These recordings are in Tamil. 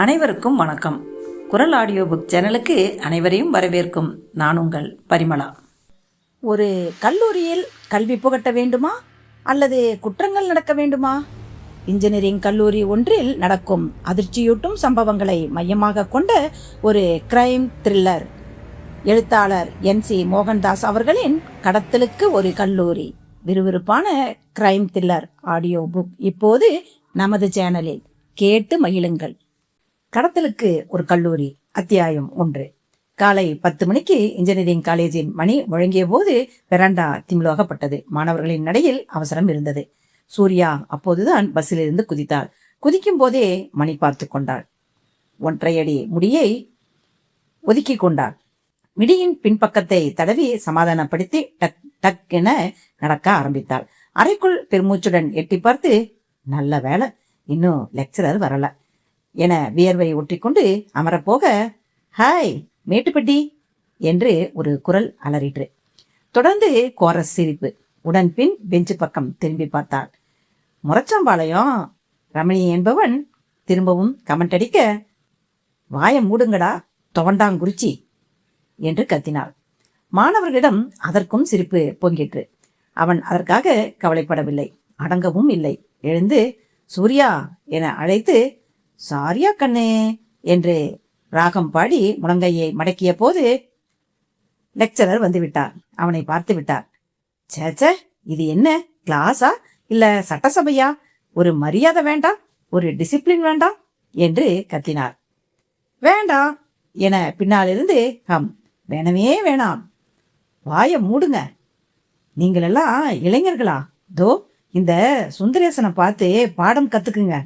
அனைவருக்கும் வணக்கம். குரல் ஆடியோ புக் சேனலுக்கு அனைவரையும் வரவேற்கும் நான் உங்கள் பரிமளா. ஒரு கல்லூரியில் கல்வி புகட்ட வேண்டுமா அல்லது குற்றங்கள் நடக்க வேண்டுமா? இன்ஜினியரிங் கல்லூரி ஒன்றில் நடக்கும் அதிர்ச்சியூட்டும் சம்பவங்களை மையமாக கொண்ட ஒரு கிரைம் த்ரில்லர். எழுத்தாளர் NC மோகன்தாஸ் அவர்களின் கடத்தலுக்கு ஒரு கல்லூரி விறுவிறுப்பான கிரைம் த்ரில்லர் ஆடியோ புக் இப்போது நமது சேனலில் கேட்டு மகிழுங்கள். கடத்தலுக்கு ஒரு கல்லூரி அத்தியாயம் 1. காலை 10 மணிக்கு இன்ஜினியரிங் காலேஜின் மணி முழங்கிய போது வெராண்டா திமிழாகப்பட்டது. மாணவர்களின் நடையில் அவசரம் இருந்தது. சூர்யா அப்போதுதான் பஸ்ஸிலிருந்து குதித்தாள். குதிக்கும் போதே மணி பார்த்து கொண்டாள். 1.5 அடி முடியை ஒதுக்கி கொண்டாள். மிடியின் பின்பக்கத்தை தடவி சமாதானப்படுத்தி டக் டக் என நடக்க ஆரம்பித்தாள். அறைக்குள் பெருமூச்சுடன் எட்டி பார்த்து, நல்ல வேலை இன்னும் லெக்சரர் வரல என வியர்வை ஒட்டிக்கொண்டு அமரப்போக, ஹாய் மேட்டுப்பட்டி என்று ஒரு குரல் அலறிற்று. தொடர்ந்து கோரஸ் சிரிப்பு. உடன் பின் பெஞ்சு பக்கம் திரும்பி பார்த்தாள். முரச்சாம்பாளையம் ரமணி என்பவன் திரும்பவும் கமெண்ட் அடிக்க, வாய மூடுங்கடா தொவண்டாங்குறிச்சி என்று கத்தினாள். மாணவர்களிடம் அதற்கும் சிரிப்பு பொங்கிற்று. அவன் அதற்காக கவலைப்படவில்லை, அடங்கவும் இல்லை. எழுந்து சூர்யா என அழைத்து, சாரியா கண்ணே என்று ராகம் பாடி முழங்கையை மடக்கிய போது லெக்சரர் வந்து விட்டார். அவனை பார்த்து விட்டார். சேச்ச, இது என்ன கிளாஸா இல்ல சட்டசபையா? ஒரு மரியாதை வேண்டாம், ஒரு டிசிப்ளின் வேண்டாம் என்று கத்தினார். வேண்டாம் என பின்னாலிருந்து வேணவே வேணாம், வாய மூடுங்க, நீங்களெல்லாம் இளைஞர்களா? தோ இந்த சுந்தரேசனை பார்த்து பாடம் கத்துக்குங்க.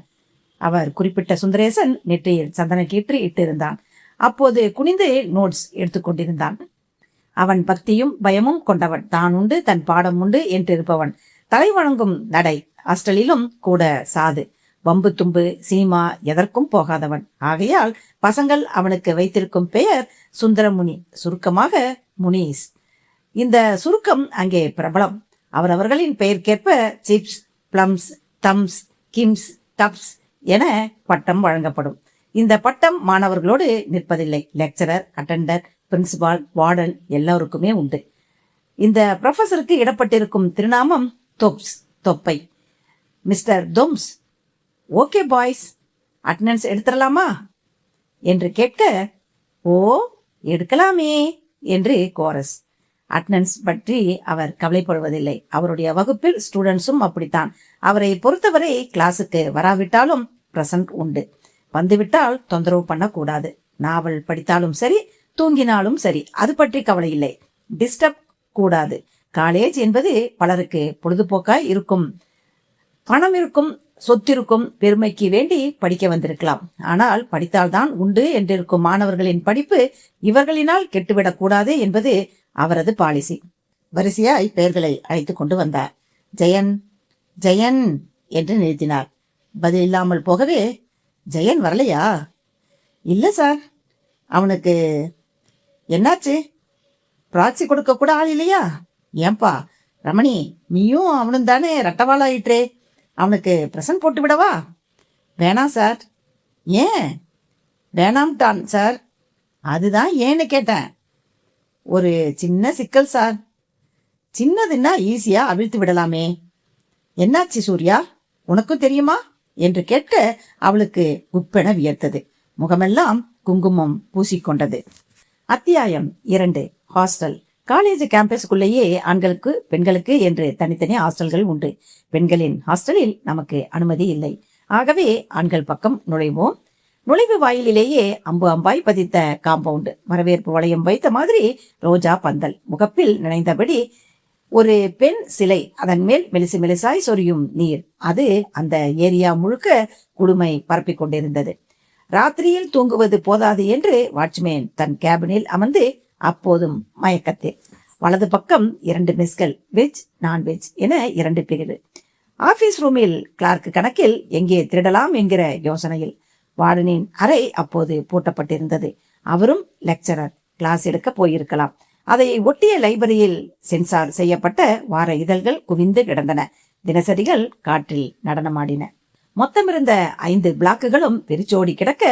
அவர் குறிப்பிட்ட சுந்தரேசன் நெற்றியில் சந்தன கீற்று இட்டு இருந்தான். அப்போது குனிந்து நோட்ஸ் எடுத்துக்கொண்டிருந்தான். அவன் பக்தியும் பயமும் கொண்டவன். தான் உண்டு தன் பாடம் உண்டு என்றிருப்பவன். தலை வணங்கும் நடை. ஹாஸ்டலிலும் கூட சாது. வம்பு தும்பு சினிமா எதற்கும் போகாதவன். ஆகையால் பசங்கள் அவனுக்கு வைத்திருக்கும் பெயர் சுந்தரமுனி, சுருக்கமாக முனீஸ். இந்த சுருக்கம் அங்கே பிரபலம். அவரவர்களின் பெயர்க்கேற்ப சிப்ஸ், பிளம்ஸ், தம்ஸ், கிம்ஸ், டப்ஸ் என பட்டம் வழங்கப்படும். இந்த பட்டம் மாணவர்களோடு நிற்பதில்லை. லெக்சரர், அட்டெண்டர், பிரின்சிபால், வார்டன் எல்லோருக்குமே உண்டு. இந்த ப்ரொஃபஸருக்கு இடப்பட்டிருக்கும் திருநாமம் தொப்ஸ், தொப்பை. மிஸ்டர் தொம்ஸ், ஓகே பாய்ஸ், அட்டெண்டன்ஸ் எடுத்துடலாமா என்று கேட்க, ஓ எடுக்கலாமே என்று கோரஸ். அட்டெண்டன்ஸ் பற்றி அவர் கவலைப்படுவதில்லை. அவருடைய வகுப்பில் ஸ்டூடெண்ட்ஸும் அப்படித்தான். அவரை பொறுத்தவரை கிளாஸுக்கு வராவிட்டாலும் பிரசன்ட் உண்டு. வந்துவிட்டால் தொந்தரவு பண்ணக்கூடாது. நாவல் படித்தாலும் சரி, தூங்கினாலும் சரி, அது பற்றி கவலை இல்லை. டிஸ்டர்ப் கூடாது. காலேஜ் என்பது பலருக்கு பொழுதுபோக்காய் இருக்கும். பணம் இருக்கும், சொத்திருக்கும், பெருமைக்கு வேண்டி படிக்க வந்திருக்கலாம். ஆனால் படித்தால்தான் உண்டு என்றிருக்கும் மாணவர்களின் படிப்பு இவர்களினால் கெட்டுவிடக் கூடாது என்பது அவரது பாலிசி. வரிசையாய் பெயர்களை அழைத்து கொண்டு வந்தார். ஜெயன், ஜெயன் என்று நிறுத்தினார். பதில் இல்லாமல் போகவே, ஜெயன் வரலையா? இல்ல சார். அவனுக்கு என்னாச்சு? ப்ராக்சி கொடுக்க கூட ஆள் இல்லையா? ஏன்பா ரமணி, நீயும் அவனும் தானே ரட்டவாளாயிற்றே, அவனுக்கு பிரசன்ட் போட்டு விடவா? வேணாம் சார். ஏன் வேணாம்ட்டான் சார்? அதுதான் ஏன்னு கேட்டேன். ஒரு சின்ன சிக்கல் சார். சின்னதுன்னா ஈஸியா அவிழ்த்து விடலாமே. என்னாச்சு சூர்யா, உனக்கும் தெரியுமா என்று கேட்க அவளுக்கு உப்பென வியர்த்தது. முகமெல்லாம் குங்குமம் பூசிக்கொண்டது. அத்தியாயம் 2. ஹாஸ்டல். காலேஜ் கேம்பஸ்குள்ளேயே ஆண்களுக்கு பெண்களுக்கு என்று தனித்தனி ஹாஸ்டல்கள் உண்டு. பெண்களின் ஹாஸ்டலில் நமக்கு அனுமதி இல்லை. ஆகவே ஆண்கள் பக்கம் நுழைவோம். நுழைவு வாயிலேயே அம்பு அம்பாய் பதித்த காம்பவுண்ட். வரவேற்பு வளையம் வைத்த மாதிரி ரோஜா பந்தல். முகப்பில் நினைந்தபடி ஒரு பெண் சிலை. அதன் மேல் மெலிசு மெலிசாய் சொரியும் நீர். அது அந்த ஏரியா முழுக்க குளுமை பரப்பிக் கொண்டிருந்தது. ராத்திரியில் தூங்குவது போதாது என்று வாட்ச்மேன் தன் கேபினில் அமர்ந்து அப்போதும் மயக்கத்தில். வலது பக்கம் 2 மெஸ்கள், வெஜ் நான்வெஜ் என 2 பிரிவு. ஆபீஸ் ரூமில் கிளார்க் கணக்கில் எங்கே திருடலாம் என்கிற யோசனையில். வார்டனின் அறை அப்போது பூட்டப்பட்டிருந்தது. அவரும் லெக்சரர் கிளாஸ் எடுக்க போயிருக்கலாம். அதை ஒட்டிய லைப்ரரியில் சென்சார் செய்யப்பட்ட வார இதழ்கள் குவிந்து கிடந்தன. தினசரிகள் காற்றில் நடனமாடின. மொத்தமிருந்த 5 பிளாக்குகளும் வெறிச்சோடி கிடக்க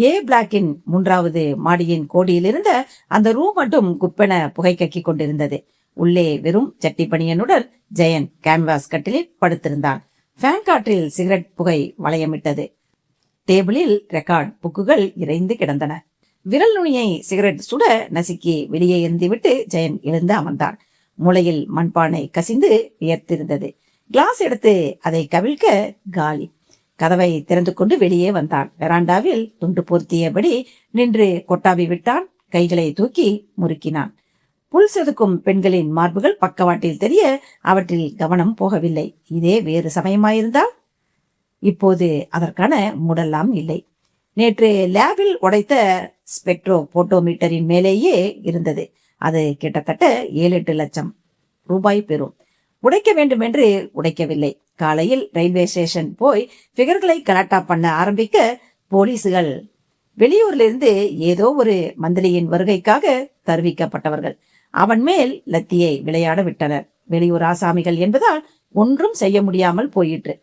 ஏ பிளாக்கின் 3வது மாடியின் கோடியில் இருந்த அந்த ரூம் மட்டும் குப்பென புகை கக்கிக் கொண்டிருந்தது. உள்ளே வெறும் சட்டி பனியனுடன் ஜெயன் கேன்வாஸ் கட்டிலில் படுத்திருந்தான். ஃபேன் காற்றில் சிகரெட் புகை வளையமிட்டது. டேபிளில் ரெக்கார்ட் புக்குகள் இறைந்து கிடந்தன. விரல் நுனியை சிகரெட் சுட நசுக்கி வெளியே எரிந்துவிட்டு ஜெயன் எழுந்து அமர்ந்தான். மூளையில் மண்பானை கசிந்து வியர்த்திருந்தது. கிளாஸ் எடுத்து அதை கவிழ்க்க காலி. கதவை திறந்து கொண்டு வெளியே வந்தான். வெராண்டாவில் துண்டு பொருத்தியபடி நின்று கொட்டாவி விட்டான். கைகளை தூக்கி முறுக்கினான். புல் செதுக்கும் பெண்களின் மார்புகள் பக்கவாட்டில் தெரிய அவற்றில் கவனம் போகவில்லை. இதே வேறு சமயமாயிருந்தால் இப்போது அதற்கான மூடெல்லாம் இல்லை. நேற்று லேபில் உடைத்த ஸ்பெக்ட்ரோ போட்டோமீட்டரின் மேலேயே இருந்தது. அது கிட்டத்தட்ட 7-8 லட்சம் ரூபாய் பெறும். உடைக்க வேண்டும் என்று உடைக்கவில்லை. காலையில் ரயில்வே ஸ்டேஷன் போய் பிகர்களை கலாட்டா பண்ண ஆரம்பிக்க போலீசுகள் வெளியூரிலிருந்து ஏதோ ஒரு மந்திரியின் வருகைக்காக தருவிக்கப்பட்டவர்கள் அவன் மேல் லத்தியை விளையாட விட்டனர். வெளியூர் ஆசாமிகள் என்பதால் ஒன்றும் செய்ய முடியாமல் போயிற்று.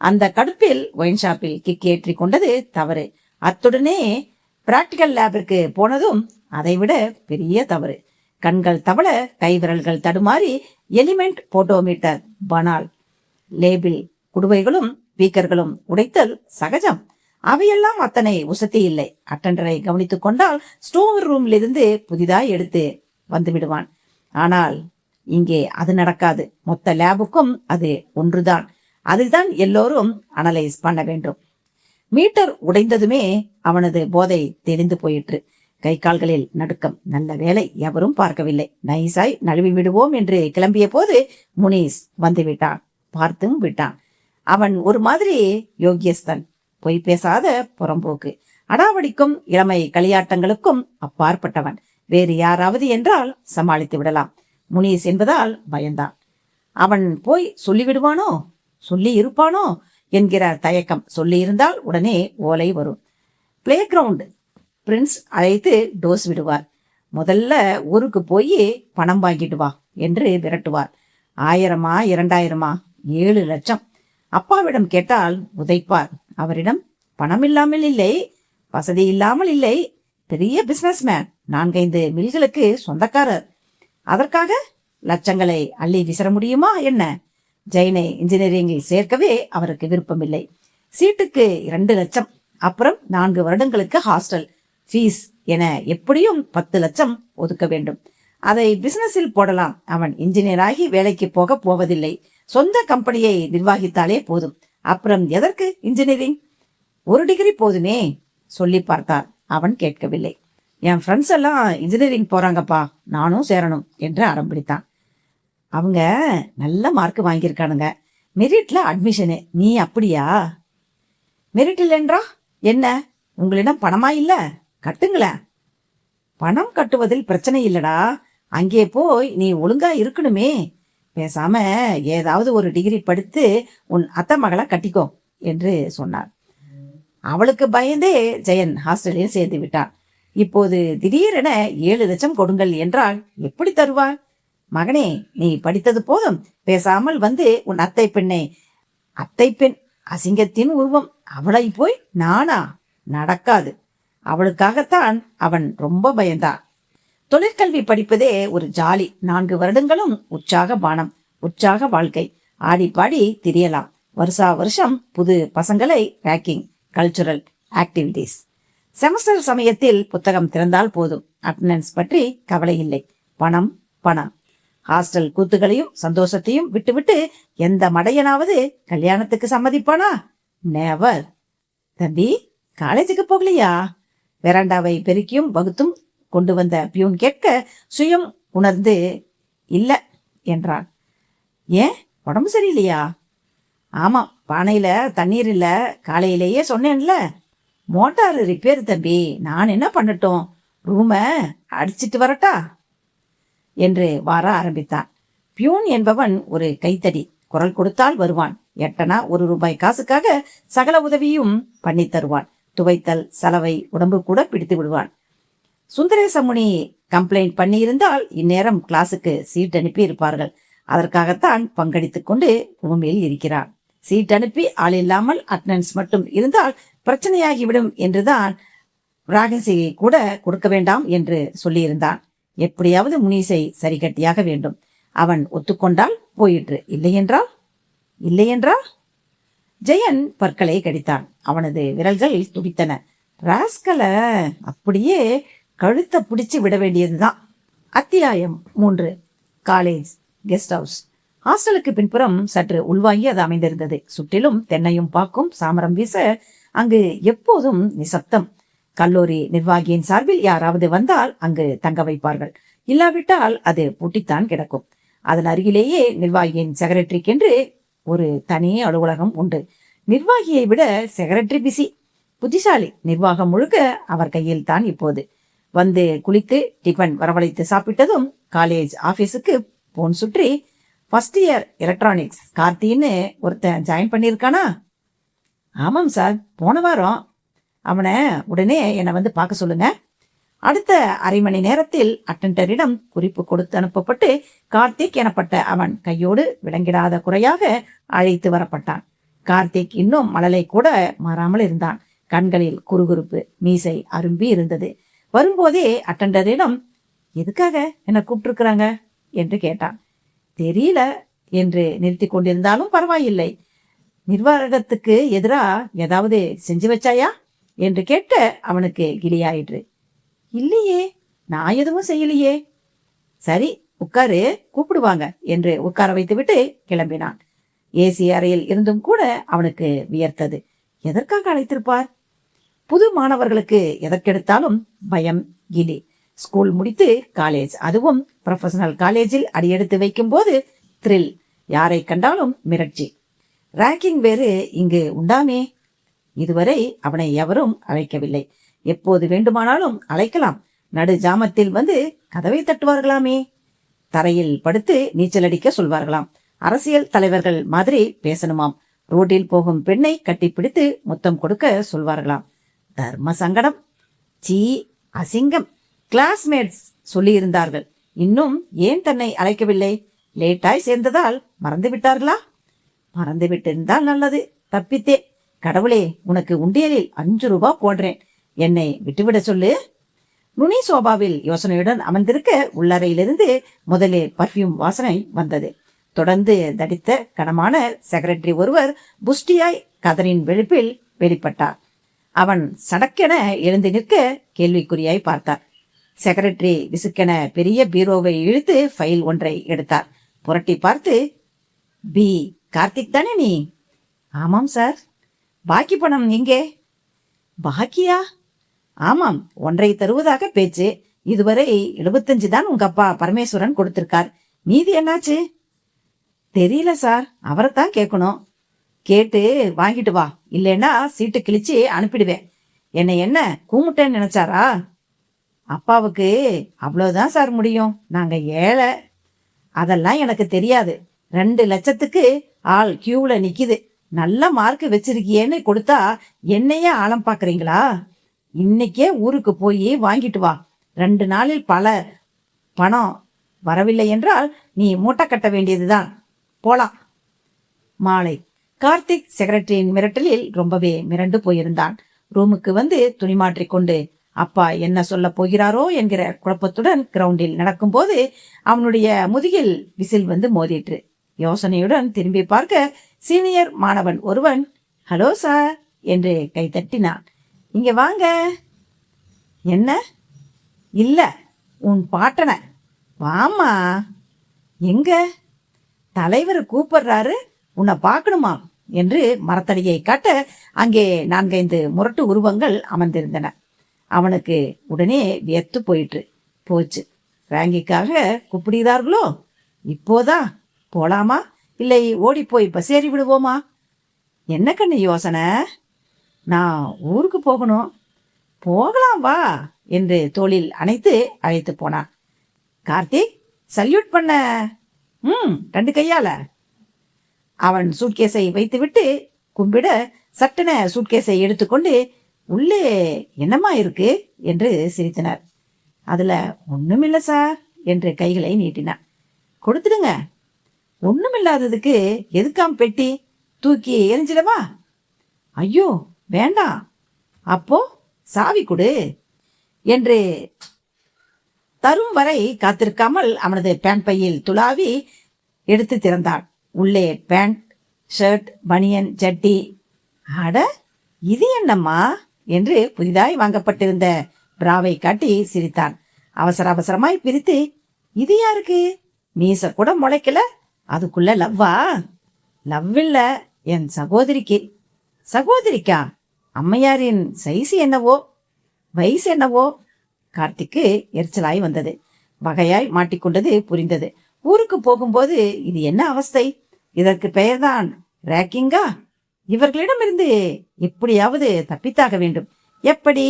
அந்த கடுப்பில் ஒயின் ஷாப்பில் கிக் ஏற்றி கொண்டது தவறு. அத்துடனே பிராக்டிக்கல் லேபிற்கு போனதும் அதைவிட பெரிய தவறு. கண்கள் தவள, கைவிரல்கள் தடுமாறி எலிமெண்ட் போட்டோமீட்டர் பனால். லேபிள் குடுவைகளும் பீக்கர்களும் உடைத்தல் சகஜம். அவையெல்லாம் அத்தனை உசத்தி இல்லை. அட்டெண்டரை கவனித்துக் கொண்டால் ஸ்டோர் ரூம்ல இருந்து புதிதாய் எடுத்து வந்து விடுவான். ஆனால் இங்கே அது நடக்காது. மொத்த லேபுக்கும் அது ஒன்றுதான். அதில்தான் எல்லோரும் அனலைஸ் பண்ண வேண்டும். மீட்டர் உடைந்ததுமே அவனது போதை தெளிந்து போயிற்று. கை கால்களில் நடுக்கம். நல்ல வேலை எவரும் பார்க்கவில்லை. நைசாய் நழுவி விடுவோம் என்று கிளம்பிய போது முனீஸ் வந்து விட்டான். பார்த்தும் விட்டான். அவன் ஒரு மாதிரி யோகியஸ்தன். பொய் பேசாத புறம்போக்கு. அடாவடிக்கும் இளமை களியாட்டங்களுக்கும் அப்பாற்பட்டவன். வேறு யாராவது என்றால் சமாளித்து விடலாம். முனீஸ் என்பதால் பயந்தான். அவன் போய் சொல்லிவிடுவானோ, சொல்லி இருப்பானோ என்கிற தயக்கம். சொல்லி இருந்தால் உடனே ஓலை வரும். பிளே கிரவுண்ட் பிரின்ஸ் அழைத்து டோஸ் விடுவார். முதல்ல ஊருக்கு போய் பணம் வாங்கிட்டு வா என்று விரட்டுவார். 1000 2000 7 லட்சம். அப்பாவிடம் கேட்டால் உதைப்பார். அவரிடம் பணம் இல்லாமல் இல்லை, வசதி இல்லாமல் இல்லை, பெரிய பிசினஸ்மேன், 4-5 மில்களுக்கு சொந்தக்காரர். அதற்காக லட்சங்களை அள்ளி விசிற முடியுமா என்ன? ஜெயனை இன்ஜினியரிங்கில் சேர்க்கவே அவருக்கு விருப்பமில்லை. சீட்டுக்கு 2 லட்சம், அப்புறம் 4 வருடங்களுக்கு ஹாஸ்டல் ஃபீஸ் என எப்படியும் 10 லட்சம் ஒதுக்க வேண்டும். அதை பிசினஸில் போடலாம். அவன் இன்ஜினியராகி வேலைக்கு போக போவதில்லை. சொந்த கம்பெனியை நிர்வகித்தாலே போதும். அப்புறம் எதற்கு இன்ஜினியரிங்? 1 டிகிரி போதுமே. சொல்லி பார்த்தார். அவன் கேட்கவில்லை. என் ஃப்ரெண்ட்ஸ் எல்லாம் இன்ஜினியரிங் போறாங்கப்பா, நானும் சேரணும் என்று அடம்பிடித்தான். அவங்க நல்ல மார்க் வாங்கியிருக்கானுங்க. மெரிட்ல அட்மிஷனு. நீ அப்படியா? மெரிட்டில் என்றா என்ன? உங்களிடம் பணமா இல்ல? கட்டுங்களேன். பணம் கட்டுவதில் பிரச்சனை இல்லடா. அங்கே போய் நீ ஒழுங்கா இருக்கணுமே. பேசாம ஏதாவது ஒரு டிகிரி படித்து உன் அத்தை மகளை கட்டிக்கோ என்று சொன்னார். அவளுக்கு பயந்தே ஜெயன் ஹாஸ்டலில் சேர்ந்து விட்டான். இப்போது திடீரென 7 லட்சம் கொடுங்கள் என்றால் எப்படி தருவாள்? மகனே, நீ படித்தது போதும், பேசாமல் வந்து உன் அத்தை பெண் அசிங்கத்தின் உருவம், அவளை போய் நானா? நடக்காது. அவளுக்காகத்தான் அவன் ரொம்ப பயந்தான். தொழிற்கல்வி படிப்பதே ஒரு ஜாலி. 4 வருடங்களும் உற்சாக பானம், உற்சாக வாழ்க்கை. ஆடி பாடி திரியலாம். வருஷா வருஷம் புது பசங்களை ரேக்கிங், கல்ச்சுரல் ஆக்டிவிட்டிஸ். செமஸ்டர் சமயத்தில் புத்தகம் திறந்தால் போதும். அட்டெண்டன்ஸ் பற்றி கவலை இல்லை. பணம் பணம். ஹாஸ்டல் கூத்துகளையும் சந்தோஷத்தையும் விட்டுவிட்டு எந்த மடையனாவது கல்யாணத்துக்கு சம்மதிப்பானா? நெவர். தம்பி, காலேஜுக்கு போகலையா? வெராண்டாவை பெருக்கியும் வகுத்தும் கொண்டு வந்த பியூன் கேட்க சுயம் உணர்ந்து இல்ல என்றான். ஏன், உடம்பு சரியில்லையா? ஆமா, பானையில தண்ணீர் இல்ல, காலையிலேயே சொன்னேன்ல. மோட்டார் ரிப்பேர் தம்பி, நான் என்ன பண்ணட்டும்? ரூம அடிச்சிட்டு வரட்டா என்று வார ஆரம்பித்தான். பியூன் என்பவன் ஒரு கைத்தடி. குரல் கொடுத்தால் வருவான். எட்டனா 1 ரூபாய் காசுக்காக சகல உதவியும் பண்ணி தருவான். துவைத்தல், சலவை, உடம்பு கூட பிடித்து விடுவான். சுந்தரேசமுனி கம்ப்ளைண்ட் பண்ணி இருந்தால் இந்நேரம் கிளாஸுக்கு சீட் அனுப்பி இருப்பார்கள். அதற்காகத்தான் பங்கெடுத்துக் கொண்டு ரூமில் இருக்கிறான். சீட் அனுப்பி ஆள் இல்லாமல் அட்டண்டன்ஸ் மட்டும் இருந்தால் பிரச்சனையாகிவிடும் என்றுதான் ராகசியை கூட கொடுக்க வேண்டாம் என்று சொல்லியிருந்தான். எப்படியாவது முனிசை சரி கட்டியாக வேண்டும். அவன் ஒத்துக்கொண்டால் போயிற்று, இல்லையென்றால் ஜெயன் பற்களை கடித்தான். அவனது விரல்கள் துடித்தன. ராஸ்கல அப்படியே கழுத்தை பிடிச்சு விட வேண்டியதுதான். அத்தியாயம் 3. College guest house. ஹாஸ்டலுக்கு பின்புறம் சற்று உள்வாங்கி அது அமைந்திருந்தது. சுற்றிலும் தென்னையும் பாக்கும் சாமரம் வீச அங்கு எப்போதும் நிசப்தம். கல்லூரி நிர்வாகியின் சார்பில் யாராவது வந்தால் அங்கு தங்க வைப்பார்கள். இல்லாவிட்டால் அது பூட்டித்தான் கிடக்கும். அதன் அருகிலேயே நிர்வாகியின் செக்ரட்டரிக்கென்று ஒரு தனி அலுவலகம் உண்டு. நிர்வாகியை விட செக்ரட்டரி பிஸி, புத்திசாலி. நிர்வாகம் முழுக்க அவர் கையில் தான் இப்போது. வந்து குளித்து டிஃபன் வரவழைத்து சாப்பிட்டதும் காலேஜ் ஆபீஸுக்கு போன் சுற்றி, ஃபர்ஸ்ட் இயர் எலக்ட்ரானிக்ஸ் கார்த்தின்னு ஒருத்தன் ஜாயின் பண்ணியிருக்கானா? ஆமாம் சார், போன வாரம். அவனை உடனே என்னை வந்து பார்க்க சொல்லுங்க. அடுத்த அரை மணி நேரத்தில் அட்டெண்டரிடம் குறிப்பு கொடுத்து அனுப்பப்பட்டு கார்த்திக் எனப்பட்ட அவன் கையோடு விளங்கிடாத குறையாக அழைத்து வரப்பட்டான். கார்த்திக் இன்னும் மழலை கூட மாறாமல் இருந்தான். கண்களில் குறுகுறுப்பு, மீசை அரும்பி இருந்தது. வரும்போதே அட்டெண்டரிடம், எதுக்காக என்ன கூப்பிட்டுருக்குறாங்க என்று கேட்டான். தெரியல என்று நிறுத்தி கொண்டிருந்தாலும் பரவாயில்லை. நிர்வாகத்துக்கு எதிரா ஏதாவது செஞ்சு வச்சாயா என்று கேட்ட அவனுக்கு கிளியாயிற்று. இல்லையே, நான் எதுவும் செய்யலையே. சரி உட்காரு, கூப்பிடுவாங்க என்று உட்கார வைத்துவிட்டு கிளம்பினான். ஏசி அறையில் இருந்தும் கூட அவனுக்கு வியர்த்தது. எதற்காக அழைத்திருப்பார்? புது மாணவர்களுக்கு எதற்கெடுத்தாலும் பயம், கிலி. ஸ்கூல் முடித்து காலேஜ், அதுவும் ப்ரொஃபஷனல் காலேஜில் அடியெடுத்து வைக்கும் போது த்ரில். யாரை கண்டாலும் மிரட்சி. ரேங்கிங் வேறு இங்கு உண்டாமே. இதுவரை அவனை எவரும் அழைக்கவில்லை. எப்போது வேண்டுமானாலும் அழைக்கலாம். நடு ஜாமத்தில் வந்து கதவை தட்டுவார்களாமே. தரையில் படுத்து நீச்சல் அடிக்க சொல்வார்களாம். அரசியல் தலைவர்கள் மாதிரி பேசணுமாம். ரோட்டில் போகும் பெண்ணை கட்டிப்பிடித்து முத்தம் கொடுக்க சொல்வார்களாம். தர்ம சங்கடம், சீ, அசிங்கம். கிளாஸ்மேட்ஸ் சொல்லியிருந்தார்கள். இன்னும் ஏன் தன்னை அழைக்கவில்லை? லேட்டாய் சேர்ந்ததால் மறந்து விட்டார்களா? மறந்து விட்டிருந்தால் நல்லது. தப்பித்தே. கடவுளே, உனக்கு உண்டியலில் 5 ரூபாய் போடுறேன், என்னை விட்டுவிட சொல்லு. நுனி சோபாவில் யோசனையுடன் அமர்ந்திருக்க உள்ளறையிலிருந்து முதலில் பர்ஃப்யூம் வாசனை வந்தது. தொடர்ந்து தடித்த கனமான செக்ரட்டரி ஒருவர் புஷ்டியாய் கதரின் வெளுப்பில் வெளிப்பட்டார். அவன் சடக்கென எழுந்து நிற்க கேள்விக்குறியாய் பார்த்தார். செக்ரட்டரி விசுக்கென பெரிய பீரோவை இழுத்து ஃபைல் ஒன்றை எடுத்தார். புரட்டி பார்த்து, பி கார்த்திக் தானே நீ? ஆமாம் சார். பாக்கி பணம் எங்கே? பாக்கியா? ஆமாம், 1.5 தருவதாக பேச்சு. இதுவரை 75 தான் உங்க அப்பா பரமேஸ்வரன் கொடுத்திருக்கார். மீதி என்னாச்சு? தெரியல சார், அவரைத்தான் கேட்கணும். கேட்டு வாங்கிட்டு வா, இல்லைன்னா சீட்டு கிழிச்சு அனுப்பிடுவேன். என்ன கூமுட்டேன்னு நினைச்சாரா? அப்பாவுக்கு அவ்வளவுதான் சார் முடியும். நாங்க ஏழை. அதெல்லாம் எனக்கு தெரியாது. 2 லட்சத்துக்கு ஆள் கியூல நிக்குது. நல்ல மார்க் வச்சிருக்கியேன்னு கொடுத்தா என்னையே ஆழம் பாக்குறீங்களா? இன்னைக்கே ஊருக்கு போய் வாங்கிட்டு வா. 2 நாளில் பல பணம் வரவில்லை என்றால் நீ மூட்டை கட்ட வேண்டியதுதான். போலாம். மாலை. கார்த்திக் செக்ரட்டரியின் மிரட்டலில் ரொம்பவே மிரண்டு போயிருந்தான். ரூமுக்கு வந்து துணி மாற்றிக்கொண்டு அப்பா என்ன சொல்ல போகிறாரோ என்கிற குழப்பத்துடன் கிரவுண்டில் நடக்கும்போது அவனுடைய முதுகில் விசில் வந்து மோதிற்று. யோசனையுடன் திரும்பி பார்க்க சீனியர் மாணவன் ஒருவன், ஹலோ சார் என்று கை தட்டினான். இங்க வாங்க. என்ன? இல்ல, உன் பாட்டன. வாமா. எங்க? தலைவர் கூப்பிடுறாரு, உன்னை பார்க்கணுமா என்று மரத்தடியை காட்ட அங்கே 4-5 முரட்டு உருவங்கள் அமர்ந்திருந்தன. அவனுக்கு உடனே வியத்து போச்சு. ரேங்கிக்காக கூப்பிடுகிறார்களோ? இப்போதான் போலாமா, இல்லை ஓடி போய் பஸ் ஏறி விடுவோமா? என்ன கண்ணு யோசனை? நான் ஊருக்கு போகணும். போகலாம் வா என்று தோளில் அணைத்து அழைத்து போனான். கார்த்திக், சல்யூட் பண்ண. 2 கையால. அவன் சூட்கேஸை வைத்துவிட்டு கும்பிட சட்டென சூட்கேஸை எடுத்துக்கொண்டு, உள்ளே என்னமா இருக்கு என்று சிரித்தனர். அதுல ஒண்ணுமில்ல சார் என்று கைகளை நீட்டினான். கொடுத்துடுங்க. ஒண்ணுமில்லாததுக்கு எதுக்காம் பெட்டி? தூக்கி எரிஞ்சிடவா? ஐயோ வேண்டாம், அப்போ சாவி கொடு என்று தரும் வரை காத்திருக்காமல் அவனது பேண்ட் பையில் துளாவி எடுத்து திறந்தான். உள்ளே பேண்ட், ஷர்ட், பனியன், ஜட்டி. அட, இது என்னம்மா என்று புதிதாய் வாங்கப்பட்டிருந்த பிராவை காட்டி சிரித்தான். அவசர அவசரமாய் பிரித்து, இது யாருக்கு? மீச கூட முளைக்கல, அதுக்குள்ள லவ்வா? லவ் இல்ல, என் சகோதரிக்கு. சகோதரிக்கா? அம்மையாரின் சைஸ் என்னவோ, வயசு என்னவோ. கார்த்திக்கு எரிச்சலாய் வந்தது. வகையாய் மாட்டிக்கொண்டது புரிந்தது. ஊருக்கு போகும்போது இது என்ன அவஸ்தை? இதற்கு பெயர்தான் ரேக்கிங்கா? இவர்களிடமிருந்து எப்படியாவது தப்பித்தாக வேண்டும். எப்படி?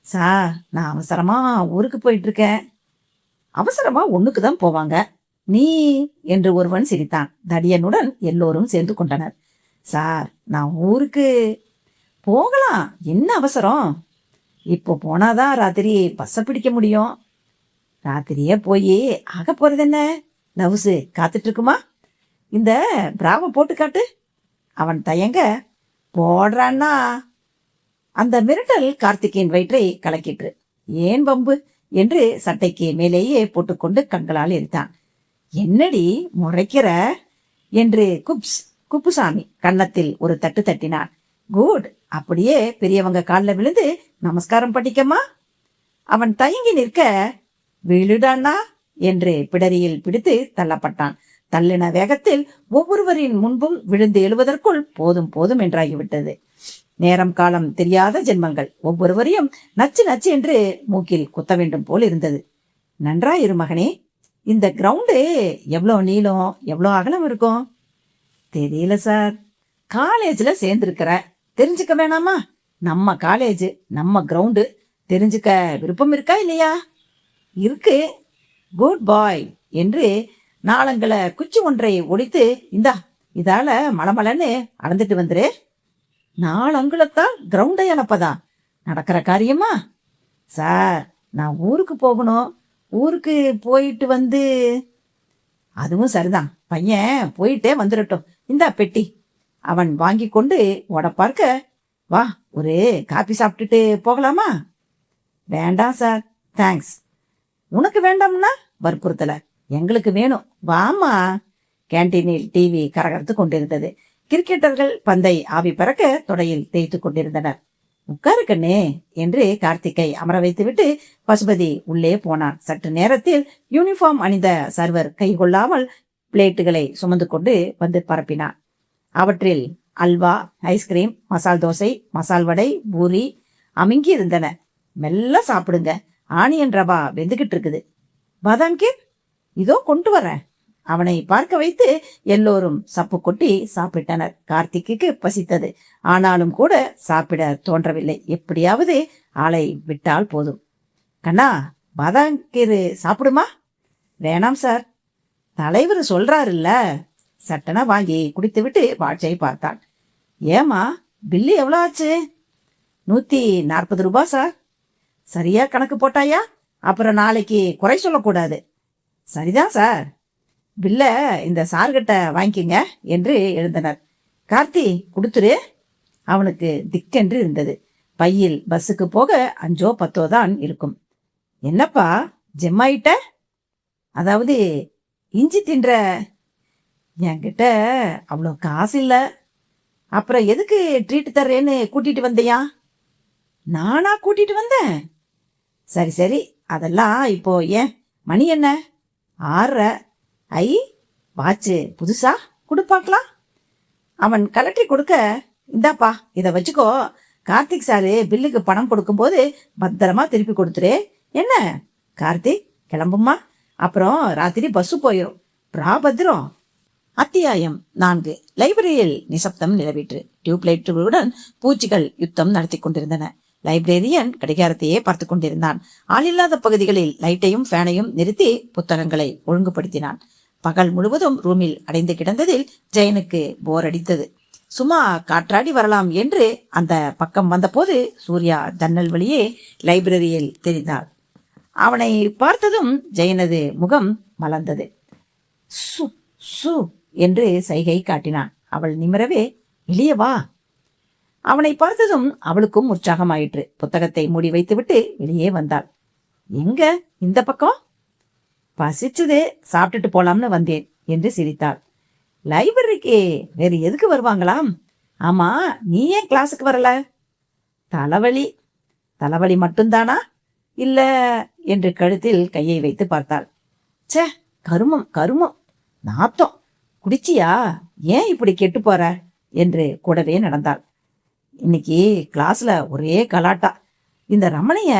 சார், நான் அவசரமா ஊருக்கு போயிட்டு இருக்கேன். அவசரமா ஒண்ணுக்கு தான் போவாங்க. நீ என்று ஒருவன் சிரித்தான். தடியனுடன் எல்லோரும் சேர்ந்து கொண்டனர். சார், நான் ஊருக்கு போகலாம், என்ன அவசரம்? இப்போ போனாதான் ராத்திரி பஸ்ஸை பிடிக்க முடியும். ராத்திரியே போய் ஆக போறது என்ன? லவ்ஸு காத்துட்டு இருக்குமா? இந்த பிராவை போட்டு காட்டு. அவன் தயங்க, போடுறான்னா. அந்த மிரட்டல் கார்த்திகேயன் வயிற்றை கலக்கிற்று. ஏன் வம்பு என்று சட்டைக்கு மேலேயே போட்டுக்கொண்டு கண்களால் எரித்தான். என்னடி முறைக்கிற என்று குப்புசாமி கன்னத்தில் ஒரு தட்டு தட்டினான். குட், அப்படியே பெரியவங்க காலில் விழுந்து நமஸ்காரம் பண்ணிக்கமா. அவன் தயங்கி நிற்க, விழுடானா என்று பிடரியில் பிடித்து தள்ளப்பட்டான். தள்ளின வேகத்தில் ஒவ்வொருவரின் முன்பும் விழுந்து எழுவதற்குள் போதும் போதும் என்றாகிவிட்டது. நேரம் காலம் தெரியாத ஜென்மங்கள் ஒவ்வொருவரையும் நச்சு நச்சு என்று மூக்கில் குத்த வேண்டும் போல் இருந்தது. நன்றாயிரு மகனே, இந்த கிரவுண்டு எவ்வளோ நீளம் எவ்வளோ அகலம் இருக்கும்? தெரியல சார். காலேஜ்ல சேர்ந்திருக்கிற, தெரிஞ்சுக்க வேணாமா? நம்ம காலேஜ், நம்ம கிரவுண்டு, தெரிஞ்சுக்க விருப்பம் இருக்கா இல்லையா? இருக்கு. குட் பாய் என்று நாளங்களை குச்சி ஒன்றை ஒடித்து, இந்தா இதால மலமலன்னு அளந்துட்டு வந்துரு. 4 அங்குலத்தான் கிரவுண்டை அளப்பதா? நடக்கிற காரியமா? சார், நான் ஊருக்கு போகணும். ஊருக்கு போயிட்டு வந்து. அதுவும் சரிதான், பையன் போயிட்டே வந்துடட்டும். இந்தா பெட்டி. அவன் வாங்கி கொண்டு ஓட பார்க்க, வா ஒரு காபி சாப்பிட்டுட்டு போகலாமா? வேண்டாம் சார், தேங்க்ஸ். உனக்கு வேண்டாம்னா வற்புறுத்தல, எங்களுக்கு வேணும், வாமா. கேன்டீனில் டிவி கரகரத்து கொண்டிருந்தது. கிரிக்கெட்டர்கள் பந்தை ஆவி பறக்க தொடையில் தேய்த்து கொண்டிருந்தனர். உட்காரு கண்ணே என்று கார்த்திகை அமர வைத்துவிட்டு பசுபதி உள்ளே போனான். சற்று நேரத்தில் யூனிஃபார்ம் அணிந்த சர்வர் கை கொள்ளாமல் பிளேட்டுகளை சுமந்து கொண்டு வந்து பரப்பினான். அவற்றில் அல்வா, ஐஸ்கிரீம், மசால் தோசை, மசால் வடை, பூரி அமுங்கி இருந்தன. மெல்ல சாப்பிடுங்க, ஆனியன் ரவா வெந்துகிட்டு இருக்குது. பாதாம் கீர் இதோ கொண்டு வரேன். அவனை பார்க்க வைத்து எல்லோரும் சப்பு கொட்டி சாப்பிட்டனர். கார்த்திக்கு பசித்தது, ஆனாலும் கூட சாப்பிட தோன்றவில்லை. எப்படியாவது ஆளை விட்டால் போதும். கண்ணா, பாதாம் கீர் சாப்பிடுமா? வேணாம் சார், தலைவர் சொல்றாருல்ல. சட்டனா வாங்கி குடித்து விட்டு வாட்சை பார்த்தான். ஏமா, பில்லு எவ்வளோ ஆச்சு? 140 ரூபாய் சார். சரியா கணக்கு போட்டாயா? அப்புறம் நாளைக்கு குறை சொல்லக்கூடாது. சரிதான் சார், பில்ல இந்த சார்கிட்ட வாங்கிக்கிங்க என்று எழுந்தனர். கார்த்தி கொடுத்துரு. அவனுக்கு திக்கென்று இருந்தது. பையில் பஸ்ஸுக்கு போக 5ஓ 10ஓ தான் இருக்கும். என்னப்பா ஜெம்மாயிட்ட? அதாவது இஞ்சி தின்ற. என்கிட்ட அவ்வளோ காசு இல்லை. அப்புறம் எதுக்கு ட்ரீட் தர்றேன்னு கூட்டிட்டு வந்தியா? நானா கூட்டிட்டு வந்தேன்? சரி சரி, அதெல்லாம் இப்போ ஏன்? மணி என்ன? 6:30. ஐ, வாட்சு புதுசா கொடுப்பாக்கலாம். அவன் கலட்டி கொடுக்க, இந்தாப்பா இதை வச்சுக்கோ. கார்த்திக் சாரு பில்லுக்கு பணம் கொடுக்கும்போது பத்திரமா திருப்பி கொடுத்துரு. என்ன கார்த்திக், கிளம்புமா, அப்புறம் ராத்திரி பஸ்ஸு போயிடும். பிராபத்திரம். அத்தியாயம் 4. லைப்ரரியில் நிசப்தம் நிலவிற்று. டியூப்லைட்டுடன் பூச்சிகள் யுத்தம் நடத்தி கொண்டிருந்தன. லைப்ரேரியன் கடிகாரத்தையே பார்த்து கொண்டிருந்தான். ஆளில்லாத பகுதிகளில் லைட்டையும் ஃபேனையும் நிறுத்தி புத்தகங்களை ஒழுங்குபடுத்தினான். பகல் முழுவதும் ரூமில் அடைந்து கிடந்ததில் ஜெயனுக்கு போர் அடித்தது. சும்மா காற்றாடி வரலாம் என்று அந்த பக்கம் வந்தபோது சூர்யா ஜன்னல் வழியே லைப்ரரியில் தெரிந்தாள். அவனை பார்த்ததும் ஜெயனது முகம் மலர்ந்தது. சு சு என்று சைகை காட்டினான். அவள் நிமிரவே, வெளியே வா. அவனை பார்த்ததும் அவளுக்கும் உற்சாகமாயிற்று. புத்தகத்தை மூடி வைத்துவிட்டு வெளியே வந்தாள். எங்க இந்த பக்கம்? பசிச்சதே, சாப்பிட்டுட்டு போலாம்னு வந்தேன் என்று சிரித்தாள். லைப்ரரிக்கு வேறு எதுக்கு வருவாங்களாம்? ஆமா, நீ ஏன் கிளாஸுக்கு வரல? தலைவலி. தலைவலி மட்டும்தானா இல்ல என்று கழுத்தில் கையை வைத்து பார்த்தாள். சே, கருமம் கருமம், நாத்தம். குடிச்சியா? ஏன் இப்படி கெட்டு போற என்று கூடவே நடந்தாள். இன்னைக்கு கிளாஸ்ல ஒரே கலாட்டா. இந்த ரமணிய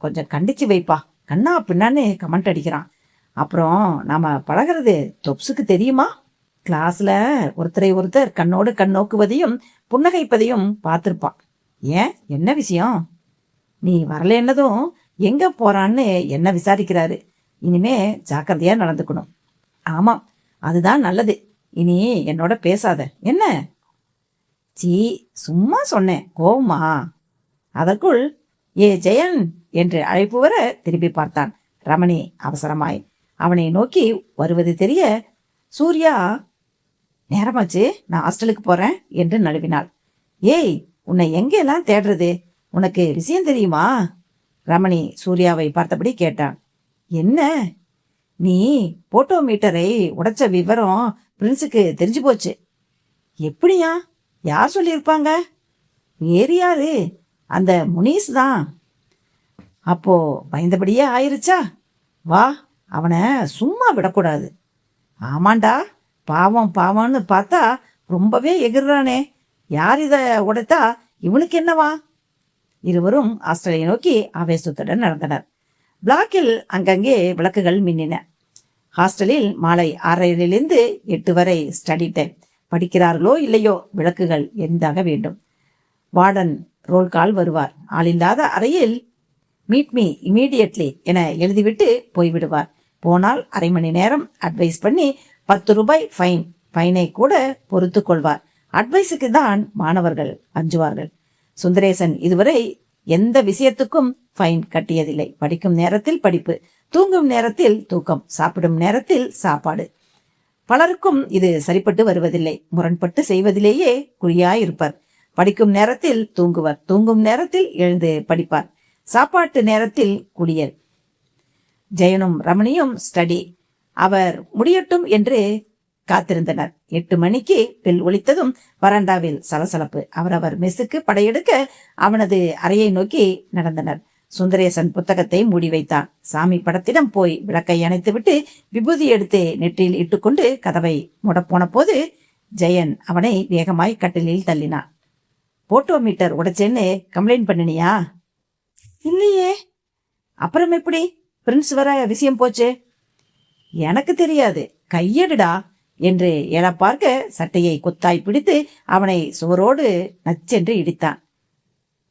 கொஞ்சம் கண்டிச்சு வைப்பா, கண்ணா பின்னான்னு கமெண்ட் அடிக்கிறான். அப்புறம் நாம பழகிறது தொப்ஸுக்கு தெரியுமா? கிளாஸ்ல ஒருத்தரை ஒருத்தர் கண்ணோடு கண் நோக்குவதையும் புன்னகைப்பதையும் பார்த்திருப்பான். ஏன், என்ன விஷயம்? நீ வரலன்னதும் எங்க போறான்னு என்ன விசாரிக்கிறாரு. இனிமே ஜாக்கிரதையா நடந்துக்கணும். ஆமாம், அதுதான் நல்லது. இனி என்னோட பேசாத. என்ன? சீ, சும்மா சொன்னேன், கோவமா? அதற்குள் ஏ ஜெயன் என்று அழைப்பு வர திரும்பி பார்த்தான். ரமணி அவசரமாய் அவனை நோக்கி வருவது தெரிய, சூர்யா, நேரமாச்சு, நான் ஹாஸ்டலுக்கு போறேன் என்று நழுவினாள். ஏய், உன்னை எங்கெல்லாம் தேடுறது? உனக்கு விஷயம் தெரியுமா? ரமணி சூர்யாவை பார்த்தபடி கேட்டான். என்ன? நீ போட்டோ மீட்டரை உடைச்ச விவரம் பிரின்ஸுக்கு தெரிஞ்சு போச்சு. எப்படியா? யார் சொல்லியிருப்பாங்க? வேறு யாரு? அந்த முனீஸ் தான். அப்போ பயந்தபடியே ஆயிருச்சா? வா, அவனை சும்மா விடக்கூடாது. ஆமாண்டா, பாவம் பாவம்னு பார்த்தா ரொம்பவே எகிர்றானே. யார் இதை உடைத்தா இவனுக்கு என்னவா? இருவரும் ஹாஸ்டலை நோக்கி ஆவேசத்துடன் நடந்தனர். பிளாக்கில் அங்கங்கே விளக்குகள் மின்னின. ஹாஸ்டலில் மாலை 6:30 8 வரை ஸ்டடி டைம். படிக்கிறார்களோ இல்லையோ விளக்குகள் எரிந்தாக வேண்டும். வார்டன் ரோல் கால் வருவார். ஆளில்லாத அறையில் மீட் மீ இமீடியட்லி என எழுதிவிட்டு போய்விடுவார். போனால் அரை மணி நேரம் அட்வைஸ் பண்ணி 10 ரூபாய் ஃபைன். ஃபைனை கூட பொறுத்து கொள்வார். அட்வைஸுக்கு தான் மாணவர்கள் அஞ்சுவார்கள். சுந்தரேசன் இதுவரை எந்த விஷயத்துக்கும் ஃபைன் கட்டியதில்லை. படிக்கும் நேரத்தில் படிப்பு, தூங்கும் நேரத்தில் தூக்கம், சாப்பிடும் நேரத்தில் சாப்பாடு. பலருக்கும் இது சரிப்பட்டு வருவதில்லை. முரண்பட்டு செய்வதிலேயே குறியாயிருப்பர். படிக்கும் நேரத்தில் தூங்குவர், தூங்கும் நேரத்தில் எழுந்து படிப்பார், சாப்பாட்டு நேரத்தில் குடியல். ஜெயனும் ரமணியும் ஸ்டடி. அவர் முடியட்டும் என்று காத்திருந்தனர். 8 மணிக்கு பெல் ஒலித்ததும் வராண்டாவில் சலசலப்பு. அவரவர் மெஸ்ஸுக்கு படையெடுக்க அவனது அறையை நோக்கி நடந்தனர். சுந்தரேசன் புத்தகத்தை மூடி வைத்தான். சாமி படத்திடம் போய் விளக்கை அணைத்துவிட்டு விபூதி எடுத்து நெற்றியில் இட்டுக்கொண்டு கதவை மூடப்போன போது ஜெயன் அவனை வேகமாய் கட்டிலில் தள்ளினான். போட்டோ மீட்டர் உடைச்சேன்னு கம்ப்ளைண்ட் பண்ணினியா? இல்லையே. அப்புறம் எப்படி பிரின்ஸ் வர விஷயம் போச்சு? எனக்கு தெரியாது, கையெடுடா என்று எழ பார்க்க சட்டையை கொத்தாய் பிடித்து அவனை சுவரோடு நச்சென்று இடித்தான்.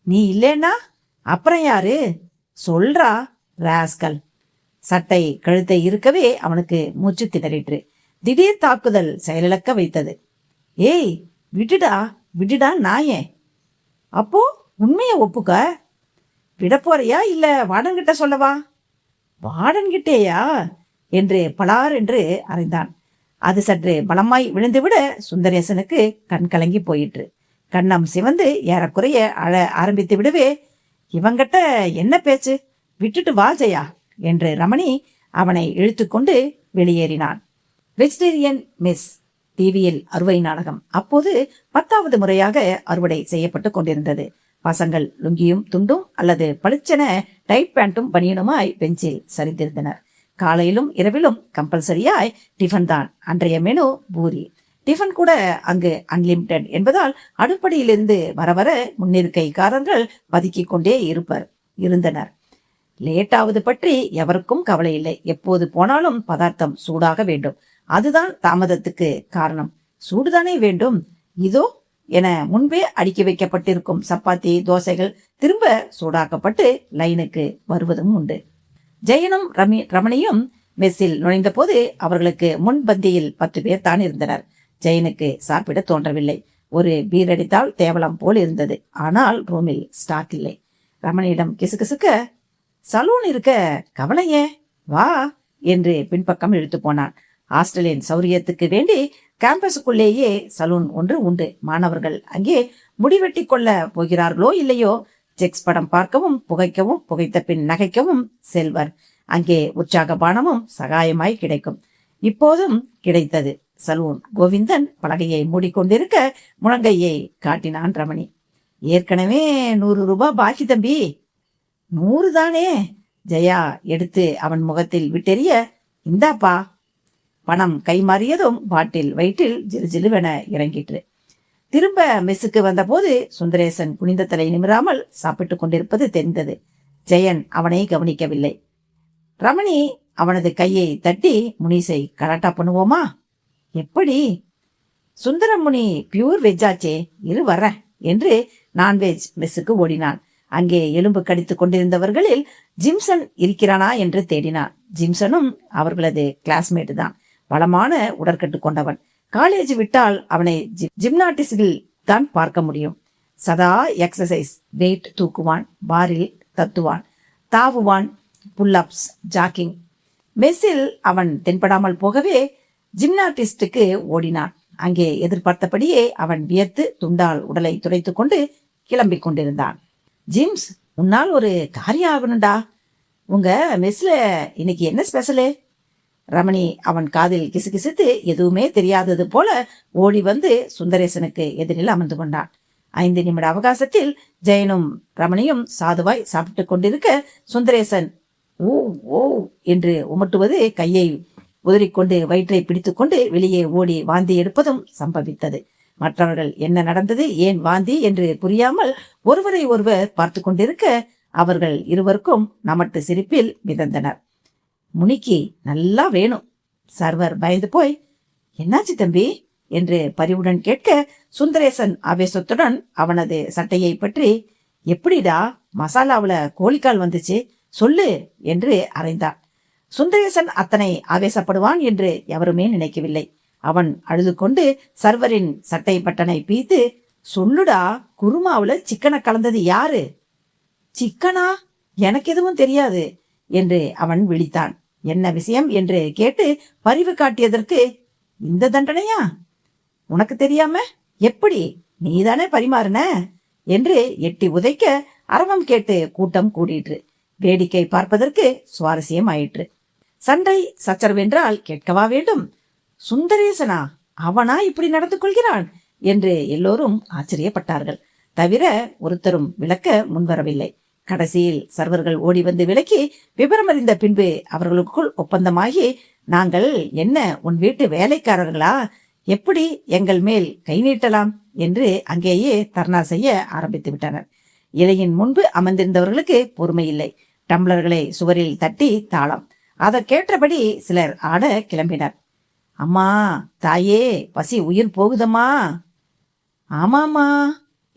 நீ இல்லேன்னா அப்புறம் யாரு? சொல்றா ராஸ்கல். சட்டை கழுத்தை இருக்கவே அவனுக்கு மூச்சு திணறிற்று. திடீர் தாக்குதல் செயலிழக்க வைத்தது. ஏய், விடுடா விடுடா நாயே. அப்போ உண்மையை ஒப்புக்க. விட போறியா இல்ல வார்டன் கிட்ட சொல்லவா? வார்டன் கிட்டேயா என்று பலார் என்று அறைந்தான். அது சற்று பலமாய் விழுந்துவிட சுந்தரேசனுக்கு கண் கலங்கி போயிற்று. கண்ணம் சிவந்து ஏறக்குறைய அழ ஆரம்பித்து விடவே, இவங்கிட்ட என்ன பேச்சு, விட்டுட்டு வா ஜெயா என்று ரமணி அவனை இழுத்துக்கொண்டு வெளியேறினான். வெஜிடேரியன் மெஸ் டிவியில் அறுவை நாடகம். அப்போது 10வது முறையாக அறுவடை செய்யப்பட்டு கொண்டிருந்தது. பசங்கள் லுங்கியும் துண்டும் அல்லது பளிச்சென டைட் பேண்ட்டும் பனியனுமாய் பெஞ்சில் சரிந்திருந்தனர். காலையிலும் இரவிலும் கம்பல்சரியாய் டிஃபன் தான். அன்றைய மெனு பூரி. டிஃபன் கூட அங்கு அன்லிமிட்டெட் என்பதால் அடுப்படியிலிருந்து வர வர முன்னிருக்கைக்காரர்கள் பதுக்கிக் கொண்டே இருந்தனர். லேட்டாவது பற்றி எவருக்கும் கவலை இல்லை. எப்போது போனாலும் பதார்த்தம் சூடாக வேண்டும். அதுதான் தாமதத்துக்கு காரணம். சூடுதானே வேண்டும். இதோ என முன்பே அடுக்கி வைக்கப்பட்டிருக்கும் சப்பாத்தி தோசைகள் திரும்ப சூடாக்கப்பட்டு லைனுக்கு வருவதும் உண்டு. ஜெயனும் ரமணியும் மெஸ்ஸில் நுழைந்த போது அவர்களுக்கு முன்பந்தியில் 10 பேர் தான் இருந்தனர். ஜெயனுக்கு சாப்பிட தோன்றவில்லை. ஒரு பீர் அடித்தால் தேவலாம் போல் இருந்தது. ஆனால் ரூமில் ஸ்டாக் இல்லை. ரமணியிடம் கிசுகிசுக்க, சலூன் இருக்க கவலையே, வா என்று பின்பக்கம் இழுத்து போனான். ஹாஸ்டலின் சௌரியத்துக்கு வேண்டி கேம்பஸுக்குள்ளேயே சலூன் ஒன்று உண்டு. மாணவர்கள் அங்கே முடிவெட்டி கொள்ள போகிறார்களோ இல்லையோ, செக்ஸ் படம் பார்க்கவும் புகைக்கவும், புகைத்த பின் நகைக்கவும் செல்வர். அங்கே உற்சாக பானமும் சகாயமாய் கிடைக்கும். இப்போதும் கிடைத்தது. சலூன் கோவிந்தன் பலகையை மூடிக்கொண்டிருக்க முழங்கையை காட்டினான் ரமணி. ஏற்கனவே 100 ரூபாய் பாக்கி தம்பி. 100 தானே? ஜெயா எடுத்து அவன் முகத்தில் விட்டெறிய, இந்தாப்பா. பணம் கைமாறியதும் பாட்டில் வயிற்றில் ஜிலுஜிலுவென இறங்கிற்று. திரும்ப மெஸ்ஸுக்கு வந்தபோது சுந்தரேசன் குனிந்த தலை நிமிராமல் சாப்பிட்டுக் கொண்டிருப்பது தெரிந்தது. ஜெயன் அவனை கவனிக்கவில்லை. ரமணி அவனது கையை தட்டி, முனிசை கலாட்டா பண்ணுவோமா? எப்படி? சுந்தரமுனி பியூர் வெஜ்ஜாச்சே, இரு வர்ற என்று நான்வெஜ் மெஸ்ஸுக்கு ஓடினான். அங்கே எலும்பு கடித்துக் கொண்டிருந்தவர்களில் ஜிம்சன் இருக்கிறானா என்று தேடினான். ஜிம்சனும் அவர்களது கிளாஸ்மேட் தான். வளமான உடற்கட்டு கொண்டவன். காலேஜ் விட்டால் அவனை ஜிம்னாட்டிஸ்டில் தான் பார்க்க முடியும். சதா எக்ஸசைஸ். வெயிட் தூக்குவான், பாரில் தத்துவான், தாவுவான், புல்லப்ஸ், ஜாக்கிங். மெஸ்ஸில் அவன் தென்படாமல் போகவே ஜிம்னாட்டிஸ்டுக்கு ஓடினான். அங்கே எதிர்பார்த்தபடியே அவன் வியர்த்து துண்டால் உடலை துடைத்துக் கொண்டு கிளம்பிக் கொண்டிருந்தான். ஜிம்ஸ், உன்னால் ஒரு காரியம் ஆகணும்டா. உங்க மெஸ்ல இன்னைக்கு என்ன ஸ்பெஷலு? ரமணி அவன் காதில் கிசுகிசுத்து எதுவுமே தெரியாதது போல ஓடி வந்து சுந்தரேசனுக்கு எதிரில் அமர்ந்து கொண்டான். 5 நிமிட அவகாசத்தில் ஜெயனும் ரமணியும் சாதுவாய் சாப்பிட்டுக் கொண்டிருக்க சுந்தரேசன் ஓ ஓ என்று உமட்டுவது, கையை உதறிக்கொண்டு வயிற்றை பிடித்துக்கொண்டு வெளியே ஓடி வாந்தி எடுப்பதும் சம்பவித்தது. மற்றவர்கள் என்ன நடந்தது, ஏன் வாந்தி என்று புரியாமல் ஒருவரை ஒருவர் பார்த்து கொண்டிருக்க அவர்கள் இருவருக்கும் நமட்டு சிரிப்பில் மிதந்தனர். முனிக்கு நல்லா வேணும். சர்வர் பயந்து போய், என்னாச்சு தம்பி என்று பரிவுடன் கேட்க சுந்தரேசன் ஆவேசத்துடன் அவனது சட்டையை பற்றி, எப்படிடா மசாலாவுல கோழிக்கால் வந்துச்சு சொல்லு என்று அறைந்தான். சுந்தரேசன் அத்தனை ஆவேசப்படுவான் என்று எவருமே நினைக்கவில்லை. அவன் அழுது கொண்டு சர்வரின் சட்டை பட்டனை பீத்து, சொல்லுடா, குருமாவுல சிக்கனை கலந்தது யாரு? சிக்கனா? எனக்கு எதுவும் தெரியாது என்று அவன் விழித்தான். என்ன விஷயம் என்று கேட்டு பரிவு காட்டியதற்கு, இந்த தண்டனையா? உனக்கு தெரியாம எப்படி? நீதானே பரிமாறின என்று எட்டி உதைக்க அரவம் கேட்டு கூட்டம் கூடிற்று. வேடிக்கை பார்ப்பதற்கு சுவாரஸ்யம் ஆயிற்று. சண்டை சச்சரவென்றால் கேட்கவா வேண்டும்? சுந்தரேசனா, அவனா இப்படி நடந்து கொள்கிறான் என்று எல்லோரும் ஆச்சரியப்பட்டார்கள். தவிர ஒருத்தரும் விளக்க முன்வரவில்லை. கடைசியில் சர்வர்கள் ஓடி வந்து விலக்கி விவரம் அறிந்த பின்பு அவர்களுக்குள் ஒப்பந்தமாகி, நாங்கள் என்ன உன் வீட்டு வேலைக்காரர்களா, எப்படி எங்கள் மேல் கை நீட்டலாம் என்று அங்கேயே தர்ணா செய்ய ஆரம்பித்து விட்டனர். இலையின் முன்பு அமர்ந்திருந்தவர்களுக்கு பொறுமை இல்லை. டம்ளர்களை சுவரில் தட்டி தாளம். அதற்கேற்றபடி சிலர் ஆட கிளம்பினர். அம்மா, தாயே, பசி உயிர் போகுதம்மா. ஆமாமா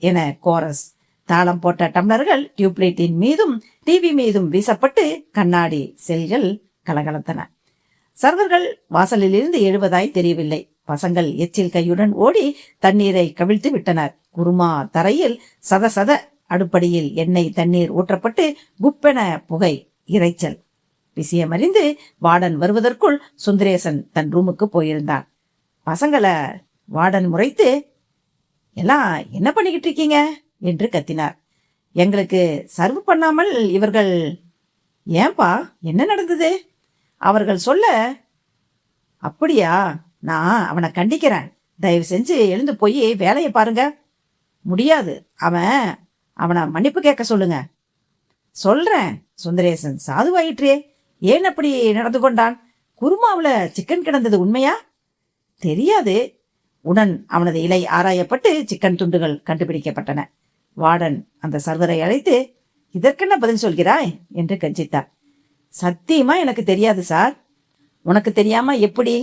என கோரஸ். தாளம் போட்ட டம்ளர்கள் டியூப்லைட்டின் மீதும் டிவி மீதும் வீசப்பட்டு கண்ணாடி செல்கள் கலகலத்தன. சர்வர்கள் வாசலில் இருந்து எழுவதாய் தெரியவில்லை. பசங்கள் எச்சில் கையுடன் ஓடி தண்ணீரை கவிழ்த்து விட்டனர். குருமா தரையில் சத அடுப்படியில் எண்ணெய் தண்ணீர் ஊற்றப்பட்டு குப்பென புகை, இறைச்சல். விஷயமறிந்து வார்டன் வருவதற்குள் சுந்தரேசன் தன் ரூமுக்கு போயிருந்தான். பசங்களை வார்டன் முறைத்து, எல்லாம் என்ன பண்ணிக்கிட்டு இருக்கீங்க என்று கத்தினார். எங்களுக்கு சர்வ் பண்ணாமல் இவர்கள். ஏன்பா, என்ன நடந்தது? அவர்கள் சொல்ல, அப்படியா, நான் அவனை கண்டிக்கிறேன், தயவு செஞ்சு எழுந்து போய் வேலையை பாருங்க. முடியாது, அவனை மன்னிப்பு கேட்க சொல்லுங்க. சொல்றேன். சுந்தரேசன் சாதுவாயிற்றே, ஏன் அப்படி நடந்து கொண்டான்? குருமாவுல சிக்கன் கிடந்தது உண்மையா? தெரியாது. உடன் அவனது இலை ஆராயப்பட்டு சிக்கன் துண்டுகள் கண்டுபிடிக்கப்பட்டன. வார்டன் அந்த சர்வரை அழைத்து, இதற்கென்ன பதில் சொல்கிறாய் என்று கர்ஜித்தார். சத்தியமா எனக்கு தெரியாது சார். உனக்கு தெரியாம எப்படி?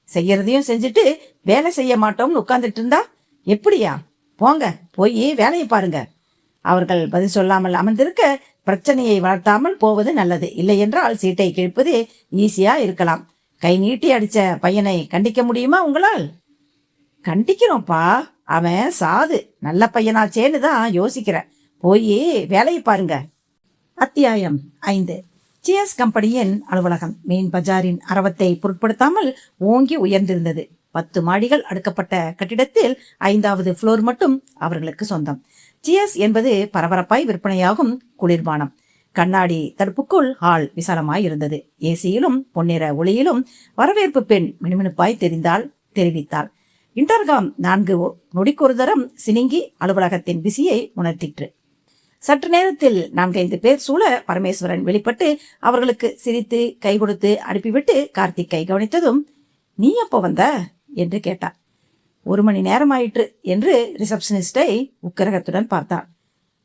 செய்யறதையும் செஞ்சுட்டு வேலை செய்ய மாட்டோம்னு உட்கார்ந்துட்டு இருந்தா எப்படியா? போங்க, போய் வேலையை பாருங்க. அவர்கள் பதில் சொல்லாமல் அமர்ந்திருக்க பிரச்சனையை வளர்த்தாமல் போவது நல்லது. இல்லை என்றால் சீட்டை கிழிப்பது ஈஸியா இருக்கலாம். கை நீட்டி அடிச்ச பையனை கண்டிக்க முடியுமா உங்களால்? கண்டிக்கிறோம்ப்பா, அவன் சாது, நல்ல பையனாச்சேன்னு தான் யோசிக்கிறேன். போய் வேலையை பாருங்க. அத்தியாயம் 5. சியர்ஸ் கம்பெனியின் அலுவலகம் மெயின் பஜாரின் அரவத்தை பொருட்படுத்தாமல் ஓங்கி உயர்ந்திருந்தது. 10 மாடிகள் அடுக்கப்பட்ட கட்டிடத்தில் 5வது ஃப்ளோர் மட்டும் அவர்களுக்கு சொந்தம். சியர்ஸ் என்பது பரபரப்பாய் விற்பனையாகும் குளிர்பானம். கண்ணாடி தடுப்புக்குள் ஹால் விசாலமாய் இருந்தது. ஏசியிலும் பொன்னிற ஒளியிலும் வரவேற்பு பெண் மினுமினுப்பாய் தெரிவித்தாள். இன்டர்காம் 4 நொடிக்கொரு தரம் சினிங்கி அலுவலகத்தின் பிசியை உணர்த்திற்று. சற்று நேரத்தில் 4-5 பேர் சூழ பரமேஸ்வரன் வெளிப்பட்டு அவர்களுக்கு சிரித்து கை கொடுத்து அனுப்பிவிட்டு கார்த்திக்கை கவனித்ததும், நீ எப்போ வந்த என்று கேட்டார். 1 மணி நேரம் ஆயிற்று என்று ரிசப்ஷனிஸ்டை உக்கிரகத்துடன் பார்த்தார்.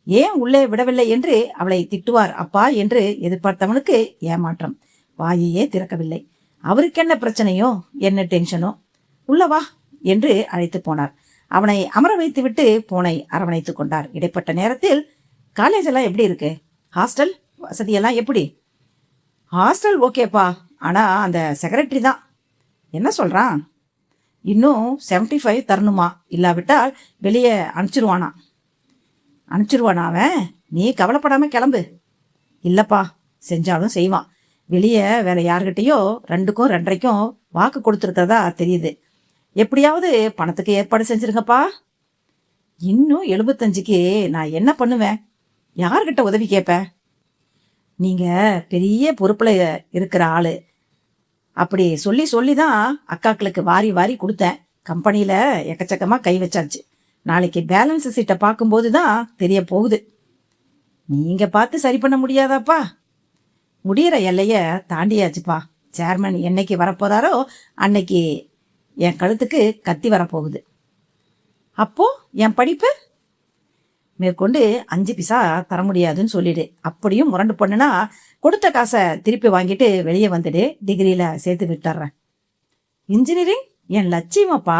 ஏன் உள்ளே விடவில்லை என்று அவளை திட்டுவார் அப்பா என்று எதிர்பார்த்தவனுக்கு ஏமாற்றம். வாயையே திறக்கவில்லை. அவருக்கு என்ன பிரச்சனையோ, என்ன டென்ஷனோ. உள்ளவா என்று அழைத்து போனார். அவனை அமர வைத்துவிட்டு போனை அரவணைத்துக் கொண்டார். இடைப்பட்ட நேரத்தில், காலேஜ் எல்லாம் எப்படி இருக்கு? ஹாஸ்டல் வசதியெல்லாம் எப்படி? ஹாஸ்டல் ஓகேப்பா, ஆனா அந்த செக்ரட்டரி தான். என்ன சொல்றான்? இன்னும் 75 தரணுமா, இல்லாவிட்டால் வெளியே அனுப்பிச்சிருவானா அவன்? நீ கவலைப்படாம கிளம்பு. இல்லப்பா, செஞ்சாலும் செய்வான். வெளியே வேற யார்கிட்டயோ 2க்கும் 2.5க்கும் வாக்கு கொடுத்துருக்கிறதா தெரியுது. எப்படியாவது பணத்துக்கு ஏற்பாடு செஞ்சிருங்கப்பா. இன்னும் 75க்கு நான் என்ன பண்ணுவேன்? யார்கிட்ட உதவி கேட்பேன்? நீங்க பெரிய பொறுப்புல இருக்கிற ஆளு. அப்படி சொல்லிதான் அக்காக்களுக்கு வாரி வாரி கொடுத்தேன். கம்பெனியில எக்கச்சக்கமா கை வச்சாச்சு. நாளைக்கு பேலன்ஸ் சீட்டை பார்க்கும்போது தான் தெரிய போகுது. நீங்க பார்த்து சரி பண்ண முடியாதாப்பா? முடிகிற எல்லைய தாண்டியாச்சுப்பா. சேர்மன் என்னைக்கு வரப்போறாரோ அன்னைக்கு என் கழுத்துக்கு கத்தி வரப்போகுது. அப்போ என் படிப்பு மேற்கொண்டு 5 பைசா தர முடியாதுன்னு சொல்லிடு. அப்படியும் முரண்டு பண்ணுனா கொடுத்த காசை திருப்பி வாங்கிட்டு வெளியே வந்துடு. டிகிரியில சேர்த்து விட்டுறேன். இன்ஜினியரிங் என் லட்சியமாப்பா.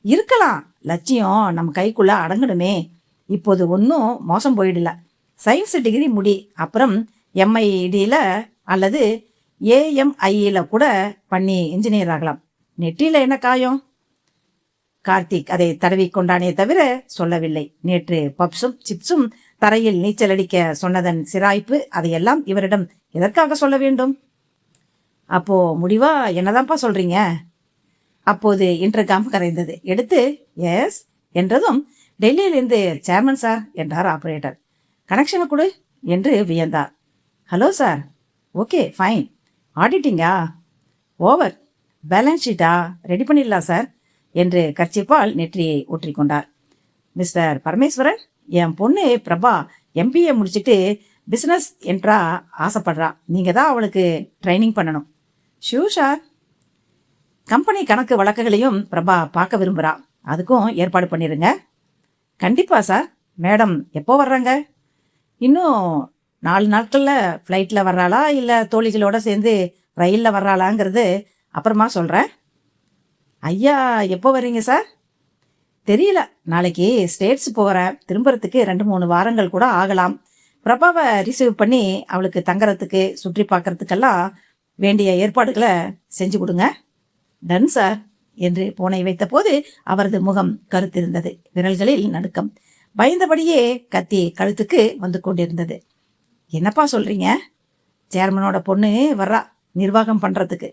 இருக்கலாம், லட்சியம் நம்ம கைக்குள்ள அடங்கணுமே. இப்போது ஒன்றும் மோசம் போயிடல. சயின்ஸ் டிகிரி முடி, அப்புறம் MIDல அல்லது AMIல கூட பண்ணி இன்ஜினியர் ஆகலாம். நெற்றியில என்ன காயம்? கார்த்திக் அதை தடவி கொண்டானே தவிர சொல்லவில்லை. நேற்று பப்ஸும் சிப்ஸும் தரையில் நீச்சல் அடிக்க சொன்னதன் சிராய்ப்பு அதையெல்லாம் இவரிடம் எதற்காக சொல்ல வேண்டும்? அப்போ முடிவா என்னதான்ப்பா சொல்றீங்க? அப்போது இன்டர்காம் கரைந்தது. எடுத்து எஸ் என்றதும், டெல்லியிலிருந்து சேர்மன் சார் என்றார் ஆபரேட்டர். கனெக்ஷனை கொடு என்று வியந்தார். Hello sir. Okay fine. ஆடிட்டிங்கா? ஓவர். பேலன்ஸ் ஷீட்டா ரெடி பண்ணிடலாம் சார் என்று கர்ச்சிப்பால் நெற்றியை ஊற்றிக்கொண்டார். மிஸ்டர் பரமேஸ்வரன், என் பொண்ணு பிரபா MBA முடிச்சுட்டு பிசினஸ் என்றா ஆசைப்படுறா. நீங்க தான் அவளுக்கு ட்ரைனிங் பண்ணணும். Sure sir. கம்பெனி கணக்கு வழக்குகளையும் பிரபா பார்க்க விரும்புகிறா. அதுக்கும் ஏற்பாடு பண்ணிடுங்க. கண்டிப்பா சார். மேடம் எப்போ வர்றாங்க? இன்னும் 4 நாட்களில் ஃப்ளைட்டில் வர்றாளா இல்லை தோழிகளோட சேர்ந்து ரயிலில் வர்றாளாங்கிறது அப்புறமா சொல்கிறேன். ஐயா எப்போ வர்றீங்க சார்? தெரியல. நாளைக்கு ஸ்டேட்ஸ் போகிறேன். திரும்புறதுக்கு 2-3 வாரங்கள் கூட ஆகலாம். பிரபாவை ரிசீவ் பண்ணி அவளுக்கு தங்கறதுக்கு சுற்றி பார்க்கறதுக்கெல்லாம் வேண்டிய ஏற்பாடுகளை செஞ்சு கொடுங்க. டன் சார் என்று போனை வைத்த போது அவரது முகம் கருத்திருந்தது. விரல்களில் நடுக்கம். பயந்தபடியே கத்தி கழுத்துக்கு வந்து கொண்டிருந்தது. என்னப்பா சொல்றீங்க? சேர்மனோட பொண்ணு வர்றா நிர்வாகம் பண்றதுக்கு.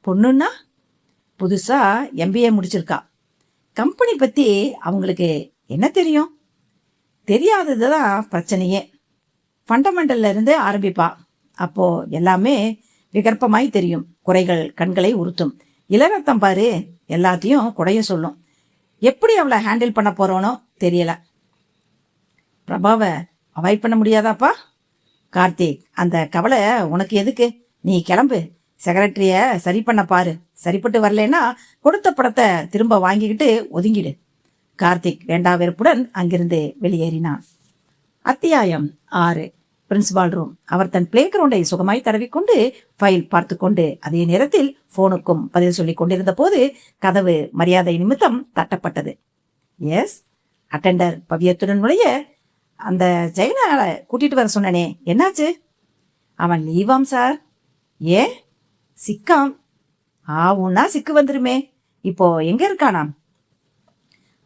பொண்ணுன்னா? புதுசா MBA முடிச்சிருக்கா. கம்பெனி பத்தி அவங்களுக்கு என்ன தெரியும்? தெரியாததுதான் பிரச்சனையே. ஃபண்டமெண்டல்ல இருந்து ஆரம்பிப்பா. அப்போ எல்லாமே விகற்பமாய் தெரியும். குறைகள் கண்களை உறுத்தும். இளரத்தம் பாரு, எல்லாத்தையும் குறைய சொல்லும். எப்படி அவளை ஹேண்டில் பண்ண போறோனோ தெரியல. பிரபாவை அவாய்ட் பண்ண முடியாதாப்பா? கார்த்திக், அந்த கவலை உனக்கு எதுக்கு? நீ கிளம்பு. செக்ரட்டரிய சரி பண்ண பாரு. சரிப்பட்டு வரலன்னா கொடுத்த படத்தை திரும்ப வாங்கிக்கிட்டு ஒதுங்கிடு. கார்த்திக் வேண்டா வெறுப்புடன் அங்கிருந்து வெளியேறினான். அத்தியாயம் 6. Principal room. அவர் தன் பிளே கிரவுண்டை சுகமாய் தடவிக்கொண்டு ஃபைல் பார்த்து கொண்டு அதே நேரத்தில் போனுக்கும் பதில் சொல்லி கொண்டிருந்த போது கதவு மரியாதை நிமித்தம் தட்டப்பட்டது. எஸ். அட்டெண்டர் பவியத்துடன் நுழைய, அந்த ஜெயனை கூட்டிட்டு வர சொன்னனே, என்னாச்சு? அவன் லீவாம் சார். ஏ? சிக்காம். ஆவுன்னா சிக்கு வந்துருமே. இப்போ எங்க இருக்கானாம்?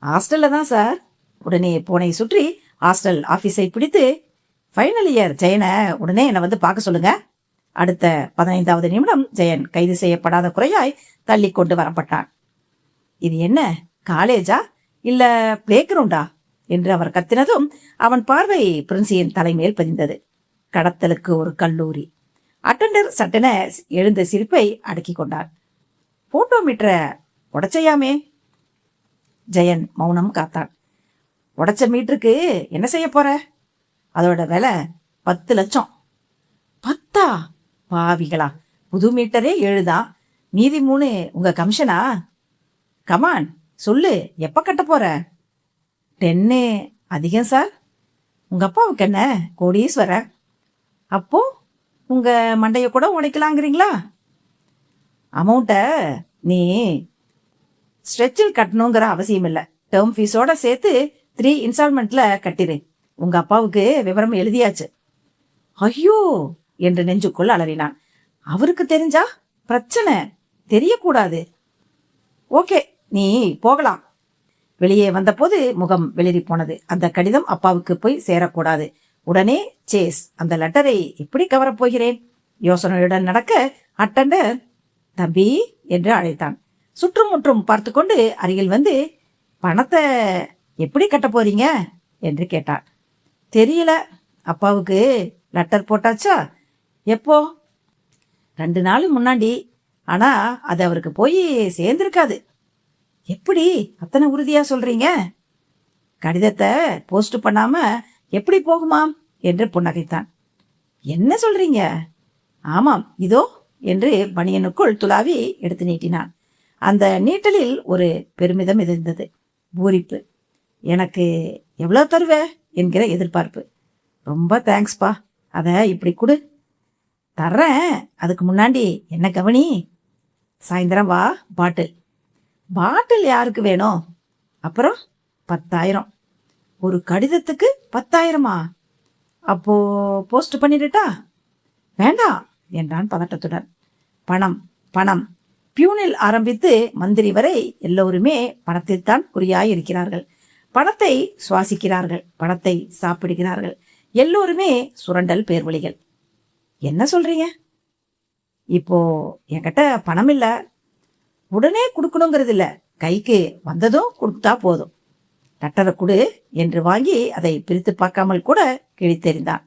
ஹாஸ்டல்ல தான் சார். உடனே போனை சுற்றி ஹாஸ்டல் ஆபீஸை பிடித்து, ஃபைனல் இயர் ஜெயனை உடனே என்னை வந்து பார்க்க சொல்லுங்க அடுத்த 15வது நிமிடம் ஜெயன் கைது செய்யப்படாத குறையாய் தள்ளி கொண்டு வரப்பட்டான். இது என்ன, காலேஜா இல்ல பிளே கிரவுண்டா என்று அவர் கத்தினதும் அவன் பார்வை பிரின்சியின் தலைமேல் பதிந்தது. கடத்தலுக்கு ஒரு கல்லூரி. அட்டெண்டர் சட்டென எழுந்த சிரிப்பை அடக்கி கொண்டார். போட்டோ மீட்டரை உடைச்சையாமே. ஜெயன் மௌனம் காத்தான். உடைச்ச மீட்டருக்கு என்ன செய்ய போற? அதோட விலை 10 லட்சம். 10ஆ? பாவிகளா, புது மீட்டரே 7 தான், மீதி 3 உங்க கமிஷனா? கமான் சொல்லு, எப்ப கட்ட போற? 10 அதிகம் சார். உங்க அப்பாவுக்கு என்ன கோடீஸ்வர? அப்போ உங்க மண்டைய கூட உடைக்கலாங்கிறீங்களா? அமௌண்ட்டை நீ ஸ்ட்ரெச்சில் கட்டணுங்கிற அவசியம் இல்லை. டேர்ம் ஃபீஸோட சேர்த்து 3 இன்ஸ்டால்மெண்ட்ல கட்டிரு. உங்க அப்பாவுக்கு விவரம் எழுதியாச்சு. ஐயோ என்று நெஞ்சுக்குள் அலறினான். அவருக்கு தெரிஞ்சா பிரச்சனை, தெரியக்கூடாது. ஓகே, நீ போகலாம். வெளியே வந்தபோது முகம் வெளிரி போனது. அந்த கடிதம் அப்பாவுக்கு போய் சேரக்கூடாது. உடனே சேஸ். அந்த லெட்டரை எப்படி கவரப் போகிறேன்? யோசனையுடன் நடக்க அட்டெண்டர் தம்பி என்று அழைத்தான். சுற்றும் முற்றும் பார்த்து கொண்டு அருகில் வந்து, பணத்தை எப்படி கட்ட போறீங்க என்று கேட்டான். தெரியல. அப்பாவுக்கு லெட்டர் போட்டாச்சா? எப்போ? 2 நாள் முன்னாடி. ஆனா அது அவருக்கு போய் சேர்ந்திருக்காது. எப்படி அத்தனை உறுதியா சொல்றீங்க? கடிதத்தை போஸ்ட் பண்ணாம எப்படி போகுமாம் என்று புன்னகைத்தான். என்ன சொல்றீங்க? ஆமாம், இதோ என்று பனியனுக்குள் துளாவி எடுத்து நீட்டினான். அந்த நீட்டலில் ஒரு பெருமிதம் இருந்தது, பூரிப்பு. எனக்கு எவ்வளவு தருவ என்கிற எதிர்பார்ப்பு. ரொம்ப தேங்க்ஸ்பா, அத இப்படி கொடு. தர்றேன், அதுக்கு முன்னாடி என்ன கவனி. சாயந்தரம் வா. பாட்டில் யாருக்கு வேணும்? அப்புறம் 10,000. ஒரு கடிதத்துக்கு 10,000-ஆ? அப்போ போஸ்ட் பண்ணிடட்டா? வேண்டாம் என்றான் பதட்டத்துடன். பணம் பணம். பியூனில் ஆரம்பித்து மந்திரி வரை எல்லோருமே பணத்தில்தான் குறியாயிருக்கிறார்கள். பணத்தை சுவாசிக்கிறார்கள், பணத்தை சாப்பிடுகிறார்கள். எல்லோருமே சுரண்டல் பேர்வழிகள். என்ன சொல்றீங்க? இப்போ என்கிட்ட பணம் இல்ல, உடனே கொடுக்கணுங்கிறது இல்ல, கைக்கு வந்ததும் கொடுத்தா போதும். லெட்டரை கொடு என்று வாங்கி அதை பிரித்து பார்க்காமல் கூட கிழித்தெறிந்தான்.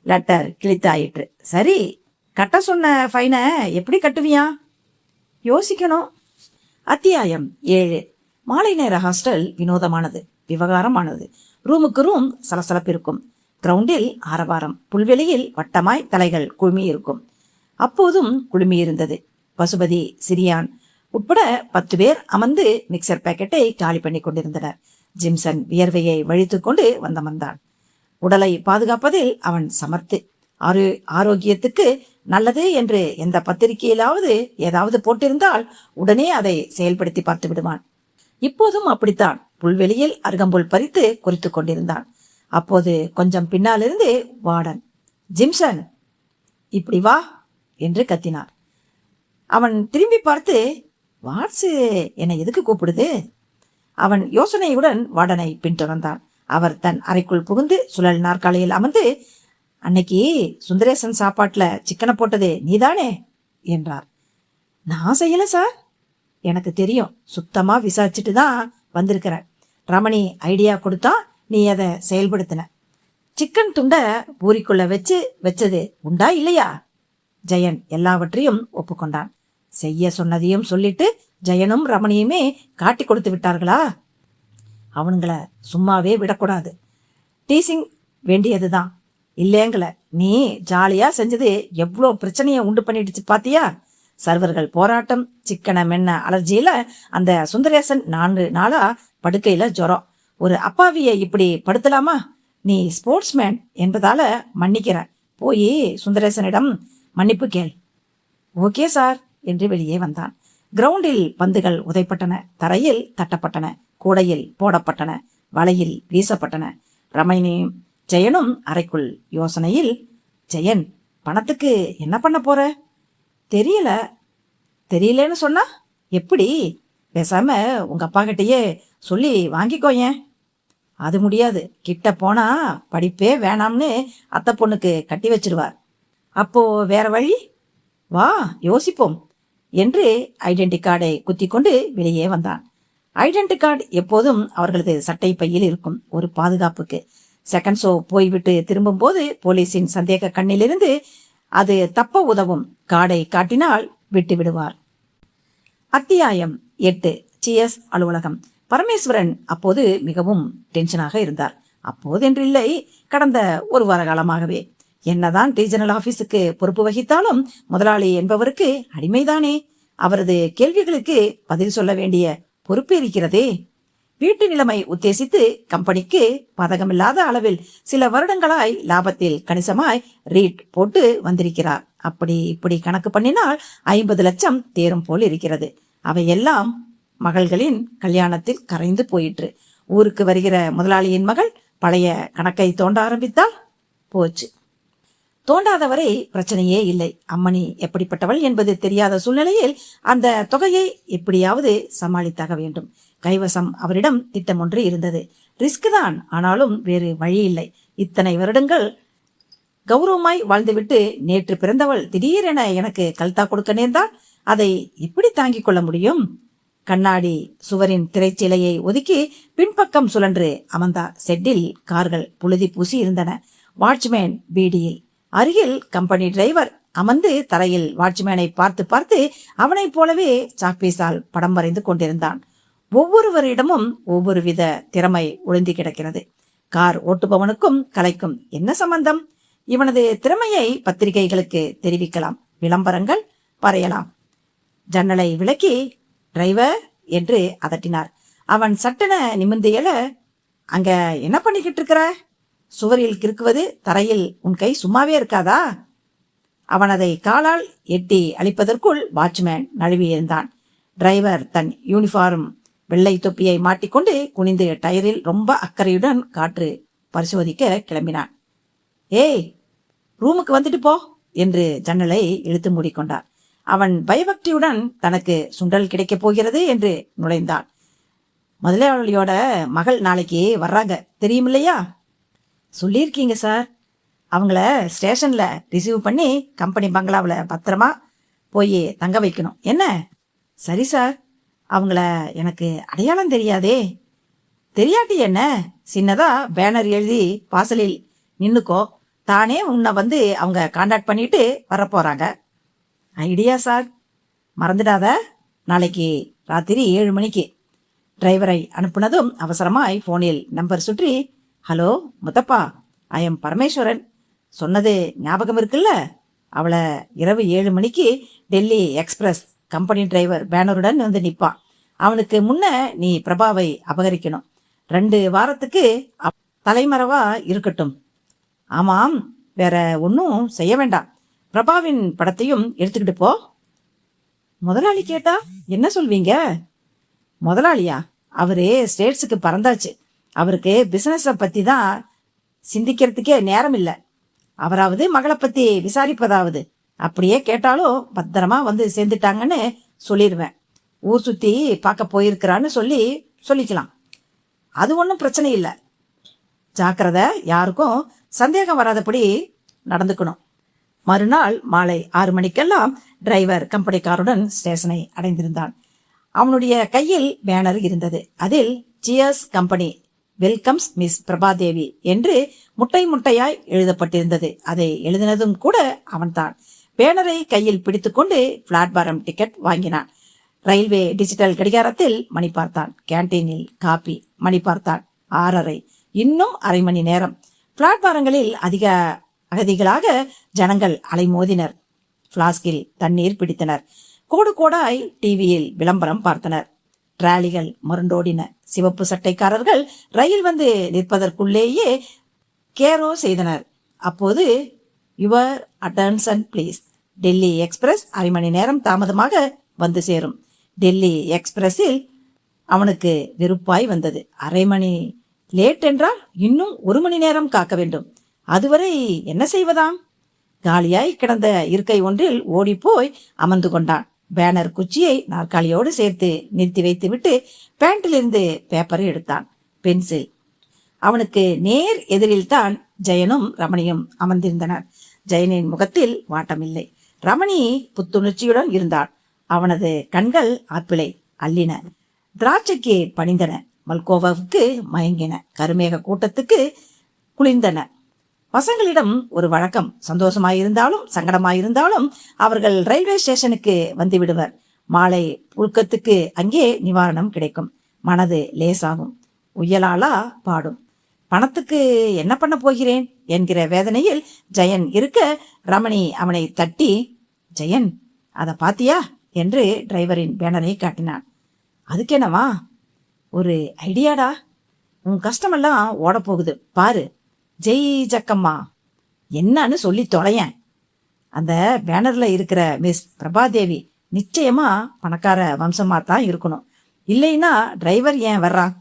லெட்டர் கிழித்தாயிற்று. சரி, கட்ட சொன்ன ஃபைனை எப்படி கட்டுவியா? யோசிக்கணும். அத்தியாயம் 7. மாலை நேர ஹாஸ்டல் வினோதமானது, விவகாரமானது. ரூமுக்கு ரூம் சலசலப்பு இருக்கும். கிரவுண்டில் ஆரவாரம், புல்வெளியில் வட்டமாய் தலைகள் குழுமி இருக்கும். அப்போதும் குழுமி இருந்தது. பசுபதி, சிரியான் உட்பட 10 பேர் அமர்ந்து மிக்சர் பேக்கெட்டை காலி பண்ணி கொண்டிருந்தனர். ஜிம்சன் வியர்வையை வழித்துக் கொண்டு வந்தான். உடலை பாதுகாப்பதில் அவன் சமர்த்து. ஆரோக்கியத்துக்கு நல்லது என்று எந்த பத்திரிகையிலாவது ஏதாவது போட்டிருந்தால் உடனே அதை செயல்படுத்தி பார்த்து விடுவான். இப்போதும் அப்படித்தான். புல்வெளியில் அருகம்புல் பறித்து குறித்து கொண்டிருந்தான். அப்போது கொஞ்சம் பின்னாலிருந்து வார்டன், ஜிம்சன் இப்படி வா என்று கத்தினார். அவன் திரும்பி பார்த்து, வாட்ஸ் என்னை எதுக்கு கூப்பிடுது? அவன் யோசனையுடன் வார்டனை பின்தொடர்ந்தான். அவர் தன் அறைக்குள் புகுந்து சுழல் நாற்காலியில் அமர்ந்து, அன்னைக்கு சுந்தரேசன் சாப்பாட்டுல சிக்கனை போட்டது நீதானே என்றார். நான் செய்யல சார். எனக்கு தெரியும், சுத்தமா விசாரிச்சுட்டு தான் வந்திருக்கிறேன். ரமணி ஐடியா கொடுத்தா, நீ அதை செயல்படுத்தின. சிக்கன் துண்டை பூரிக்குள்ள வச்சது உண்டா இல்லையா? ஜெயன் எல்லாவற்றையும் ஒப்புக்கொண்டான். செய்ய சொன்னதையும் சொல்லிட்டு ஜெயனும் ரமணியுமே காட்டி கொடுத்து விட்டார்களா? அவனுங்களை சும்மாவே விடக்கூடாது. டீசிங் வேண்டியதுதான். இல்லைங்கள, நீ ஜாலியா செஞ்சது எவ்வளோ பிரச்சனையை உண்டு பண்ணிடுச்சு பாத்தியா? சர்வர்கள் போராட்டம், சிக்கன மென்ன அலர்ஜியில அந்த சுந்தரேசன் 4 நாளா படுக்கையில ஜுரம். ஒரு அப்பாவியை இப்படி படுத்தலாமா? நீ ஸ்போர்ட்ஸ்மேன் என்பதால மன்னிக்கிறேன். போய் சுந்தரேசனிடம் மன்னிப்பு கேள். ஓகே சார் என்று வெளியே வந்தான். கிரவுண்டில் பந்துகள் உதைப்பட்டன, தரையில் தட்டப்பட்டன, கூடையில் போடப்பட்டன, வலையில் வீசப்பட்டன. ரமணியும் ஜெயனும் அறைக்குள். யோசனையில், ஜெயன், பணத்துக்கு என்ன பண்ண போற? தெரியலன்னு சொன்னா எப்படி? பேசாம உங்க அப்பா கிட்டயே சொல்லி வாங்கிக்கோயேன். அது முடியாது. கிட்ட போனா படிப்பே வேணாம்னு அத்தை பொண்ணுக்கு கட்டி வச்சிருவார். அப்போ வேற வழி? வா யோசிப்போம் என்று ஐடென்டி கார்டை குத்தி கொண்டு வெளியே வந்தான். ஐடென்டி கார்டு எப்போதும் அவர்களது சட்டை பையில் இருக்கும், ஒரு பாதுகாப்புக்கு. செகண்ட் ஷோ போய்விட்டு திரும்பும் போது போலீஸின் சந்தேக கண்ணிலிருந்து அது தப்ப உதவும். கார்டை காட்டினால் விட்டு விடுவார். அத்தியாயம் 8. சிஎஸ் அலுவலகம். பரமேஸ்வரன் அப்போது மிகவும் டென்ஷனாக இருந்தார். அப்போதென்றில்லை, கடந்த ஒரு வார காலமாகவே. என்னதான் ரீஜனல் ஆபீஸுக்கு பொறுப்பு வகித்தாலும் முதலாளி என்பவருக்கு அடிமைதானே. அவரது கேள்விகளுக்கு பதில் சொல்ல வேண்டிய பொறுப்பு இருக்கிறதே. வீட்டு நிலைமை உத்தேசித்து கம்பெனிக்கு பதகமில்லாத அளவில் சில வருடங்களாய் லாபத்தில் கணிசமாய் ரீட் போட்டு வந்திருக்கிறார். அப்படி இப்படி கணக்கு பண்ணினால் 50 லட்சம் தேரும் போல் இருக்கிறது. அவையெல்லாம் மகள்களின் கல்யாணத்தில் கரைந்து போயிற்று. ஊருக்கு வருகிற முதலாளியின் மகள் பழைய கணக்கை தோண்ட ஆரம்பித்தால் போச்சு. தோண்டாதவரை பிரச்சனையே இல்லை. அம்மணி எப்படிப்பட்டவள் என்பது தெரியாத சூழ்நிலையில் அந்த தொகையை எப்படியாவது சமாளித்தாக வேண்டும். கைவசம் அவரிடம் திட்டம் ஒன்று இருந்தது. ரிஸ்க் தான், ஆனாலும் வேறு வழி இல்லை. இத்தனை வருடங்கள் கௌரவமாய் வாழ்ந்துவிட்டு நேற்று பிறந்தவள் திடீரென எனக்கு கல்தா கொடுக்க நேர்ந்தால் அதை எப்படி தாங்கிக் கொள்ள முடியும்? கண்ணாடி சுவரின் திரைச்சிலையை ஒதுக்கி பின்பக்கம் சுழன்று அமர்ந்தார். செட்டில் கார்கள் புழுதி பூசி இருந்தன. வாட்ச்மேன் பீடியில். அருகில் கம்பெனி டிரைவர் அமர்ந்து தரையில் வாட்ச்மேனை பார்த்து பார்த்து அவனைப் போலவே சாக்பீஸால் படம் வரைந்து கொண்டிருந்தான். ஒவ்வொருவரிடமும் ஒவ்வொரு வித திறமை ஒளிந்து கிடக்கிறது. கார் ஓட்டுபவனுக்கும் கலைக்கும் என்ன சம்பந்தம்? இவனது திறமையை பத்திரிகைகளுக்கு தெரிவிக்கலாம், விளம்பரங்கள் வரையலாம். ஜன்னலை விலக்கி டிரைவர் என்று அதட்டினார். அவன் சட்டென நிமிர்ந்து எழ, அங்க என்ன பண்ணிக்கிட்டு இருக்கிற? சுவரில் கிறுக்குவது, தரையில் உன் கை சும்மாவே இருக்காதா? அவன் அதை காலால் எட்டி அழிப்பதற்குள் வாட்ச்மேன் நழுவியிருந்தான். டிரைவர் தன் யூனிஃபார்ம் வெள்ளை தொப்பியை மாட்டிக்கொண்டு குனிந்து டயரில் ரொம்ப அக்கறையுடன் காற்று பரிசோதிக்க கிளம்பினான். ஏய், ரூமுக்கு வந்துட்டு போ என்று ஜன்னலை இழுத்து மூடிக்கொண்டார். அவன் பயபக்தியுடன் தனக்கு சுண்டல் கிடைக்கப் போகிறது என்று நுழைந்தான். முதலாளியோட மகள் நாளைக்கு வர்றாங்க, தெரியுமில்லையா? சொல்லியிருக்கீங்க சார். அவங்கள ஸ்டேஷன்ல ரிசீவ் பண்ணி கம்பெனி பங்களாவில் பத்திரமா போய் தங்க வைக்கணும். என்ன? சரி சார். அவங்கள எனக்கு அடையாளம் தெரியாதே. தெரியாட்டி என்ன, சின்னதா பேனர் எழுதி வாசலில் நின்னுக்கோ, தானே உன்னை வந்து அவங்க கான்டாக்ட் பண்ணிட்டு வரப்போறாங்க. Idea sir. மறந்துடாத, நாளைக்கு ராத்திரி 7 மணிக்கு. டிரைவரை அனுப்புனதும் அவசரமாய் போனில் நம்பர் சுற்றி, hello Muthappa, I am Parameswaran. சொன்னது ஞாபகம் இருக்குல்ல? அவளை இரவு 7 மணிக்கு டெல்லி எக்ஸ்பிரஸ் கம்பெனி டிரைவர் பேனருடன் வந்து நிற்பான். அவனுக்கு முன்ன நீ பிரபாவை அபகரிக்கணும். 2 வாரத்துக்கு தலைமறைவா இருக்கட்டும். ஆமாம், வேற ஒன்னும் செய்ய வேண்டாம். பிரபாவின் படத்தையும் எடுத்துக்கிட்டு போ. முதலாளி கேட்டா என்ன சொல்வீங்க? முதலாளியா? அவரு ஸ்டேட்ஸுக்கு பறந்தாச்சு. அவருக்கு பிசினஸ பத்தி தான் சிந்திக்கிறதுக்கே நேரம் இல்லை. அவராவது மகளை பத்தி விசாரிப்பதாவது. அப்படியே கேட்டாலும் பத்திரமா வந்து சேர்ந்துட்டாங்கன்னு சொல்லிடுவேன். ஊர் சுத்தி பார்க்க போயிருக்கிறான்னு சொல்லிக்கலாம். அது ஒன்றும் பிரச்சனை இல்லை. ஜாக்கிரதை, யாருக்கும் சந்தேகம் வராதபடி நடந்துக்கணும். மறுநாள் மாலை 6 மணிக்கெல்லாம் டிரைவர் கம்பெனிக்காருடன் ஸ்டேஷனை அடைந்திருந்தான். அவனுடைய கையில் பேனர் இருந்தது. அதில் Cheers company welcomes miss Prabhadevi என்று முட்டை முட்டையாய் எழுதப்பட்டிருந்தது. அதை எழுதினதும் கூட அவன்தான். பேனரை கையில் பிடித்துக்கொண்டு பிளாட்பாரம் டிக்கெட் வாங்கினான். ரயில்வே டிஜிட்டல் கடிகாரத்தில் மணி பார்த்தான். கேன்டீனில் காபி. மணி பார்த்தான் 6:30. இன்னும் அரை மணி நேரம். பிளாட்பாரங்களில் அதிக அகதிகளாக ஜனங்கள் அலைமோதினர். பிளாஸ்கில் தண்ணீர் பிடித்தனர். கோடு கோடாய் டிவியில் விளம்பரம் பார்த்தனர். டிராலிகள் முரண்டோடின. சிவப்பு சட்டைக்காரர்கள் ரயில் வந்து நிற்பதற்குள்ளேயே கேரோ செய்தனர். அப்போது your attention please, Delhi express அரை மணி நேரம் தாமதமாக வந்து சேரும். டெல்லி எக்ஸ்பிரஸில் அவனுக்கு வெறுப்பாய் வந்தது. அரை மணி லேட் என்றால் இன்னும் 1 மணி நேரம் காக்க வேண்டும். அதுவரை என்ன செய்வதாம்? காலியாய் கிடந்த இருக்கை ஒன்றில் ஓடிப்போய் அமர்ந்து கொண்டான். பேனர் குச்சியை நாற்காலியோடு சேர்த்து நிறுத்தி வைத்துவிட்டு பேண்டிலிருந்து பேப்பரை எடுத்தான். பென்சில். அவனுக்கு நேர் எதிரில் தான் ஜெயனும் ரமணியும் அமர்ந்திருந்தனர். ஜெயனின் முகத்தில் வாட்டமில்லை. ரமணி புத்துணர்ச்சியுடன் இருந்தான். அவனது கண்கள் ஆப்பிளை அள்ளின, திராட்சைக்கு பணிந்தன, மல்கோவாவுக்கு மயங்கின, கருமேக கூட்டத்துக்கு குளிர்ந்தன. பசங்களிடம் ஒரு வழக்கம், சந்தோஷமாயிருந்தாலும் சங்கடமாயிருந்தாலும் அவர்கள் ரயில்வே ஸ்டேஷனுக்கு வந்து விடுவர். மாலை புழுக்கத்துக்கு அங்கே நிவாரணம் கிடைக்கும். மனது லேசாகும். உயலாலா பாடும். பணத்துக்கு என்ன பண்ண போகிறேன் என்கிற வேதனையில் ஜெயன் இருக்க, ரமணி அவனை தட்டி, ஜெயன், அதை பாத்தியா என்று டிரைவரின் பேனரை காட்டினான். அதுக்கெனவா? ஒரு ஐடியாடா, உன் கஷ்டமெல்லாம் ஓட போகுது பாரு. ஜெய் ஜக்கம்மா என்னன்னு சொல்லி தொலையன். அந்த பேனர்ல இருக்கிற மிஸ் பிரபாதேவி நிச்சயமா பணக்கார வம்சமா தான் இருக்கணும். இல்லைன்னா டிரைவர் ஏன் வர்றான்?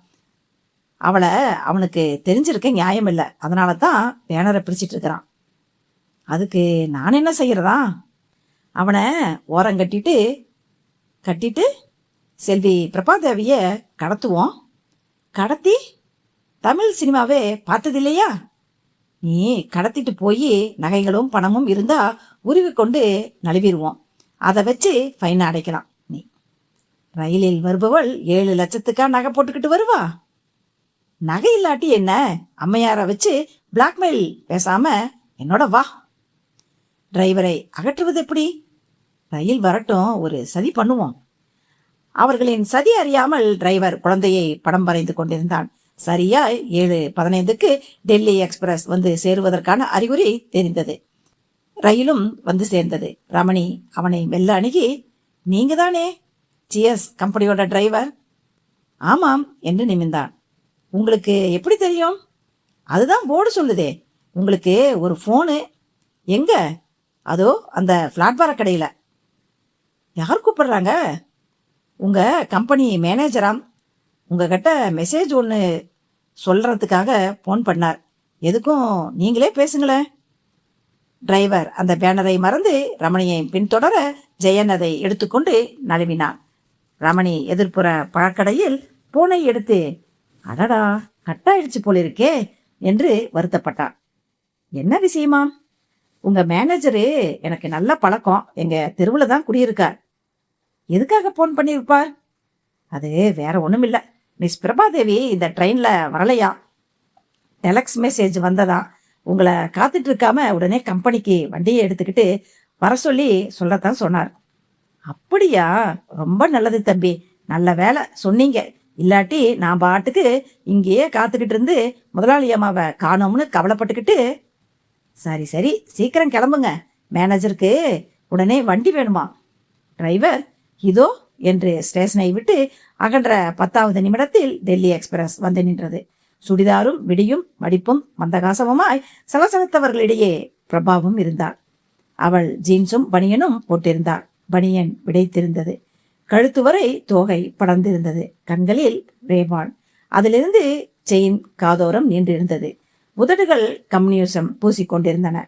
அவளை அவனுக்கு தெரிஞ்சிருக்க நியாயம் இல்லை. அதனால தான் பேனரை பிரிச்சிட்டு இருக்கிறான். அதுக்கு நான் என்ன செய்யறதா? அவனை ஓரம் கட்டிட்டு செல்வி பிரபாதேவிய கடத்துவோம். கடத்தி தமிழ் சினிமாவே பார்த்ததில்லையா? நீ கடத்திட்டு போய் நகைகளும் பணமும் இருந்தா உருவி கொண்டு நழுவிடுவோம். அதை வச்சு ஃபைன் அடைக்கலாம். நீ ரயிலில் வருபவள் 7 லட்சத்துக்கா நகை போட்டுக்கிட்டு வருவா? நகை இல்லாட்டி என்ன, அம்மையார வச்சு பிளாக்மெயில் பேசாம என்னோட வா. டிரைவரை அகற்றுவது எப்படி? ரயில் வரட்டும், ஒரு சதி பண்ணுவோம். அவர்களின் சதி அறியாமல் டிரைவர் குழந்தையை படம் வரைந்து கொண்டிருந்தான். சரியா 7:15க்கு டெல்லி எக்ஸ்பிரஸ் வந்து சேருவதற்கான அறிகுறி தெரிந்தது. ரயிலும் வந்து சேர்ந்தது. ரமணி அவனை மெல்ல அணுகி, நீங்க தானே சிஎஸ் கம்பெனியோட டிரைவர்? ஆமாம் என்று நிமிர்ந்தான். உங்களுக்கு எப்படி தெரியும்? அதுதான் போர்டு சொல்லுதே. உங்களுக்கு ஒரு போனு எங்க? அதோ அந்த பிளாட்பார கடையில. யார் கூப்பிடுறாங்க? உங்க கம்பெனி மேனேஜராம். உங்ககிட்ட மெசேஜ் ஒன்று சொல்றதுக்காக போன் பண்ணார். எதுக்கும் நீங்களே பேசுங்களேன். டிரைவர் அந்த பேனரை மறந்து ரமணியை பின்தொடர ஜெயன் அதை எடுத்துக்கொண்டு நழுவினான். ரமணி எதிர்ப்புற பழக்கடையில் போனை எடுத்து, அடடா கட்டாயிடுச்சு போலிருக்கே என்று வருத்தப்பட்டான். என்ன விஷயமா? உங்க மேனேஜரு எனக்கு நல்ல பழக்கம், எங்க தெருவில் தான் குடியிருக்கார். எதுக்காக போன் பண்ணியிருப்பார்? அது வேற ஒன்றும் இல்லை. மிஸ் பிரபாதேவி இந்த ட்ரெயின்ல வரலையா? டெலக்ஸ் மெசேஜ் வந்ததா, உங்களை காத்துட்டு இருக்காம உடனே கம்பெனிக்கு வண்டியை எடுத்துக்கிட்டு வர சொல்லி சொல்லத்தான் சொன்னார். அப்படியா? ரொம்ப நல்லது தம்பி, நல்ல வேலை சொன்னீங்க. இல்லாட்டி நான் பாட்டுக்கு இங்கேயே காத்துக்கிட்டு இருந்து முதலாளி அம்மாவை காணோம்னு கவலைப்பட்டுக்கிட்டு. சரி சரி, சீக்கிரம் கிளம்புங்க, மேனேஜருக்கு உடனே வண்டி வேணுமா. டிரைவர் இதோ என்று ஸ்டேஷனை விட்டு அகன்ற 10வது நிமிடத்தில் டெல்லி எக்ஸ்பிரஸ் வந்து நின்றது. சுடிதாரும் விடியும் மடிப்பும் மந்தகாசமுமாய் சலசலத்தவர்களிடையே பிரபாவும் இருந்தாள். அவள் ஜீன்ஸும் பனியனும் போட்டிருந்தாள். பனியன் விடைத்திருந்தது. கழுத்து வரை தோகை படர்ந்திருந்தது. கண்களில் ரேபான், அதிலிருந்து செயின் காதோரம் நீண்டிருந்தது. உதடுகள் கம்யூனிசம் பூசிக்கொண்டிருந்தன.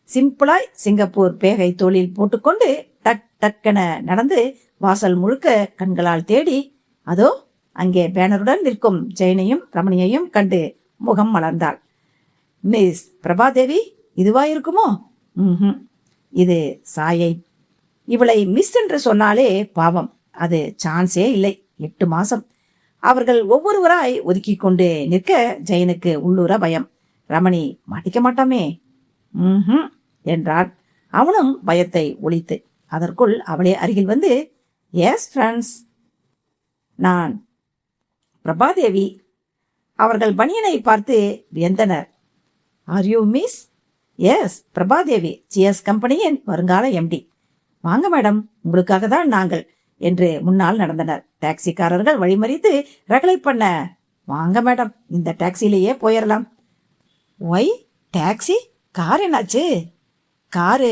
சிம்பிளாய் சிங்கப்பூர் பேகை தோளில் போட்டுக்கொண்டு டக் டக்கென நடந்து வாசல் முழுக்க கண்களால் தேடி, அதோ அங்கே பேனருடன் நிற்கும் ஜெயனையும் ரமணியையும் கண்டு முகம் மலர்ந்தாள். மிஸ் பிரபாதேவி இதுவாயிருக்குமோ? இது சாயை. இவளை மிஸ் என்று சொன்னாலே பாவம், அது சான்ஸே இல்லை. 8 மாசம். அவர்கள் ஒவ்வொருவராய் ஒதுக்கி கொண்டு நிற்க ஜெயனுக்கு உள்ளூர பயம். ரமணி மாட்டிக்க மாட்டாமே என்றான். அவனும் பயத்தை ஒழித்து. அதற்குள் அவளே அருகில் வந்து, எஸ் ஃப்ரெண்ட்ஸ், நான் பிரபாதேவி. அவர்கள் பனியனை பார்த்து வியந்தனர். Are you miss? Yes, Prabhadevi, CS கம்பெனியின் வருங்கால எம்டி. வாங்க மேடம், உங்களுக்காக தான் நாங்கள் என்று முன்னால் நடந்தனர். டாக்ஸிக்காரர்கள் வழிமறித்து ரகளை பண்ண, வாங்க மேடம், இந்த டாக்ஸிலேயே போயிடலாம். Why taxi? கார் என்னாச்சு? காரு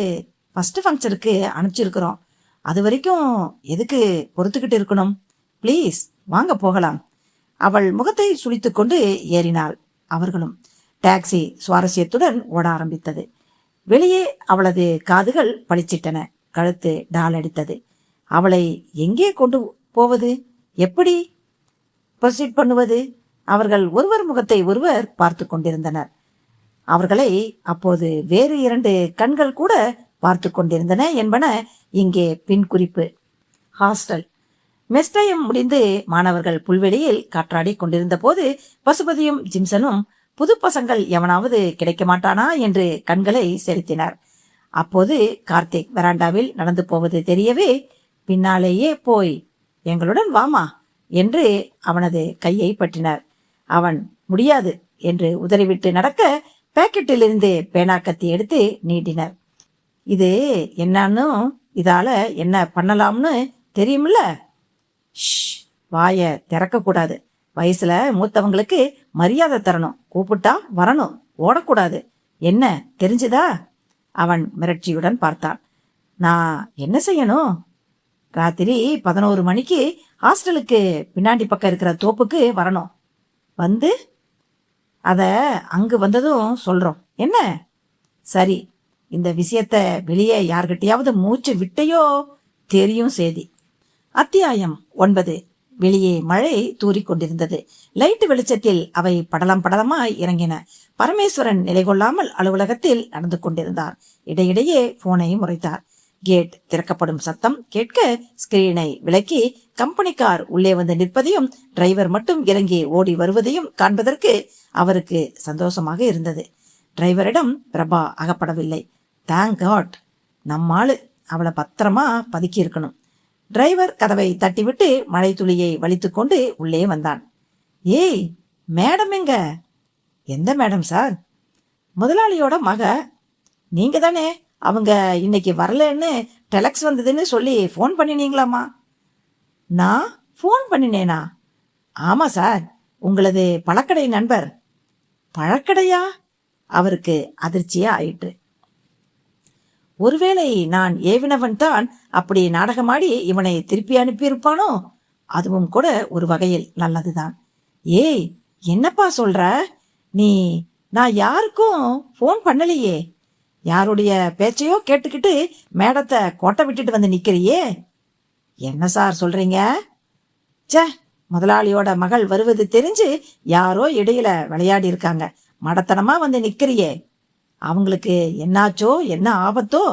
ஃபர்ஸ்ட் ஃபங்க்ஷனுக்கு அனுப்பிச்சிருக்கிறோம். அது வரைக்கும் எதுக்கு பொறுத்துக்கிட்டு இருக்கணும்? ப்ளீஸ் வாங்க போகலாம். அவள் முகத்தை சுளித்து கொண்டு ஏறினாள். அவர்களும். டாக்ஸி சுவாரஸ்யத்துடன் ஓட ஆரம்பித்தது. வெளியே அவளது காதுகள் பளிச்சிட்டன. கழுத்து டால் அடித்தது. அவளை எங்கே கொண்டு போவது? எப்படி ப்ரொசீட் பண்ணுவது? அவர்கள் ஒருவர் முகத்தை ஒருவர் பார்த்து கொண்டிருந்தனர். அவர்களை அப்போது வேறு 2 கண்கள் கூட பார்த்து கொண்டிருந்தன என்பன இங்கே பின் குறிப்பு. ஹாஸ்டல். மெஸ் டைம் முடிந்து மாணவர்கள் புல்வெளியில் காற்றாடி கொண்டிருந்த போது பசுபதியும் ஜிம்சனும் புது பசங்கள் எவனாவது கிடைக்க மாட்டானா என்று கண்களை செலுத்தினார். அப்போது கார்த்திக் வராண்டாவில் நடந்து போவது தெரியவே, பின்னாலேயே போய் எங்களுடன் வாமா என்று அவனது கையை பற்றினார். அவன் முடியாது என்று உதறிவிட்டு நடக்க பாக்கெட்டிலிருந்து பேனா கத்தி எடுத்து நீட்டினர். இது என்னன்னு, இதால என்ன பண்ணலாம்னு தெரியுமில்ல? வாய திறக்க கூடாது. வயசுல மூத்தவங்களுக்கு மரியாதை தரணும். கூப்பிட்டா வரணும், ஓடக்கூடாது. என்ன தெரிஞ்சுதா? அவன் மிரட்சியுடன் பார்த்தான். நான் என்ன செய்யணும்? ராத்திரி 11 மணிக்கு ஹாஸ்டலுக்கு பின்னாடி பக்கம் இருக்கிற தோப்புக்கு வரணும். வந்து அத அங்கு வந்ததும் சொல்றோம். என்ன? சரி. இந்த விஷயத்த வெளியே யார்கிட்டயாவது மூச்சு விட்டையோ தெரியும் செய்தி. அத்தியாயம் 9. வெளியே மழை தூறிக்கொண்டிருந்தது. லைட் வெளிச்சத்தில் அவை படலம் படலமாய் இறங்கின. பரமேஸ்வரன் நிலை கொள்ளாமல் அலுவலகத்தில் நடந்து கொண்டிருந்தார். இடையிடையே போனை முறைத்தார். கேட் திறக்கப்படும் சத்தம் கேட்க ஸ்கிரீனை விலக்கி கம்பெனி கார் உள்ளே வந்து நிற்பதையும் டிரைவர் மட்டும் இறங்கி ஓடி வருவதையும் காண்பதற்கு அவருக்கு சந்தோஷமாக இருந்தது. டிரைவரிடம் பிரபா அகப்படவில்லை. Thank god. நம்மாளு அவளை பத்திரமா பதுக்கி இருக்கணும். டிரைவர் கதவை தட்டிவிட்டு மழை துளியை வலித்துக் கொண்டு உள்ளே வந்தான். ஏய், மேடம் எங்க? எந்த மேடம் சார்? முதலாளியோட மக. நீங்க தானே அவங்க இன்னைக்கு வரலன்னு டெலக்ஸ் வந்ததுன்னு சொல்லி ஃபோன் பண்ணினீங்களாமா? நான் ஃபோன் பண்ணினேனா? ஆமா சார், உங்களது பழக்கடை நண்பர். பழக்கடையா? அவருக்கு அதிர்ச்சியா ஆயிற்று. ஒருவேளை நான் ஏவினவன் தான் அப்படி நாடகமாடி இவனை திருப்பி அனுப்பியிருப்பானோ? அதுவும் கூட ஒரு வகையில் நல்லதுதான். ஏய், என்னப்பா சொல்ற நீ? நான் யாருக்கும் ஃபோன் பண்ணலையே. யாருடைய பேச்சையோ கேட்டுக்கிட்டு மேடத்தை கோட்டை விட்டுட்டு வந்து நிக்கிறியே. என்ன சார் சொல்றீங்க? சே, முதலாளியோட மகள் வருவது தெரிஞ்சு யாரோ இடையில விளையாடி இருக்காங்க. மடத்தனமா வந்து நிக்கிறியே. அவங்களுக்கு என்னாச்சோ, என்ன ஆபத்தோ?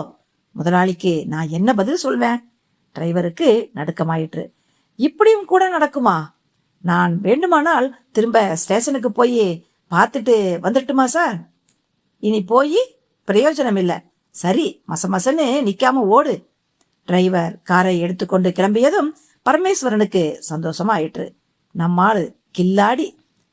முதலாளிக்கு நான் என்ன பதில் சொல்வேன்? டிரைவருக்கு நடுக்கமாயிற்று. இப்படியும் கூட நடக்குமா? நான் வேண்டுமானால் திரும்ப ஸ்டேஷனுக்கு போய் பார்த்துட்டு வந்துட்டுமா சார்? இனி போய் பிரயோஜனம் இல்லை. சரி, மசமசன்னு நிக்காம ஓடு. டிரைவர் காரை எடுத்துக்கொண்டு கிளம்பியதும் பரமேஸ்வரனுக்கு சந்தோஷமா ஆயிற்று. நம்மாள் கில்லாடி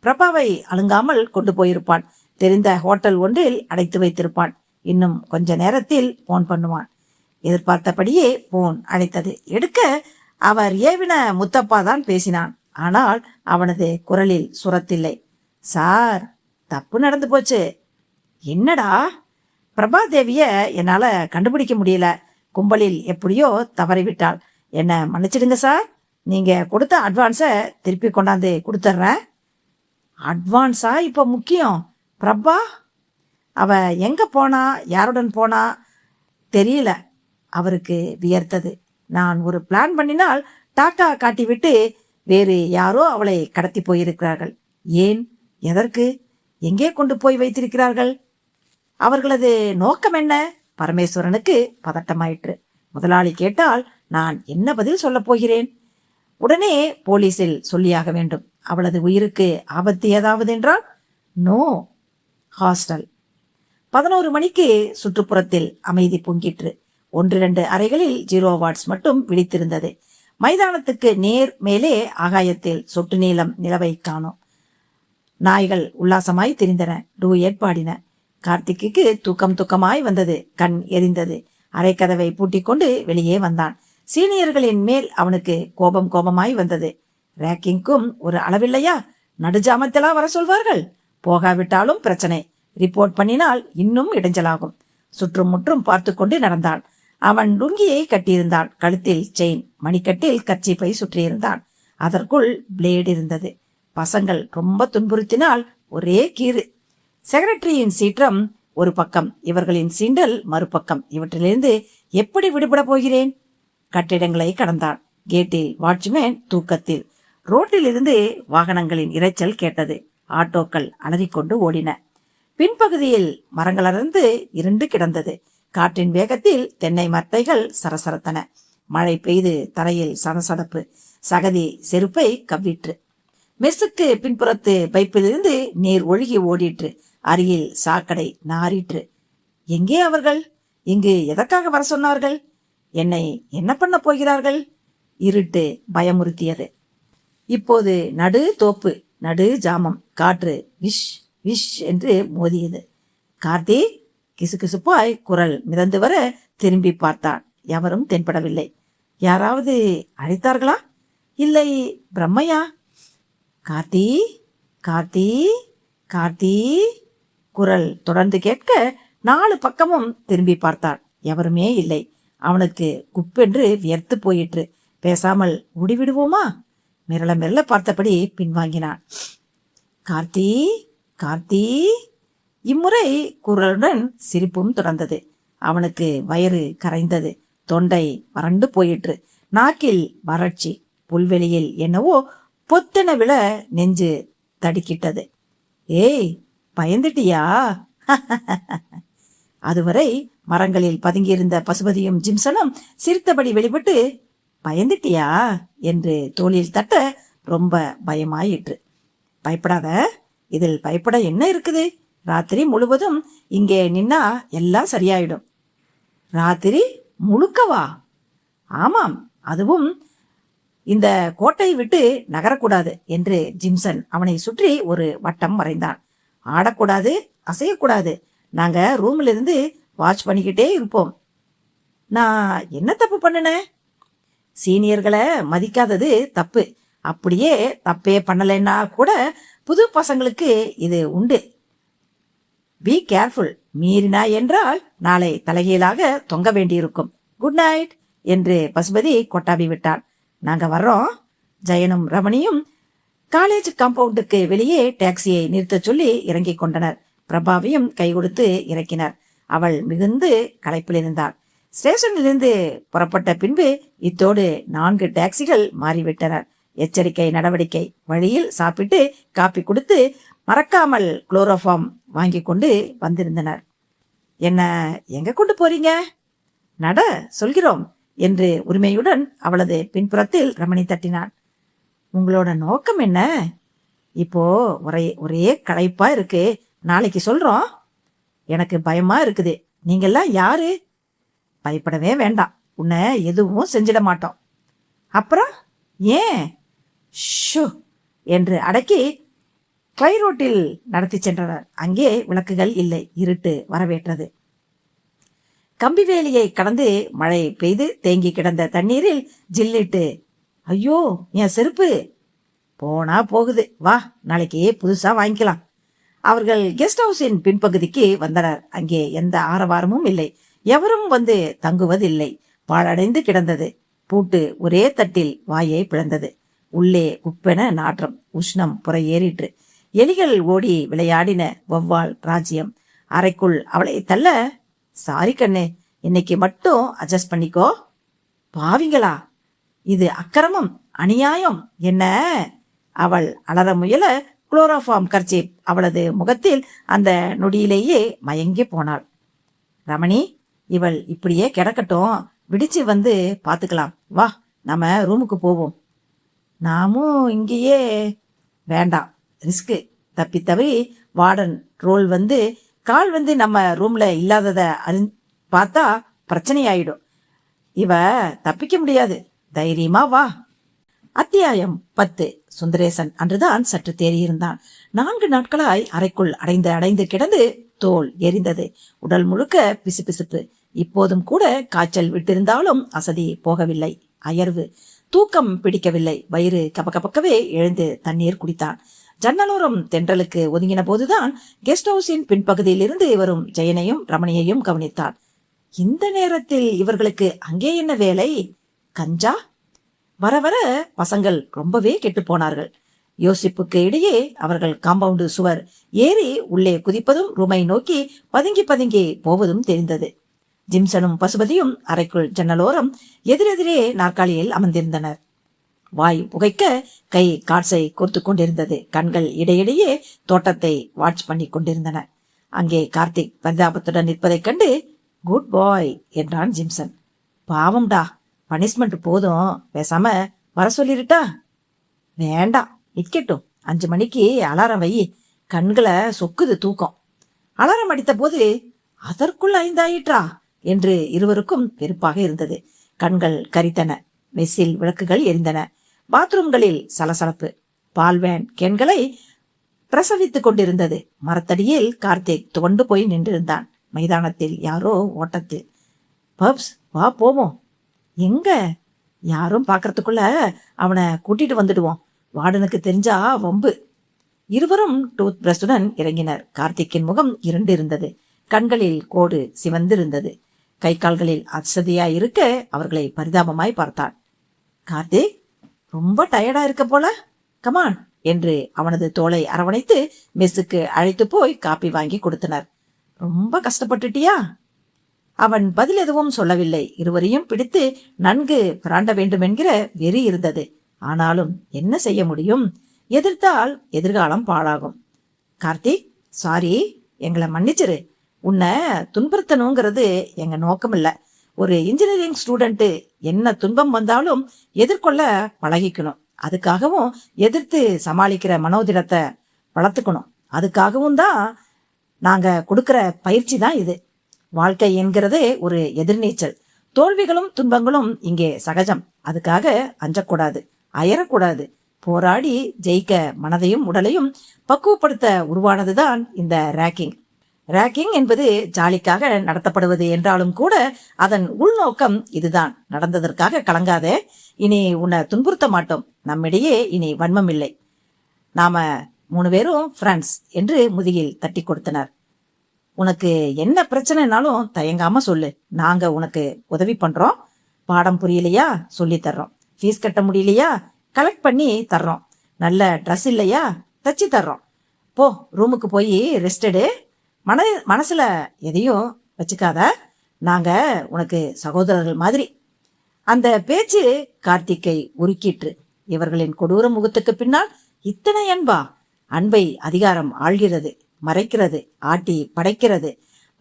பிரபாவை அழுங்காமல் கொண்டு போயிருப்பான். தெரிந்த ஹோட்டல் ஒன்றில் அடைத்து வைத்திருப்பான். இன்னும் கொஞ்ச நேரத்தில் போன் பண்ணுவான். எதிர்பார்த்தபடியே போன் அழைத்தது. எடுக்க அவர் ஏவின முத்தப்பா தான் பேசினான். ஆனால் அவனது குரலில் சுரத்தில்லை. சார், தப்பு நடந்து போச்சு. என்னடா? பிரபாதேவிய என்னால கண்டுபிடிக்க முடியல. கும்பலில் எப்படியோ தவறிவிட்டாள். என்ன மன்னிச்சிடுங்க சார். நீங்க கொடுத்த அட்வான்ஸை திருப்பி கொண்டாந்து கொடுத்துட்றேன். அட்வான்ஸா இப்ப முக்கியம்? பிரபா அவ எங்க போனா, யாருடன் போனா தெரியல. அவருக்கு வியர்த்தது. நான் ஒரு பிளான் பண்ணினால் டாட்டா காட்டிவிட்டு வேறு யாரோ அவளை கடத்தி போயிருக்கிறார்கள். ஏன்? எதற்கு? எங்கே கொண்டு போய் வைத்திருக்கிறார்கள்? அவர்களது நோக்கம் என்ன? பரமேஸ்வரனுக்கு பதட்டமாயிற்று. முதலாளி கேட்டால் நான் என்ன பதில் சொல்ல போகிறேன்? உடனே போலீஸில் சொல்லியாக வேண்டும். அவளது உயிருக்கு ஆபத்து ஏதாவது என்றால்? நோ. ஹாஸ்டல். 11 மணிக்கு சுற்றுப்புறத்தில் அமைதி பொங்கிற்று. 1-2 அறைகளில் 0 வாட்ஸ் மட்டும் விழித்திருந்தது. மைதானத்துக்கு நேர் மேலே ஆகாயத்தில் சொட்டு நீளம் நிலவை காணோம். நாய்கள் உல்லாசமாய் திரிந்தன. டூயட் பாடின. கார்த்திக்கு தூக்கமாய் வந்தது. கண் எரிந்தது. அரைக்கதவை பூட்டிக் கொண்டு வெளியே வந்தான். சீனியர்களின் மேல் அவனுக்கு கோபமாய் வந்தது. ரேக்கிங்க்கும் ஒரு அளவில்லையா? நடுஜாமத்திலா வர சொல்வார்கள்? போகாவிட்டாலும் பிரச்சனை. ரிப்போர்ட் பண்ணினால் இன்னும் இடைஞ்சலாகும். சுற்றும் முற்றும் பார்த்து கொண்டு நடந்தான். அவன் லுங்கியை கட்டியிருந்தான். கழுத்தில் செயின், மணிக்கட்டில் கர்ச்சீப்பை சுற்றியிருந்தான். அதற்குள் பிளேடு இருந்தது. பசங்கள் ரொம்ப துன்புறுத்தினால் ஒரே கீறு. செக்ரட்டரியின் சீற்றம் ஒரு பக்கம், இவர்களின் சீண்டல் மறுபக்கம். இவற்றிலிருந்து எப்படி விடுபட போகிறேன்? கட்டிடங்களை கடந்தான். கேட்டில் வாட்ச்மேன் தூக்கத்தில். ரோட்டில் இருந்து வாகனங்களின் இரைச்சல் கேட்டது. ஆட்டோக்கள் அலறிக்கொண்டு ஓடின. பின்பகுதியில் மரங்களர்ந்து இருண்டு கிடந்தது. காற்றின் வேகத்தில் தென்னை மட்டைகள் சரசரத்தன. மழை பெய்து தரையில் சடசடப்பு. சகதி செருப்பை கவ்விற்று. மெஸ்ஸுக்கு பின்புறத்து பைப்பிலிருந்து நீர் ஒழுகி ஓடிற்று. அருகில் சாக்கடை நாறிற்று. எங்கே அவர்கள்? இங்கு எதற்காக வர சொன்னார்கள்? என்னை என்ன பண்ண போகிறார்கள்? இருட்டு பயமுறுத்தியது. இப்போது நடு தோப்பு, நடு ஜாமம். காற்று விஷ் விஷ் என்று மோதியது. கார்த்தி கிசுகிசுப்பாய் குரல் மிதந்து வர திரும்பி பார்த்தான். எவரும் தென்படவில்லை. யாராவது அழைத்தார்களா? இல்லை பிரம்மையா? கார்த்தி கார்த்தி கார்த்தி குரல் தொடர்ந்து கேட்க 4 பக்கமும் திரும்பி பார்த்தான். எவருமே இல்லை. அவனுக்கு குப்பென்று வியர்த்து போயிற்று. பேசாமல் ஓடிவிடுவோமா? மிரள மிரள பார்த்தபடி பின்வாங்கினான். கார்த்தி கார்த்தி. இம்முறை குரலுடன் சிரிப்பும் தொடர்ந்தது. அவனுக்கு வயிறு கரைந்தது. தொண்டை வறண்டு போயிற்று. நாக்கில் வறட்சி. புல்வெளியில் என்னவோ பொத்தென விழ நெஞ்சு தடுக்கிட்டது. ஏய், பயந்துட்டியா? அதுவரை மரங்களில் பதுங்கியிருந்த பசுபதியும் ஜிம்சனும் சிரித்தபடி வெளிப்பட்டு, பயந்துட்டியா என்று தோளில் தட்ட ரொம்ப பயமாயிற்று. பயப்படாத, இதில் பயப்பட என்ன இருக்குது? ராத்திரி முழுவதும் இங்கே நின்னா எல்லாம் சரியாயிடும். ராத்திரி முழுக்கவா? ஆமாம், அதுவும் இந்த கோட்டையை விட்டு நகரக்கூடாது என்று ஜிம்சன் அவனை சுற்றி ஒரு வட்டம் வரைந்தான். ஆடக்கூடாது, அசையக்கூடாது. நாங்க ரூம்ல இருந்து வாட்ச் பண்ணிக்கிட்டே இருப்போம். நான் என்ன தப்பு பண்ணினேன்? சீனியர்களை மதிக்காதது தப்பு. அப்படியே தப்பே பண்ணலைன்னா கூட புது பசங்களுக்கு இது உண்டு. Be careful. மீறினா என்றால் நாளை தலைகீழாக தொங்க வேண்டியிருக்கும். குட் நைட் என்று பசுபதி கொட்டாவி விட்டான். நாங்க வர்றோம். ஜெயனும் ரமணியும் காலேஜ் காம்பவுண்டுக்கு வெளியே டாக்ஸியை நிறுத்த சொல்லி இறங்கிக் கொண்டனர். பிரபாவையும் கை கொடுத்து இறக்கினர். அவள் மிகுந்து களைப்பில் இருந்தாள். ஸ்டேஷனிலிருந்து புறப்பட்ட பின்பு இத்தோடு 4 டாக்ஸிகள் மாறிவிட்டனர். எச்சரிக்கை நடவடிக்கை. வழியில் சாப்பிட்டு காப்பி கொடுத்து மறக்காமல் குளோரோஃபார்ம் வாங்கி கொண்டு வந்திருந்தனர். என்ன எங்க கொண்டு போறீங்க? நட சொல்கிறோம் என்று உரிமையுடன் அவளது பின்புறத்தில் ரமணி தட்டினான். உங்களோட நோக்கம் என்ன? இப்போ ஒரே களைப்பா இருக்கு. நாளைக்கு சொல்றோம். எனக்கு பயமா இருக்குது. நீங்கெல்லாம் யாரு? பயப்படவே வேண்டாம். உன்னை எதுவும் செஞ்சிட மாட்டோம். அப்புறம் ஏன்? ஷூ என்று அடக்கி கிளை ரோட்டில் நடத்தி சென்றனர். அங்கே விளக்குகள் இல்லை. இருட்டு வரவேற்றது. கம்பிவேலியை கடந்து மழை பெய்து தேங்கி கிடந்த தண்ணீரில் ஜில்லிட்டு, ஐயோ என் செருப்பு. போனா போகுது, வா நாளைக்கு புதுசா வாங்கிக்கலாம். அவர்கள் கெஸ்ட் ஹவுஸின் பின்பகுதிக்கு வந்தனர். அங்கே எந்த ஆரவாரமும் இல்லை. எவரும் வந்து தங்குவதில்லை. பாழடைந்து கிடந்தது. பூட்டு ஒரே தட்டில் வாயை பிளந்தது. உள்ளே குப்பென நாற்றம். உஷ்ணம் புறையேறிற்று. எலிகள் ஓடி விளையாடின. வௌவால் ராஜ்யம். அறைக்குள் அவளை தள்ள, சாரி கண்ணு, இன்னைக்கு மட்டும் அட்ஜஸ்ட் பண்ணிக்கோ. பாவிங்களா, இது அக்கிரமம், அநியாயம். என்ன? அவள் அலற முயல குளோரோஃபார்ம் கர்ச்சீப் அவளது முகத்தில் அந்த நொடியிலேயே மயங்கி போனாள். ரமணி, இவள் இப்படியே கிடக்கட்டும். விடிச்சு வந்து பாத்துக்கலாம். வா, நம்ம ரூமுக்கு போவோம். நாமும் இங்கேயே. வேண்டாம், ரிஸ்க்கு. தப்பி தவறி வார்டன் ரோல் வந்து கால் வந்து நம்ம ரூம்ல இல்லாதத பார்த்தா பிரச்சனையாயிடும். இவ தப்பிக்க முடியாது. தைரியமா வா. அத்தியாயம் 10. சுந்தரேசன் அன்றுதான் சற்று தேறியிருந்தான். 4 நாட்களாய் அறைக்குள் அடைந்து கிடந்து தோல் எரிந்தது. உடல் முழுக்க பிசுபிசுப்பு. இப்போதும் கூட காய்ச்சல் விட்டிருந்தாலும் அசதி போகவில்லை. அயர்வு. தூக்கம் பிடிக்கவில்லை. வயிறு கபக்கபக்கவே எழுந்து தண்ணீர் குடித்தான். ஜன்னலோரம் தென்றலுக்கு ஒதுங்கின போதுதான் கெஸ்ட் ஹவுஸின் பின்பகுதியில் இருந்து வரும் ஜெயனையும் ரமணியையும் கவனித்தான். இந்த நேரத்தில் இவர்களுக்கு அங்கே என்ன வேலை? கஞ்சா? வர வர பசங்கள் ரொம்பவே கெட்டு போனார்கள். யோசிப்புக்கு இடையே அவர்கள் காம்பவுண்டு சுவர் ஏறி உள்ளே குதிப்பதும் ரூமை நோக்கி பதுங்கி பதுங்கி போவதும் தெரிந்தது. ஜிம்சனும் பசுபதியும் அறைக்குள் ஜன்னலோரம் எதிரெதிரே நாற்காலியில் அமர்ந்திருந்தனர். வாய் புகைக்க கை காட்ஸை கோர்த்து கொண்டிருந்தது. கண்கள் இடையிடையே தோட்டத்தை வாட்ச் பண்ணி கொண்டிருந்தன. அங்கே கார்த்திக் பரிதாபத்துடன் நிற்பதைக் கண்டு, குட் பாய் என்றான் ஜிம்சன். பாவம்டா, பனிஷ்மெண்ட் போதும், பேசாம வர சொல்லிருட்டா? வேண்டாம், நிக்கட்டும். 5 மணிக்கு அலாரம் வை. கண்களை சொக்குது தூக்கம். அலாரம் அடித்த போது அதற்குள் 5 ஆயிற்றா என்று இருவருக்கும் வெறுப்பாக இருந்தது. கண்கள் கரித்தன. மெஸ்ஸில் விளக்குகள் எரிந்தன. பாத்ரூம்களில் சலசலப்பு. பால்வேன் கேன்களை பிரசவித்துக் கொண்டிருந்தது. மரத்தடியில் கார்த்திக் துவண்டு போய் நின்றிருந்தான். மைதானத்தில் யாரோ ஓட்டத்தில். பப்ஸ், வா போவோம். எங்க? யாரும் பாக்கிறதுக்குள்ள அவனை கூட்டிட்டு வந்துடுவோம். வார்டனுக்கு தெரிஞ்சா வம்பு. இருவரும் டூத் பிரஷுடன் இறங்கினர். கார்த்திக்கின் முகம் இருண்டு இருந்தது. கண்களில் கோடு சிவந்திருந்தது. கை கால்களில் அசதியாய் இருக்க அவர்களை பரிதாபமாய் பார்த்தான். கார்த்திக், ரொம்ப டயர்டா இருக்க போல, கமான் என்று அவனது தோளை அரவணைத்து மெஸ்ஸுக்கு அழைத்து போய் காப்பி வாங்கி கொடுத்தனர். ரொம்ப கஷ்டப்பட்டுட்டியா? அவன் பதில் எதுவும் சொல்லவில்லை. இருவரையும் பிடித்து நன்கு பிராண்ட வேண்டும் என்கிற வெறி இருந்தது. ஆனாலும் என்ன செய்ய முடியும்? எதிர்த்தால் எதிர்காலம் பாழாகும். கார்த்திக், சாரி, எங்களை மன்னிச்சிரு. உன்னை துன்புறுத்தணுங்கிறது எங்க நோக்கம் இல்ல. ஒரு இன்ஜினியரிங் ஸ்டூடெண்ட் என்ன துன்பம் வந்தாலும் எதிர்கொள்ள பழகிக்கணும். அதுக்காகவும் எதிர்த்து சமாளிக்கிற மனோதிடத்தை வளர்த்துக்கணும். அதுக்காகவும் தான் நாங்க கொடுக்கிற பயிற்சி தான் இது. வாழ்க்கை என்கிறதே ஒரு எதிர்நீச்சல். தோல்விகளும் துன்பங்களும் இங்கே சகஜம். அதுக்காக அஞ்சக்கூடாது, அயரக்கூடாது. போராடி ஜெயிக்க மனதையும் உடலையும் பக்குவப்படுத்த உருவானதுதான் இந்த ரேக்கிங். ரேக்கிங் என்பது ஜாலிக்காக நடத்தப்படுவது என்றாலும் கூட அதன் உள்நோக்கம் இதுதான். நடந்ததற்காக கலங்காதே. இனி உன்னை துன்புறுத்த மாட்டோம். நம்மிடையே இனி வன்மம் இல்லை. நாம 3 பேரும் ஃப்ரெண்ட்ஸ் என்று முதுகில் தட்டி கொடுத்தனர். உனக்கு என்ன பிரச்சனைனாலும் தயங்காம சொல்லு. நாங்க உனக்கு உதவி பண்றோம். பாடம் புரியலையா சொல்லி தர்றோம். ஃபீஸ் கட்ட முடியலையா கலெக்ட் பண்ணி தர்றோம். நல்ல ட்ரெஸ் இல்லையா தச்சு தர்றோம். போ, ரூமுக்கு போய் ரெஸ்ட் எடு. மனசுல எதையும் வச்சுக்காத. நாங்க உனக்கு சகோதரர்கள் மாதிரி. அந்த பேச்சு கார்த்திக்கை உருக்கிற்று. இவர்களின் கொடூர முகத்துக்கு பின்னால் இத்தனை அன்பா? அன்பை அதிகாரம் ஆள்கிறது, மறைக்கிறது, ஆட்டி படைக்கிறது.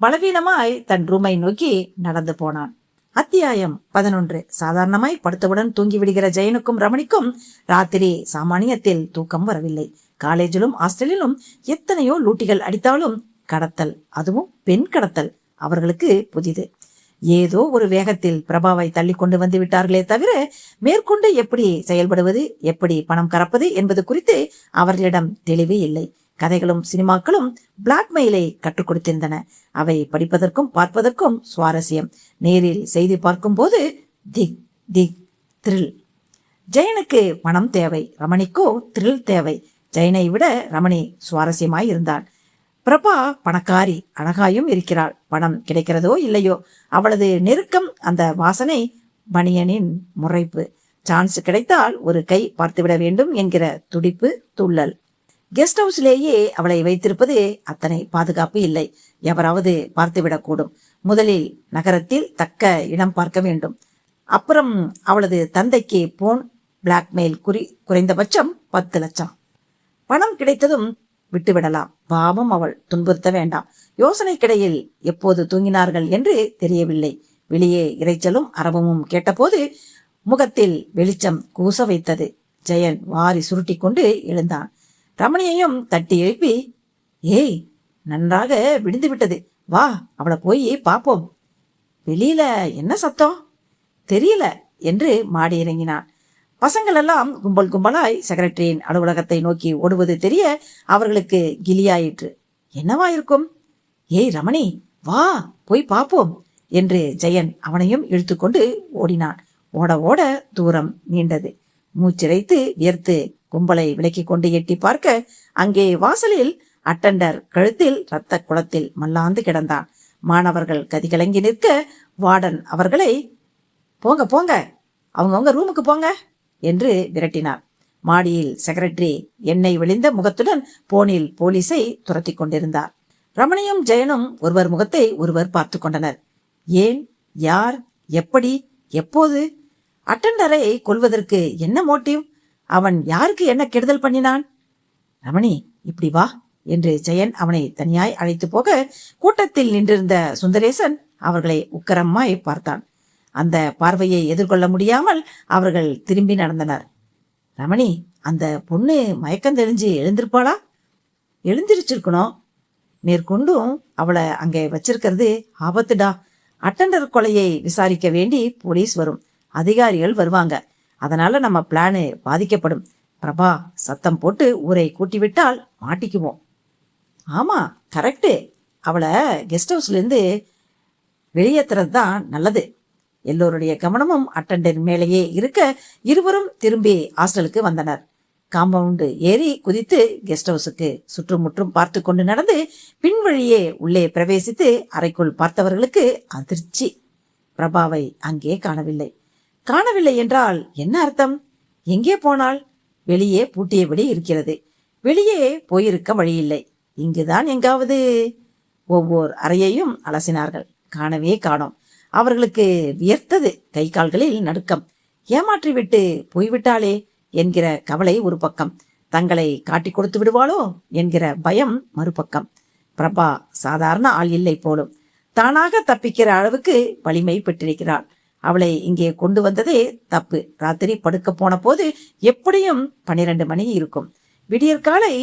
பலவீனமாய் தன் ரூமை நோக்கி நடந்து போனான். அத்தியாயம் 11. சாதாரணமாய் படுத்தவுடன் தூங்கி விடுகிற ஜெயனுக்கும் ரமணிக்கும் ராத்திரி சாமானியத்தில் தூக்கம் வரவில்லை. காலேஜிலும் ஹாஸ்டலிலும் எத்தனையோ லூட்டிகள் அடித்தாலும் கடத்தல், அதுவும் பெண் கடத்தல், அவர்களுக்கு புதிது. ஏதோ ஒரு வேகத்தில் பிரபாவை தள்ளி கொண்டு வந்து விட்டார்களே தவிர மேற்கொண்டு எப்படி செயல்படுவது, எப்படி பணம் கறப்பது என்பது குறித்து அவர்களிடம் தெளிவே இல்லை. கதைகளும் சினிமாக்களும் பிளாக்மெயிலை கற்றுக் கொடுத்திருந்தன. அவை படிப்பதற்கும் பார்ப்பதற்கும் சுவாரஸ்யம். நேரில் செய்தி பார்க்கும் போது திக் திக் த்ரில். ஜெயனுக்கு பணம் தேவை, ரமணிக்கோ த்ரில் தேவை. ஜெயனை விட ரமணி சுவாரஸ்யமாய் இருந்தான். பிரபா பணக்காரி, அழகாயும் இருக்கிறாள். பணம் கிடைக்கிறதோ இல்லையோ, அவளது நெருக்கம், அந்த வாசனை, பனியனின் முறைப்பு. சான்ஸ் கிடைத்தால் ஒரு கை பார்த்துவிட வேண்டும் என்கிற துடிப்பு, துள்ளல். கெஸ்ட் ஹவுஸ்லேயே அவளை வைத்திருப்பது அத்தனை பாதுகாப்பு இல்லை. எவராவது பார்த்துவிடக்கூடும். முதலில் நகரத்தில் தக்க இடம் பார்க்க வேண்டும். அப்புறம் அவளது தந்தைக்கு போன் பிளாக்மெயில் குறைந்தபட்சம் 10 லட்சம். பணம் கிடைத்ததும் விட்டுவிடலாம். பாவம், அவள் துன்புறுத்த வேண்டாம். யோசனைக்கிடையில் எப்போது தூங்கினார்கள் என்று தெரியவில்லை. வெளியே இறைச்சலும் அரவமும் கேட்டபோது முகத்தில் வெளிச்சம் கூச வைத்தது. ஜெயன் வாரி சுருட்டி கொண்டு எழுந்தான். ரமணியையும் தட்டி எழுப்பி, ஏய், நன்றாக விடிந்து விட்டது, வா, அவளை போய் பாப்போம். வெளியில என்ன சத்தம் தெரியல என்று மாடி இறங்கினான். பசங்கள் எல்லாம் கும்பல் கும்பலாய் செக்ரட்டரியின் அலுவலகத்தை நோக்கி ஓடுவது தெரிய அவர்களுக்கு கிலியாயிற்று. என்னவா இருக்கும்? ஏய் ரமணி, வா, போய் பாப்போம் என்று ஜெயன் அவனையும் இழுத்துக்கொண்டு ஓடினான். ஓட ஓட தூரம் நீண்டது. மூச்சிறைத்து வியர்த்து கும்பலை விலக்கி கொண்டு எட்டி பார்க்க அங்கே வாசலில் அட்டண்டர் கழுத்தில் இரத்த குளத்தில் மல்லாந்து கிடந்தான். மாணவர்கள் கதிகலங்கி நிற்க வார்டன் அவர்களை, போங்க போங்க, அவங்கவுங்க ரூமுக்கு போங்க என்று விரட்டினார். மாடியில் செக்ரட்டரி எண்ணெய் விழிந்த முகத்துடன் போனில் போலீஸை துரத்தி கொண்டிருந்தார். ரமணியும் ஜெயனும் ஒருவர் முகத்தை ஒருவர் பார்த்து கொண்டனர். ஏன், யார், எப்படி, எப்போது? அட்டண்டரை கொல்வதற்கு என்ன மோட்டிவ்? அவன் யாருக்கு என்ன கெடுதல் பண்ணினான்? ரமணி, இப்படி வா என்று ஜெயன் அவனை தனியாய் அழைத்து போக கூட்டத்தில் நின்றிருந்த சுந்தரேசன் அவர்களை உக்கரமாய் பார்த்தான். அந்த பார்வையை எதிர்கொள்ள முடியாமல் அவர்கள் திரும்பி நடந்தனர். ரமணி, அந்த பொண்ணு மயக்கம் தெளிஞ்சு எழுந்திருப்பாளா? எழுந்திருச்சிருக்கணும். மேற்கொண்டும் அவளை அங்கே வச்சிருக்கிறது ஆபத்துடா. அட்டண்டர் கொலையை விசாரிக்க வேண்டி போலீஸ் வரும், அதிகாரிகள் வருவாங்க. அதனால நம்ம பிளானு பாதிக்கப்படும். பிரபா, சத்தம் போட்டு ஊரை கூட்டிவிட்டால் மாட்டிக்குவோம். ஆமா, கரெக்டு. அவளை கெஸ்ட் ஹவுஸ்லேருந்து வெளியேற்றுறது தான் நல்லது. எல்லோருடைய கவனமும் அட்டண்டர் மேலேயே இருக்க இருவரும் திரும்பி ஹாஸ்டலுக்கு வந்தனர். காம்பவுண்டு ஏறி குதித்து கெஸ்ட் ஹவுஸுக்கு சுற்றுமுற்றும் பார்த்து கொண்டு நடந்து பின்வழியே உள்ளே பிரவேசித்து அறைக்குள் பார்த்தவர்களுக்கு அதிர்ச்சி. பிரபாவை அங்கே காணவில்லை. காணவில்லை என்றால் என்ன அர்த்தம்? எங்கே போனாள்? வெளியே பூட்டியபடி இருக்கிறது. வெளியே போயிருக்க வழியில்லை. இங்குதான் எங்காவது. ஒவ்வொரு அறையையும் அலசினார்கள். காணவே காணோம். அவர்களுக்கு வியர்த்தது. கை கால்களில் நடுக்கம். ஏமாற்றிவிட்டு போய்விட்டாளே என்கிற கவலை ஒரு பக்கம், தங்களை காட்டி கொடுத்து விடுவாளோ என்கிற பயம் மறுபக்கம். பிரபா சாதாரண ஆள் இல்லை போலும். தானாக தப்பிக்கிற அளவுக்கு வலிமை பெற்றிருக்கிறாள். அவளை இங்கே கொண்டு வந்ததே தப்பு. ராத்திரி படுக்க போன போது எப்படியும் 12 மணி இருக்கும். விடியற்காலை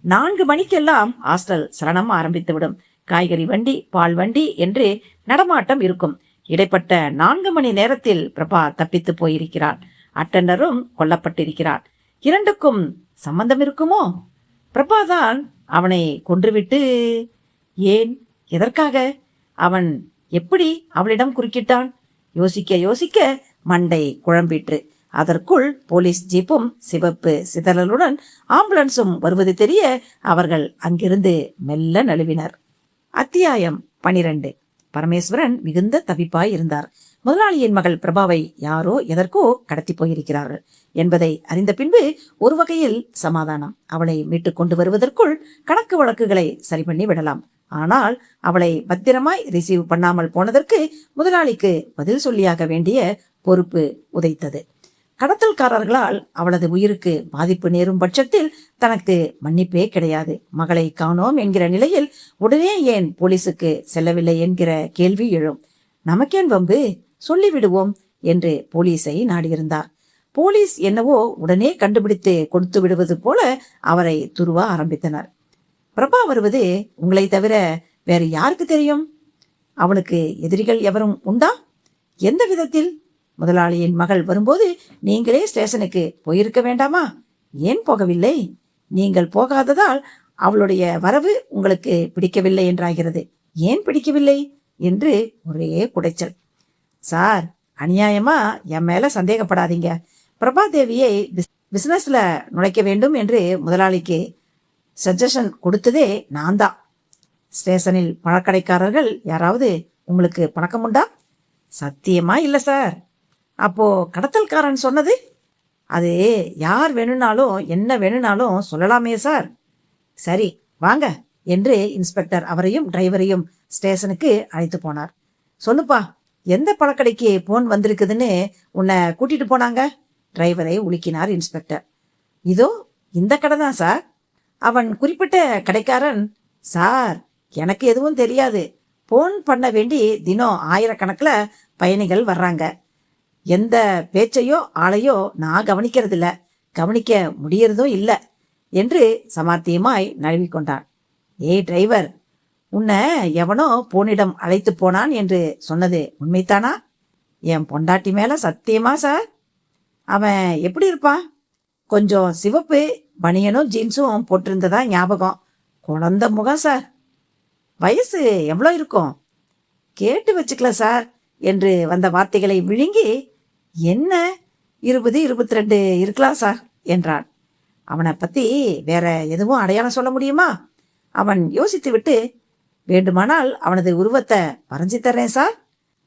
4 மணிக்கெல்லாம் ஹாஸ்டல் சலனம் ஆரம்பித்துவிடும். காய்கறி வண்டி, பால் வண்டி என்று நடமாட்டம் இருக்கும். இடைப்பட்ட 4 மணி நேரத்தில் பிரபா தப்பித்து போயிருக்கிறாள். அட்டண்டரும் கொல்லப்பட்டிருக்கிறாள். இரண்டுக்கும் சம்பந்தம் இருக்குமோ? பிரபாதான் அவனை கொன்றுவிட்டு ஏன், எதற்காக, அவன் எப்படி அவளிடம் குறுக்கிட்டான்? யோசிக்க யோசிக்க மண்டை குழம்பிற்று. அதற்குள் போலீஸ் ஜீப்பும் சிவப்பு சிதறலுடன் ஆம்புலன்ஸும் வருவது தெரிய அவர்கள் அங்கிருந்து மெல்ல நழுவினர். அத்தியாயம் 12. பரமேஸ்வரன் மிகுந்த தவிப்பாய் இருந்தார். முதலாளியின் மகள் பிரபாவை யாரோ எதற்கோ கடத்தி போயிருக்கிறார்கள் என்பதை அறிந்த பின்பு ஒரு வகையில் சமாதானம். அவளை மீட்டு கொண்டு வருவதற்குள் கணக்கு வழக்குகளை சரி பண்ணி விடலாம். ஆனால் அவளை பத்திரமாய் ரிசீவ் பண்ணாமல் போனதற்கு முதலாளிக்கு பதில் சொல்லியாக வேண்டிய பொறுப்பு உதைத்தது. கடத்தல்காரர்களால் அவளது உயிருக்கு பாதிப்பு நேரும் பட்சத்தில் தனக்கு மன்னிப்பே கிடையாது. மகளை காணோம் என்கிற நிலையில் உடனே ஏன் போலீஸுக்கு செல்லவில்லை என்கிற கேள்வி எழும். நமக்கேன் வம்பு, சொல்லிவிடுவோம் என்று போலீஸை நாடியிருந்தார். போலீஸ் என்னவோ உடனே கண்டுபிடித்து கொடுத்து விடுவது போல அவரை துருவ ஆரம்பித்தனர். பிரபா வருவது உங்களை தவிர வேறு யாருக்கு தெரியும்? அவளுக்கு எதிரிகள் எவரும் உண்டா? எந்த விதத்தில்? முதலாளியின் மகள் வரும்போது நீங்களே ஸ்டேஷனுக்கு போயிருக்க வேண்டாமா? ஏன் போகவில்லை? நீங்கள் போகாததால் அவளுடைய வரவு உங்களுக்கு பிடிக்கவில்லை என்றாகிறது. ஏன் பிடிக்கவில்லை என்று ஒரே குடைச்சல். சார், அநியாயமா என் மேல சந்தேகப்படாதீங்க. பிரபாதேவியை பிசினஸ்ல நுழைக்க வேண்டும் என்று முதலாளிக்கு சஜஷன் கொடுத்ததே நான் தான். ஸ்டேஷனில் பழக்கடைக்காரர்கள் யாராவது உங்களுக்கு பழக்கம் உண்டா? சத்தியமா இல்லை சார். அப்போ கடத்தல்காரன் சொன்னது? அது யார் வேணும்னாலும் என்ன வேணும்னாலும் சொல்லலாமே சார். சரி வாங்க என்று இன்ஸ்பெக்டர் அவரையும் டிரைவரையும் ஸ்டேஷனுக்கு அழைத்து போனார். சொல்லுப்பா, எந்த பழக்கடைக்கு போன் வந்திருக்குதுன்னு உன்னை கூட்டிட்டு போனாங்க? டிரைவரை உலுக்கினார் இன்ஸ்பெக்டர். இதோ இந்த கடை தான் சார். அவன் குறிப்பிட்ட கடைக்காரன். சார், எனக்கு எதுவும் தெரியாது. போன் பண்ண வேண்டி தினம் ஆயிரக்கணக்கில் பயணிகள் வர்றாங்க. எந்த பேச்சையோ ஆளையோ நான் கவனிக்கிறது இல்ல, கவனிக்க முடியறதும் இல்லை என்று சமார்த்தியமாய் நழுவிக்கொண்டான். ஏய் டிரைவர், உன்னை எவனோ போனிடம் அழைத்து போனான் என்று சொன்னது உண்மைத்தானா? என் பொண்டாட்டி மேல சத்தியமா சார். அவன் எப்படி இருப்பான்? கொஞ்சம் சிவப்பு பனியனும் ஜீன்ஸும் போட்டிருந்ததா ஞாபகம். குழந்த முகம் சார். வயசு எவ்வளோ இருக்கும்? கேட்டு வச்சுக்கல சார் என்று வந்த வார்த்தைகளை விழுங்கி, என்ன 20, 22 இருக்கலாம் சார் என்றான். அவனை பத்தி வேற எதுவும் அடையாளம் சொல்ல முடியுமா? அவன் யோசித்து விட்டு, வேண்டுமானால் அவனது உருவத்தை வரைஞ்சி தர்றேன் சார்.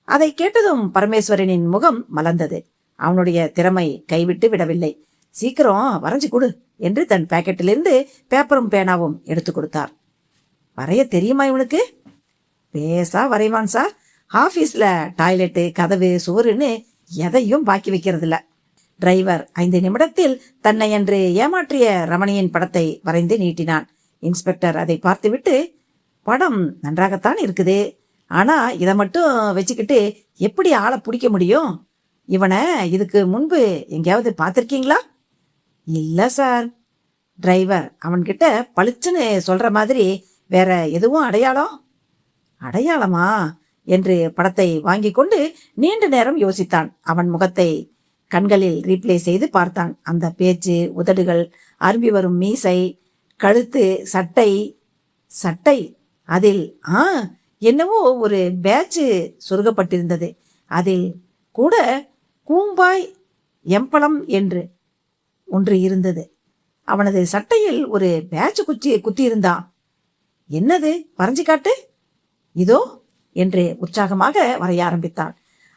அதை கேட்டதும் பரமேஸ்வரனின் முகம் மலர்ந்தது. அவனுடைய திறமை கைவிட்டு விடவில்லை. சீக்கிரம் வரைஞ்சு கொடு என்று தன் பாக்கெட்டிலிருந்து பேப்பரும் பேனாவும் எடுத்து கொடுத்தார். வரைய தெரியுமா இவனுக்கு? பேசா வரைவான் சார். ஆபீஸ்ல டாய்லெட்டு, கதவு, சுவருன்னு எதையும் பாக்கி வைக்கிறது இல்ல. டிரைவர் 5 நிமிடத்தில் தன்னை என்று ஏமாற்றிய ரமணியின் படத்தை வரைந்து நீட்டினான். இன்ஸ்பெக்டர் அதை பார்த்துவிட்டு, படம் நன்றாகத்தான் இருக்குது. ஆனா இதை மட்டும் வச்சுக்கிட்டு எப்படி ஆளை பிடிக்க முடியும்? இவனை இதுக்கு முன்பு எங்கேயாவது பார்த்துருக்கீங்களா? இல்ல சார். டிரைவர் அவன்கிட்ட பளிச்சுன்னு சொல்ற மாதிரி வேற எதுவும் அடையாளமா என்று படத்தை வாங்கி கொண்டு நீண்ட நேரம் யோசித்தான். அவன் முகத்தை கண்களில் ரீப்ளே செய்து பார்த்தான். அந்த பேச்சு, உதடுகள், அரும்பி வரும் மீசை, கழுத்து, சட்டை அதில் என்னவோ ஒரு பேட்ச் சொருகப்பட்டிருந்தது. அதில் கூட கூம்பாய் எம்பளம் என்று ஒன்று இருந்தது. அவனது சட்டையில் ஒரு பேட்ச் குத்தி இருந்தான். என்னது, வரைஞ்சி காட்டு. இதோ என்று உற்சாகமாக வரைய ஆரம்பித்தான்.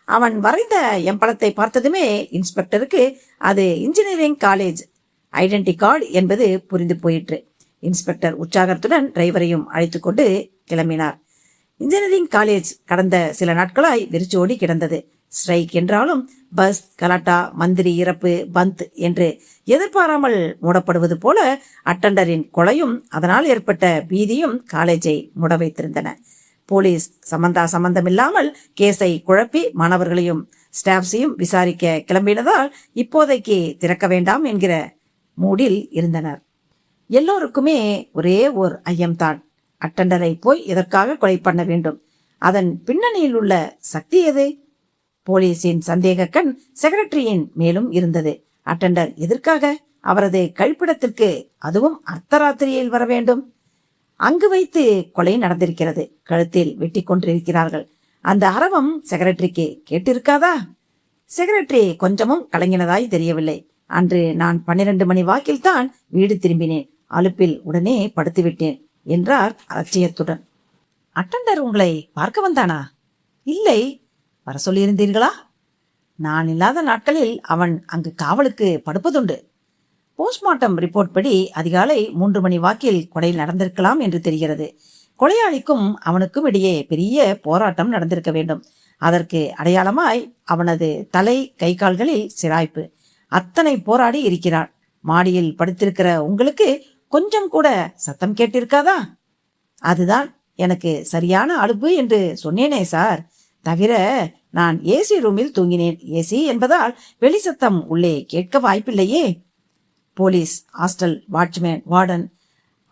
அவன் வரைந்த எம்பளத்தை பார்த்ததுமே இன்ஸ்பெக்டருக்கு அது இன்ஜினியரிங் காலேஜ் ஐடென்டி கார்டு என்பது புரிந்து போயிற்று. இன்ஸ்பெக்டர் உற்சாகத்துடன் டிரைவரையும் அழைத்து கொண்டு கிளம்பினார். இன்ஜினியரிங் காலேஜ் கடந்த சில நாட்களாய் வெறிச்சோடி கிடந்தது. ஸ்ட்ரைக் என்றாலும் பஸ், கலாட்டா, மந்திரி இறப்பு, பந்த் என்று எதிர்பாராமல் மூடப்படுவது போல அட்டண்டரின் கொலையும் அதனால் ஏற்பட்ட பீதியும் காலேஜை மூட வைத்திருந்தன. போலீஸ் சம்பந்தமில்லாமல் கேஸை குழப்பி மாணவர்களையும் ஸ்டாஃப்ஸையும் விசாரிக்க கிளம்பினதால் இப்போதைக்கு திறக்க வேண்டாம் என்கிற மூடில் இருந்தனர். எல்லோருக்குமே ஒரே ஓர் ஐயம்தான். அட்டண்டரை போய் எதற்காக கொலை பண்ண வேண்டும்? அதன் பின்னணியில் உள்ள சக்தி எது? போலீஸின் சந்தேக கண் செக்ரட்டரியின் மேலும் இருந்தது. அட்டண்டர் எதற்காக அவரது கழிப்பிடத்திற்கு, அதுவும் அர்த்தராத்திரியில் வர வேண்டும்? அங்கு வைத்து கொலை நடந்திருக்கிறது. கழுத்தில் வெட்டி கொண்டிருக்கிறார்கள். அந்த அரவம் செக்ரட்டரிக்கு கேட்டிருக்காதா? செக்ரட்டரி கொஞ்சமும் கலங்கினதாய் தெரியவில்லை. அன்று நான் 12 மணி வாக்கில் தான் வீடு திரும்பினேன். அலுப்பில் உடனே படுத்துவிட்டேன் என்றார் அலட்சியத்துடன். அட்டண்டர் உங்களை பார்க்க வந்தானா? இல்லை. வர சொல்லியிருந்தீர்களா? நான் இல்லாத நாட்களில் அவன் அங்கு காவலுக்கு படுப்பதுண்டு. போஸ்ட்மார்ட்டம் ரிப்போர்ட் படி அதிகாலை 3 மணி வாக்கில் கொலை நடந்திருக்கலாம் என்று தெரிகிறது. கொலையாளிக்கும் அவனுக்கும் இடையே பெரிய போராட்டம் நடந்திருக்க வேண்டும். அதற்கு அடையாளமாய் அவனது தலை, கை கால்களில் சிராய்ப்பு. அத்தனை போராடி இருக்கிறான். மாடியில் படுத்திருக்கிற உங்களுக்கு கொஞ்சம் கூட சத்தம் கேட்டிருக்காதா? அதுதான் எனக்கு சரியான அலுப்பு என்று சொன்னேனே சார். தவிர நான் ஏசி ரூமில் தூங்கினேன். ஏசி என்பதால் வெளி சத்தம் உள்ளே கேட்க வாய்ப்பில்லையே. போலீஸ், ஹாஸ்டல் வாட்ச்மேன், வார்டன்,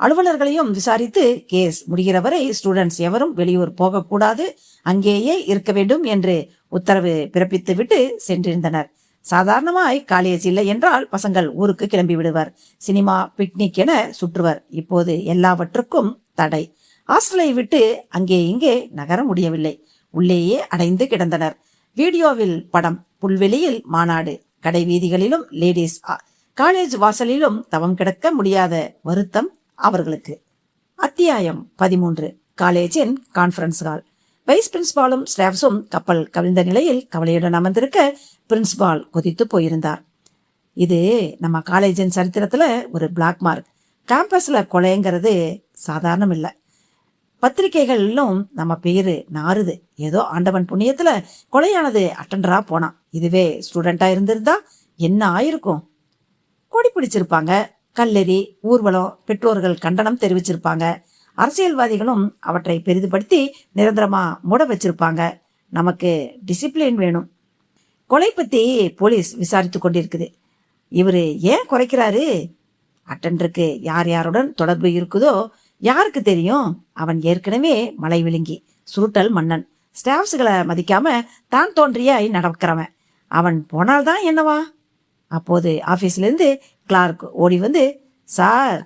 அலுவலர்களையும் விசாரித்து கேஸ் முடிகிற வரை ஸ்டூடெண்ட்ஸ் எவரும் வெளியூர் போகக்கூடாது, அங்கேயே இருக்க வேண்டும் என்று உத்தரவு பிறப்பித்து விட்டு சென்றிருந்தனர். சாதாரணமாய் காலேஜ் இல்லை என்றால் பசங்கள் ஊருக்கு கிளம்பி விடுவர். சினிமா, பிக்னிக் என சுற்றுவர். இப்போது எல்லாவற்றுக்கும் தடை. ஹாஸ்டலை விட்டு அங்கே இங்கே நகர முடியவில்லை. உள்ளேயே அடைந்து கிடந்தனர். வீடியோவில் படம், புல்வெளியில் மாநாடு, கடை வீதிகளிலும் லேடிஸ், காலேஜ் வாசலிலும் தவம் கிடக்க முடியாத வருத்தம் அவர்களுக்கு. அத்தியாயம் 13. காலேஜின் கான்ஃபரன்ஸ் ஹால். வைஸ் பிரின்சிபாலும் ஸ்டாஃப்ஸும் கப்பல் கவிழ்ந்த நிலையில் கவலையுடன் அமர்ந்திருக்க பிரின்சிபால் கொதித்து போயிருந்தார். இது நம்ம காலேஜின் சரித்திரத்துல ஒரு பிளாக் மார்க். கேம்பஸ்ல கொலைங்கிறது சாதாரணம் இல்லை. பத்திரிகைகளிலும் நம்ம பேரு நாறுது. ஏதோ ஆண்டவன் புண்ணியத்துல கொலையானது அட்டண்டரா போனான். இதுவே ஸ்டூடெண்டா இருந்திருந்தா என்ன ஆயிருக்கும்? கொடி பிடிச்சிருப்பாங்க, கல்லெறி, ஊர்வலம், பெற்றோர்கள் கண்டனம் தெரிவிச்சிருப்பாங்க. அரசியல்வாதிகளும் அவற்றை பெரிதுபடுத்தி நிரந்தரமா மூட வச்சிருப்பாங்க. நமக்கு டிசிப்ளின் வேணும். கொலை பத்தி போலீஸ் விசாரித்து கொண்டிருக்குது. இவரு ஏன் குறைக்கிறாரு? அட்டண்டருக்கு யார் யாருடன் தொடர்பு இருக்குதோ யாருக்கு தெரியும்? அவன் ஏற்கனவே மலை விழுங்கி, சுருட்டல் மன்னன், ஸ்டாஃப்ஸ்களை மதிக்காம தான் தோன்றியாய் நடக்கிறவன். அவன் போனால்தான் என்னவா? அப்போது ஆபீஸ்ல இருந்து கிளார்க் ஓடி வந்து, சார்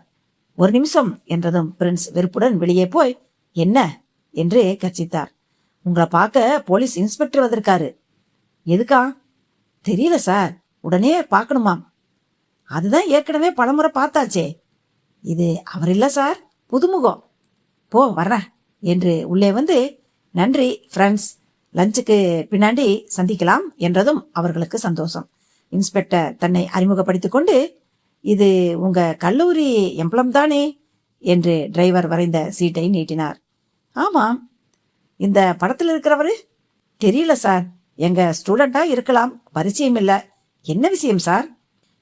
ஒரு நிமிஷம் என்றதும் பிரின்ஸ் வெறுப்புடன் வெளியே போய், என்ன என்று கர்ச்சித்தார். உங்களை பார்க்க போலீஸ் இன்ஸ்பெக்டர் வந்திருக்காரு. எதுக்கா? தெரியல சார், உடனே பார்க்கணுமாம். அதுதான் ஏற்கனவே பலமுறை பார்த்தாச்சே. இது அவர் இல்ல சார், புதுமுகம். போ வர்றேன் என்று உள்ளே வந்து, நன்றி ஃப்ரெண்ட்ஸ், லஞ்சுக்கு பின்னாடி சந்திக்கலாம் என்றதும் அவர்களுக்கு சந்தோஷம். இன்ஸ்பெக்டர் தன்னை அறிமுகப்படுத்திக் கொண்டு, இது உங்க கல்லூரி எம்பளம் தானே என்று டிரைவர் வரைந்த சீட்டை நீட்டினார். ஆமாம். இந்த படத்தில் இருக்கிறவரு? தெரியல சார், எங்க ஸ்டூடெண்டா இருக்கலாம், பரிச்சயம் இல்லை. என்ன விஷயம் சார்?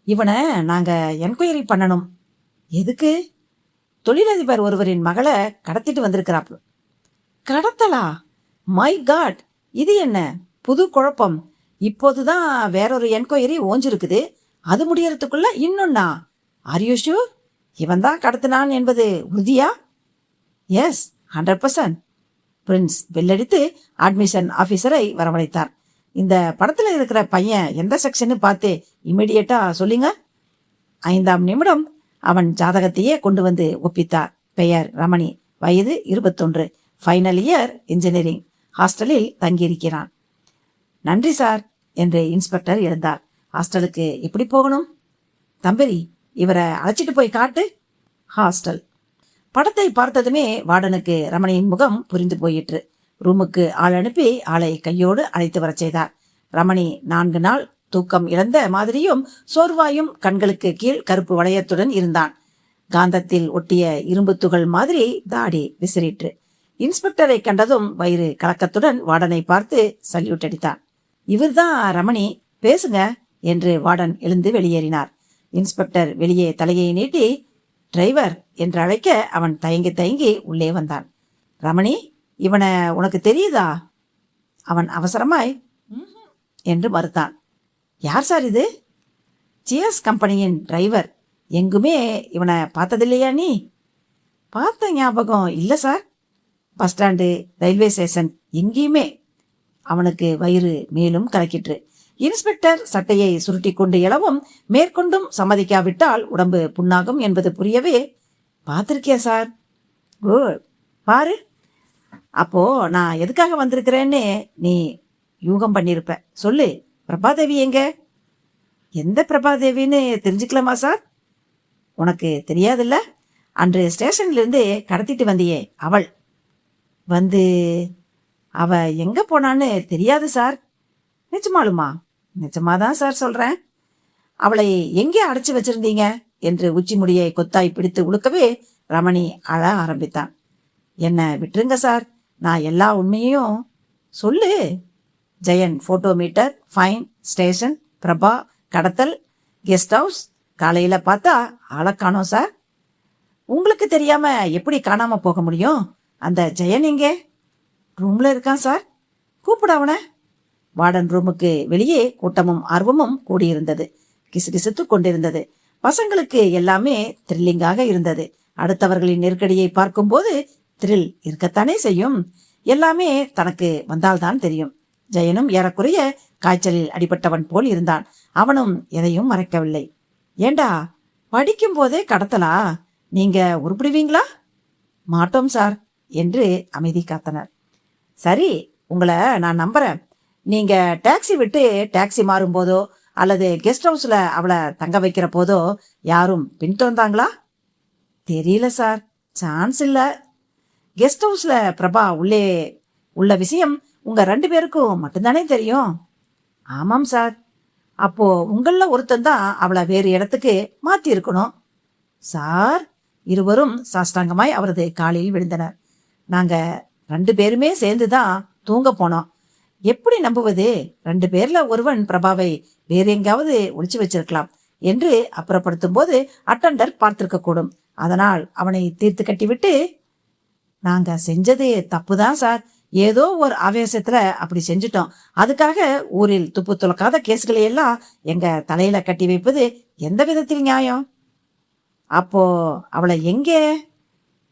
இவனை நாங்க என்கொயரி பண்ணணும். எதுக்கு? தொழிலதிபர் ஒருவரின் மகளை கடத்திட்டு வந்திருக்கிறாப்பு. கடத்தலா? மை காட், இது என்ன புது குழப்பம்? இப்போதுதான் வேறொரு என்கொயரி ஓஞ்சிருக்குது. அது முடியறதுக்குள்ள இன்னொன்னா? Are you sure? இவன் தான் கடத்தினான் என்பது உறுதியா? எஸ், 100%. பிரின்ஸ் பெல்லடித்து அட்மிஷன் ஆபீசரை வரவழைத்தார். இந்த படத்துல இருக்கிற பையன் எந்த செக்ஷன் பார்த்து இமிடியேட்டா சொல்லுங்க. 5ஆம் நிமிடம் அவன் ஜாதகத்தையே கொண்டு வந்து ஒப்பித்தார். பெயர் ரமணி, வயது 21, ஃபைனல் இயர் இன்ஜினியரிங், ஹாஸ்டலில் தங்கியிருக்கிறான். நன்றி சார் என்று இன்ஸ்பெக்டர் எழுந்தார். ஹாஸ்டலுக்கு எப்படி போகணும்? தம்பி, இவரை அழைச்சிட்டு போய் காட்டு. ஹாஸ்டல். படத்தை பார்த்ததுமே வார்டனுக்கு ரமணியின் முகம் புரிந்து போயிற்று. ரூமுக்கு ஆள் அனுப்பி ஆளை கையோடு அழைத்து வரச் செய்தார். ரமணி 4 நாள் தூக்கம் இழந்த மாதிரியும் சோர்வாயும் கண்களுக்கு கீழ் கருப்பு வளையத்துடன் இருந்தான். காந்தத்தில் ஒட்டிய இரும்பு துகள் மாதிரி தாடி விசிறிற்று. இன்ஸ்பெக்டரை கண்டதும் வயிறு கலக்கத்துடன் வார்டனை பார்த்து சல்யூட் அடித்தான். இவர்தான் ரமணி, பேசுங்க என்று வார்டன் எழுந்து வெளியேறினார். இன்ஸ்பெக்டர் வெளியே தலையை நீட்டி டிரைவர் என்று அழைக்க அவன் தயங்கி தயங்கி உள்ளே வந்தான். ரமணி, இவனை உனக்கு தெரியுதா? அவன் அவசரமாய் என்று மறுத்தான். யார் சார் இது? சியர்ஸ் கம்பெனியின் டிரைவர். எங்குமே இவனை பார்த்ததில்லையா நீ? பார்த்த ஞாபகம் இல்லை sir. Bus stand, railway station, எங்கேயுமே. அவனுக்கு வயிறு மேலும் கலக்கிற்று. இன்ஸ்பெக்டர் சட்டையை சுருட்டி கொண்டு எழவும் மேற்கொண்டும் சம்மதிக்காவிட்டால் உடம்பு புண்ணாகும் என்பது புரியவே, பார்த்திருக்கியா சார்? குட், பாரு. அப்போ நான் எதுக்காக வந்திருக்கிறேன்னு நீ யூகம் பண்ணியிருப்ப. சொல்லு, பிரபாதேவி எங்க? எந்த பிரபாதேவின்னு தெரிஞ்சுக்கலாமா சார்? உனக்கு தெரியாதுல்ல? அன்று ஸ்டேஷன்லேருந்து கடத்திட்டு வந்தியே அவள். வந்து அவ எங்க போனான்னு தெரியாது சார். நிஜமாலுமா? நிஜமாதான் சார் சொல்றேன். அவளை எங்கே அடைச்சு வச்சிருந்தீங்க என்று உச்சி முடியை கொத்தாய் பிடித்து உழுக்கவே ரமணி அழ ஆரம்பித்தான். என்ன விட்டுருங்க சார், நான் எல்லா உண்மையும் சொல்லு. Jayan photo meter, fine, station, Prabha, கடத்தல், கெஸ்ட் ஹவுஸ். காலையில பார்த்தா ஆளை காணோம் சார். உங்களுக்கு தெரியாம எப்படி காணாம போக முடியும்? அந்த ஜெயன் எங்கே? ரூம்ல இருக்கான் சார். கூப்பிட அவனை. வார்டன் ரூமுக்கு வெளியே கூட்டமும் ஆர்வமும் கூடியிருந்தது. கிசுகிசுத்து கொண்டிருந்தது. பசங்களுக்கு எல்லாமே த்ரில்லிங்காக இருந்தது. அடுத்தவர்களின் நெருக்கடியை பார்க்கும்போது த்ரில் இருக்கத்தானே செய்யும். எல்லாமே தனக்கு வந்தால்தான் தெரியும். ஜெயனும் ஏறக்குறைய காய்ச்சலில் அடிபட்டவன் போல் இருந்தான். அவனும் எதையும் மறைக்கவில்லை. ஏண்டா, படிக்கும் போதே கடத்தலா? நீங்க உருப்பிடுவீங்களா? மாட்டோம் சார் என்று அமைதி காத்தனர். சரி, உங்களை நான் நம்புறேன். நீங்க டாக்ஸி விட்டு டாக்ஸி மாறும் போதோ அல்லது கெஸ்ட் ஹவுஸ்ல அவளை தங்க வைக்கிற போதோ யாரும் பின்தொடர்ந்தாங்களா? தெரியல சார், சான்ஸ் இல்ல. கெஸ்ட் ஹவுஸ்ல பிரபா உள்ளே உள்ள விஷயம் உங்க 2 பேருக்கும் மட்டும்தானே தெரியும்? ஆமாம் சார். அப்போ உங்கள ஒருத்தன் தான் அவளை வேறு இடத்துக்கு மாத்தி இருக்கணும் சார். இருவரும் சாஷ்டாங்கமாய் அவரது காலில் விழுந்தனர். நாங்க 2 பேருமே சேர்ந்துதான் தூங்க போனோம். எப்படி நம்புவது? 2 பேர்ல ஒருவன் பிரபாவை வேற எங்காவது ஒளிச்சு வச்சிருக்கலாம் என்று அப்புறப்படுத்தும் போது அட்டண்டர் பார்த்திருக்க கூடும். அதனால் அவனை தீர்த்து கட்டிவிட்டு, நாங்க செஞ்சது தப்புதான் சார். ஏதோ ஒரு ஆவேசத்துல அப்படி செஞ்சுட்டோம். அதுக்காக ஊரில் துப்பு துளக்காத கேஸ்களை எல்லாம் எங்க தலையில கட்டி வைப்பது எந்த விதத்தில் நியாயம்? அப்போ அவளை எங்கே?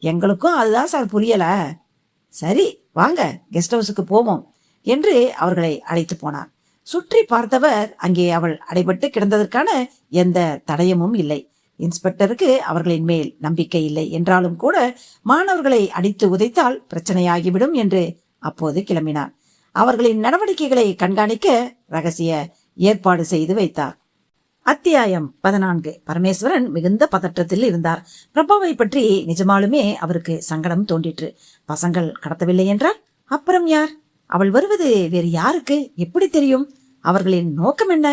எங்களுக்கும் அதுதான் சார் புரியல. சரி, வாங்க கெஸ்ட் ஹவுஸுக்கு போவோம் என்று அவர்களை அழைத்து போனார். சுற்றி பார்த்தவர் அங்கே அவள் அடைபட்டு கிடந்ததற்கான எந்த தடயமும் இல்லை. இன்ஸ்பெக்டருக்கு அவர்களின் மேல் நம்பிக்கை இல்லை என்றாலும் கூட மாணவர்களை அடித்து உதைத்தால் பிரச்சனையாகிவிடும் என்று அப்போது கிளம்பினார். அவர்களின் நடவடிக்கைகளை கண்காணிக்க ரகசிய ஏற்பாடு செய்து வைத்தார். அத்தியாயம் 14. பரமேஸ்வரன் மிகுந்த பதற்றத்தில் இருந்தார். பிரபாவை பற்றி நிஜமாலுமே அவருக்கு சங்கடம் தோன்றிற்று. பசங்கள் கடத்தவில்லை என்றால் அப்புறம் யார்? அவள் வருவது வேறு யாருக்கு எப்படி தெரியும்? அவர்களின் நோக்கம் என்ன?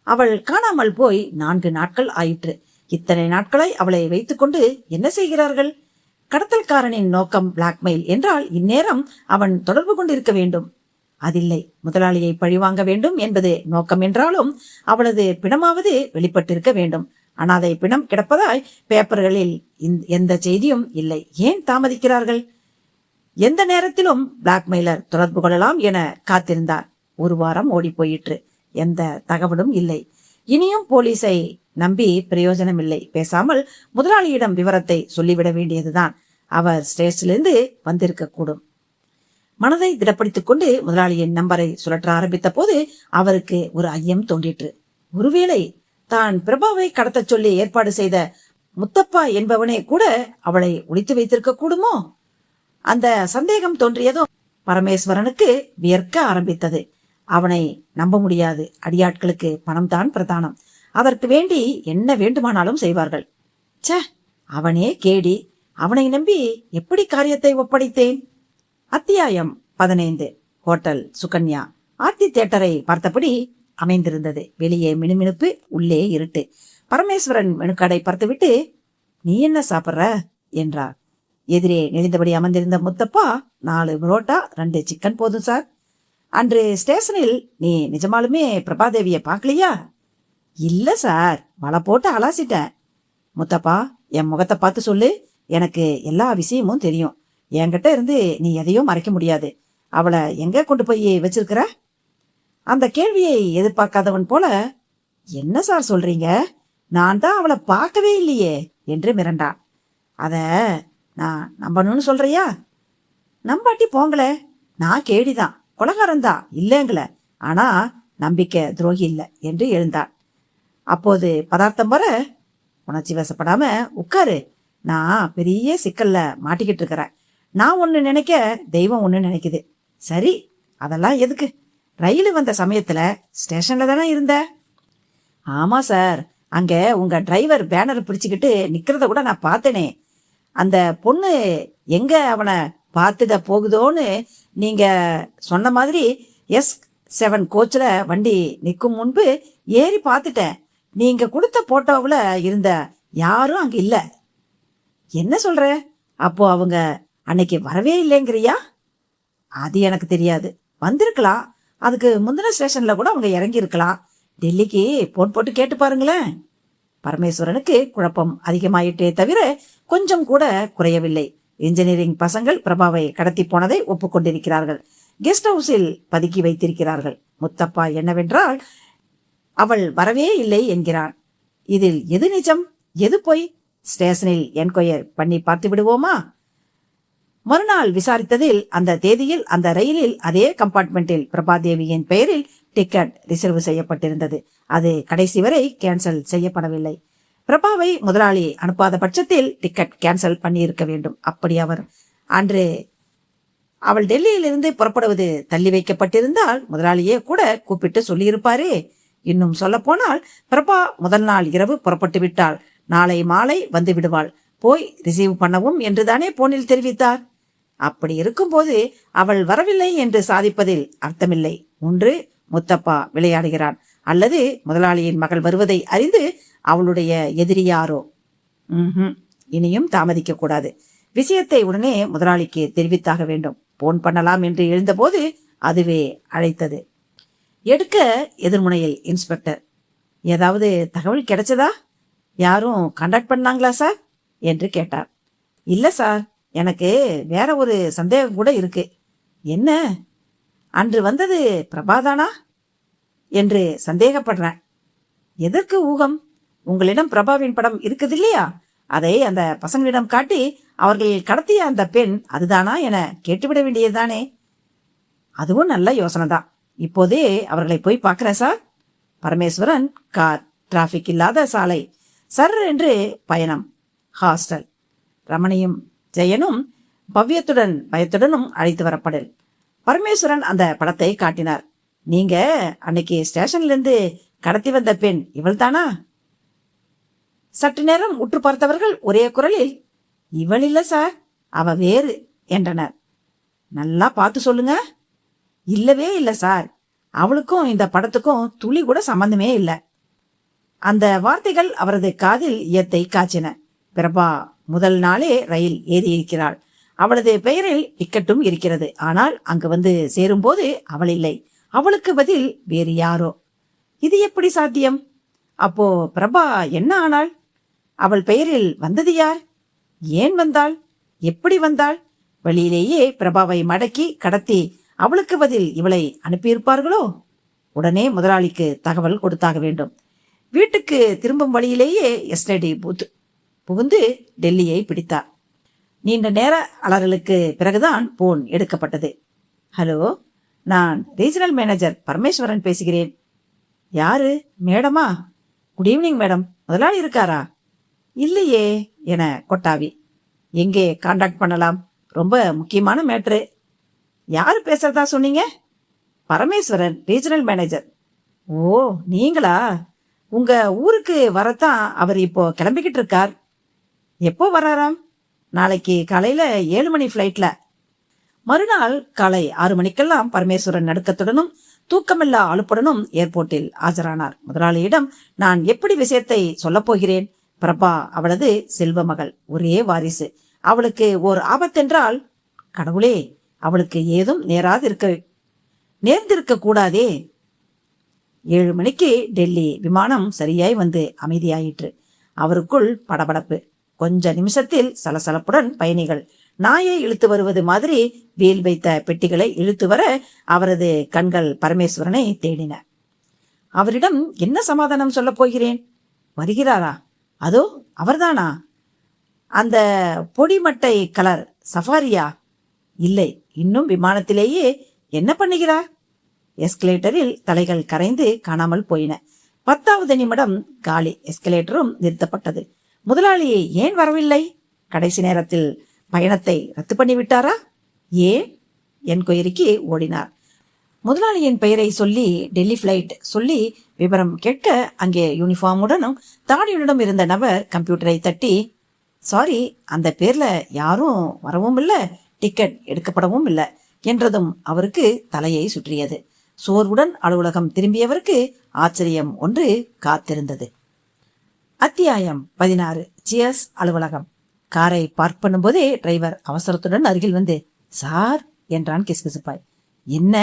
அவள் காணாமல் போய் 4 நாட்கள் ஆயிற்று. இத்தனை நாட்களாய் அவளை வைத்துக்கொண்டு என்ன செய்கிறார்கள்? கடத்தல்காரனின் நோக்கம் பிளாக்மெயில் என்றால் இந்நேரம் அவன் தொடர்பு கொண்டிருக்க வேண்டும். அதில்லை. முதலாளியை பழிவாங்க வேண்டும் என்பது நோக்கம் என்றாலும் அவளது பிணமாவது வெளிப்பட்டிருக்க வேண்டும். அனாதை பிணம் கிடப்பதாய் பேப்பர்களில் எந்த செய்தியும் இல்லை. ஏன் தாமதிக்கிறார்கள்? எந்த நேரத்திலும் பிளாக்மெயிலர் தொடர்பு கொள்ளலாம் என காத்திருந்தார். 1 வாரம் ஓடி போயிற்று. எந்த தகவலும் இல்லை. இனியும் போலீஸை நம்பி பிரயோஜனம் இல்லை. பேசாமல் முதலாளியிடம் விவரத்தை சொல்லிவிட வேண்டியதுதான். அவர் ஸ்டேஷனிலிருந்து வந்திருக்க கூடும். மனதை திடப்படுத்திக் கொண்டு முதலாளியின் நம்பரை சுழற்ற ஆரம்பித்த போது அவருக்கு ஒரு ஐயம் தோன்றிற்று. ஒருவேளை தான் பிரபாவை கடத்தச் சொல்லி ஏற்பாடு செய்த முத்தப்பா என்பவனே கூட அவளை ஒளித்து வைத்திருக்க கூடுமோ? அந்த சந்தேகம் தோன்றியதும் பரமேஸ்வரனுக்கு வியர்க்க ஆரம்பித்தது. அவனை நம்ப முடியாது. அடியாட்களுக்கு பணம் தான் பிரதானம். அதற்கு வேண்டி என்ன வேண்டுமானாலும் செய்வார்கள். ச்சே, அவனே கேடி. அவனை நம்பி எப்படி காரியத்தை ஒப்படைத்தேன்? அத்தியாயம் 15. ஹோட்டல் சுகன்யா ஆர்த்தி தியேட்டரை பார்த்தபடி அமைந்திருந்தது. வெளியே மினுமினுப்பு, உள்ளே இருட்டு. பரமேஸ்வரன் மெனுக்காடை பார்த்துவிட்டு, நீ என்ன சாப்பிட்ற என்றார். எதிரே நெளிந்தபடி அமர்ந்திருந்த முத்தப்பா, 4 புரோட்டா 2 சிக்கன் போதும் சார். அன்று ஸ்டேஷனில் நீ நிஜமாலுமே பிரபாதேவியை பார்க்கலையா? இல்ல சார், வலை போட்டு அலாசிட்டேன். முத்தப்பா, என் முகத்தை பார்த்து சொல்லு. எனக்கு எல்லா விஷயமும் தெரியும். என்கிட்ட இருந்து நீ எதையும் மறைக்க முடியாது. அவளை எங்க கொண்டு போய் வச்சிருக்கிற? அந்த கேள்வியை எதிர்பார்க்காதவன் போல, என்ன சார் சொல்றீங்க? நான் தான் அவளை பார்க்கவே இல்லையே என்று மிரண்டான். அத நான் நம்பணும்னு சொல்றியா? நம்பாட்டி போங்களே. நான் கேடிதான், கொலகாரன்தான் இல்லைங்கள. ஆனா நம்பிக்கை துரோகி இல்லை என்று எழுந்தான். அப்போது பதார்த்தம் வர, உணர்ச்சி வசப்படாம உட்காரு. நான் பெரிய சிக்கல்ல மாட்டிக்கிட்டு இருக்கிறேன். நான் ஒண்ணு நினைக்க, தெய்வம் ஒண்ணு நினைக்குது. சரி, அதெல்லாம் எதுக்கு? ரயில் வந்த சமயத்துல ஸ்டேஷன்ல தானே இருந்த? ஆமா சார், அங்க உங்க டிரைவர் பேனர் பிடிச்சுக்கிட்டு நிக்கிறத கூட நான் பார்த்தேனே. அந்த பொண்ணு எங்க அவனை பார்த்துட போகுதோன்னு நீங்க சொன்ன மாதிரி S7 கோச்ல வண்டி நிற்கும் முன்பு ஏறி பார்த்துட்டேன். நீங்க கொடுத்த போட்டோவில் இருந்த யாரும் அங்க இல்ல. என்ன சொல்ற? அப்போ அவங்க அன்னைக்கு வரவே இல்லைங்கிறியா? அது எனக்கு தெரியாது. வந்திருக்கலாம். அதுக்கு முந்தின ஸ்டேஷன்ல கூட அவங்க இறங்கி இருக்கலாம். டெல்லிக்கு போன் போட்டு கேட்டு பாருங்களேன். பரமேஸ்வரனுக்கு குழப்பம் அதிகமாயிட்டே தவிர கொஞ்சம் கூட குறையவில்லை. இன்ஜினியரிங் பசங்கள் பிரபாவை கடத்தி போனதை ஒப்புக்கொண்டிருக்கிறார்கள். கெஸ்ட் ஹவுஸில் பதுக்கி வைத்திருக்கிறார்கள். முத்தப்பா என்னவென்றால், அவள் வரவே இல்லை என்கிறான். இதில் எது நிஜம், எது பொய்? ஸ்டேஷனில் என்கொயர் பண்ணி பார்த்து விடுவோமா? மறுநாள் விசாரித்ததில் அந்த தேதியில் அந்த ரயிலில் அதே கம்பார்ட்மெண்டில் பிரபாதேவியின் பெயரில் டிக்கெட் ரிசர்வ் செய்யப்பட்டிருந்தது. அது கடைசி வரை கேன்சல் செய்யப்படவில்லை. பிரபாவை முதலாளி அனுப்பாத பட்சத்தில் டிக்கெட் கேன்சல் பண்ணியிருக்க வேண்டும். அப்படி அவர் அன்று அவள் டெல்லியிலிருந்து புறப்படுவது தள்ளி வைக்கப்பட்டிருந்தால் முதலாளியே கூட கூப்பிட்டு சொல்லியிருப்பாரே. இன்னும் சொல்ல போனால், பிரபா முதல் நாள் இரவு புறப்பட்டு விட்டாள். நாளை மாலை வந்து விடுவாள். போய் ரிசீவ் பண்ணவும் என்றுதானே போனில் தெரிவித்தார். அப்படி இருக்கும்போது அவள் வரவில்லை என்று சாதிப்பதில் அர்த்தமில்லை. ஒன்று, முத்தப்பா விளையாடுகிறான், அல்லது முதலாளியின் மகள் வருவதை அறிந்து அவளுடைய எதிரி யாரோ. இனியும் தாமதிக்க கூடாது. விஷயத்தை உடனே முதலாளிக்கு தெரிவித்தாக வேண்டும். போன் பண்ணலாம் என்று எழுந்தபோது அதுவே அழைத்தது. எடுக்க எதிர்முனையில் இன்ஸ்பெக்டர். ஏதாவது தகவல் கிடைச்சதா? யாரும் கான்டாக்ட் பண்ணாங்களா சார் என்று கேட்டார். இல்ல சார், எனக்கு வேற ஒரு சந்தேகம் கூட இருக்கு. என்ன? அன்று வந்தது பிரபாதானா என்று சந்தேகப்படுறேன். எதற்கு ஊகம்? உங்களிடம் பிரபாவின் படம் இருக்குது இல்லையா? அதை அந்த பசங்களிடம் காட்டி அவர்கள் கடத்திய அந்த பெண் அதுதானா என கேட்டுவிட வேண்டியதுதானே? அதுவும் நல்ல யோசனை தான். இப்போதே அவர்களை போய் பார்க்கிறேன் சார். பரமேஸ்வரன் கார், டிராபிக் இல்லாத சாலை, சர் என்று பயணம், ஹாஸ்டல். ரமணியும் ஜெயனும் பவ்யத்துடன் பயத்துடனும் அழைத்து வரப்படல். பரமேஸ்வரன் அந்த படத்தை காட்டினார். நீங்க அன்னைக்கு ஸ்டேஷன்ல இருந்து கடத்தி வந்த பெண் இவள் தானா? சற்று நேரம் உற்று பார்த்தவர்கள் ஒரே குரலில், இவள் இல்ல சார், அவ வேறு என்றனர். நல்லா பார்த்து சொல்லுங்க. இல்லவே இல்ல சார், அவளுக்கும் இந்த படத்துக்கும் துளி கூட சம்பந்தமே இல்லை. அந்த வார்த்தைகள் அவரது காதில் ஈயத்தை காய்ச்சின. பிரபா முதல் நாளே ரயில் ஏறி இருக்கிறாள். அவளது பெயரில் டிக்கெட்டும் இருக்கிறது. ஆனால் அங்கு வந்து சேரும்போது அவள் இல்லை. அவளுக்கு பதில் வேறு யாரோ. இது எப்படி சாத்தியம்? அப்போ பிரபா என்ன ஆனாள்? அவள் பெயரில் வந்தது யார்? ஏன் வந்தாள்? எப்படி வந்தாள்? வழியிலேயே பிரபாவை மடக்கி கடத்தி அவளுக்கு பதில் இவளை அனுப்பியிருப்பார்களோ? உடனே முதலாளிக்கு தகவல் கொடுத்தாக வேண்டும். வீட்டுக்கு திரும்பும் வழியிலேயே எஸ்டடி பூத் புகுந்து டெல்லியை பிடித்தார். நீண்ட நேர அலறலுக்கு பிறகுதான் போன் எடுக்கப்பட்டது. ஹலோ, நான் ரீஜனல் மேனேஜர் பரமேஸ்வரன் பேசுகிறேன். யாரு? மேடமா? Good evening madam. முதலாளி இருக்காரா? இல்லையே என கொட்டாவி. எங்கே காண்டாக்ட் பண்ணலாம்? ரொம்ப முக்கியமான மேட்ரு. யாரு பேசுறதா சொன்னீங்க? Parameswaran, regional manager. ஓ, நீங்களா? உங்க ஊருக்கு வரத்தான் அவர் இப்போ கிளம்பிக்கிட்டு இருக்கார். எப்போ வராராம்? நாளைக்கு காலையில 7 மணி ஃபிளைட்ல. மறுநாள் காலை 6 மணிக்கெல்லாம் பரமேஸ்வரன் நடுக்கத்துடனும் தூக்கமில்லா அலுப்புடனும் ஏர்போர்ட்டில் ஆஜரானார். முதலாளியிடம், நான் எப்படி விஷயத்தை சொல்லப் போகிறேன்? பிரபா அவளது செல்வ மகள், ஒரே வாரிசு. அவளுக்கு ஓர் ஆபத்தென்றால், கடவுளே, அவளுக்கு ஏதும் நேர்ந்திருக்க கூடாதே. 7 மணிக்கு டெல்லி விமானம் சரியாய் வந்து அமைதியாயிற்று. அவருக்குள் படபடப்பு. கொஞ்ச நிமிஷத்தில் சலசலப்புடன் பயணிகள் நாயை இழுத்து வருவது மாதிரி வீல் வைத்த பெட்டிகளை இழுத்து வர அவரது கண்கள் பரமேஸ்வரனை தேடின. அவரிடம் என்ன சமாதானம் சொல்லப் போகிறேன்? வருகிறாரா? அதோ அவர்தானா? அந்த பொடிமட்டை கலர் சஃபாரியா? இல்லை, இன்னும் விமானத்திலேயே. என்ன பண்ணுகிறார்? எஸ்கலேட்டரில் தலைகள் கரைந்து காணாமல் போயின. 10வது நிமிடம் காலி. எஸ்கலேட்டரும் நிறுத்தப்பட்டது. முதலாளி ஏன் வரவில்லை? கடைசி நேரத்தில் பயணத்தை ரத்து பண்ணிவிட்டாரா? ஏன்? என்கொயரிக்கு ஓடினார். முதலாளியின் பெயரை சொல்லி டெல்லி ஃபிளைட் சொல்லி விவரம் கேட்க அங்கே யூனிஃபார்முடனும் தாடியுடனும் இருந்த நபர் கம்ப்யூட்டரை தட்டி, சாரி, அந்த பேர்ல யாரும் வரவும் இல்லை, டிக்கெட் எடுக்கப்படவும் இல்லை என்றதும் அவருக்கு தலையை சுற்றியது. சோர்வுடன் அலுவலகம் திரும்பியவருக்கு ஆச்சரியம் ஒன்று காத்திருந்தது. அத்தியாயம் 16. சியர்ஸ் அலுவலகம். காரை பார்க் பண்ணும்போதே டிரைவர் அவசரத்துடன் அருகில் வந்து, சார் என்றான் கிசுகிசுப்பாய். என்ன?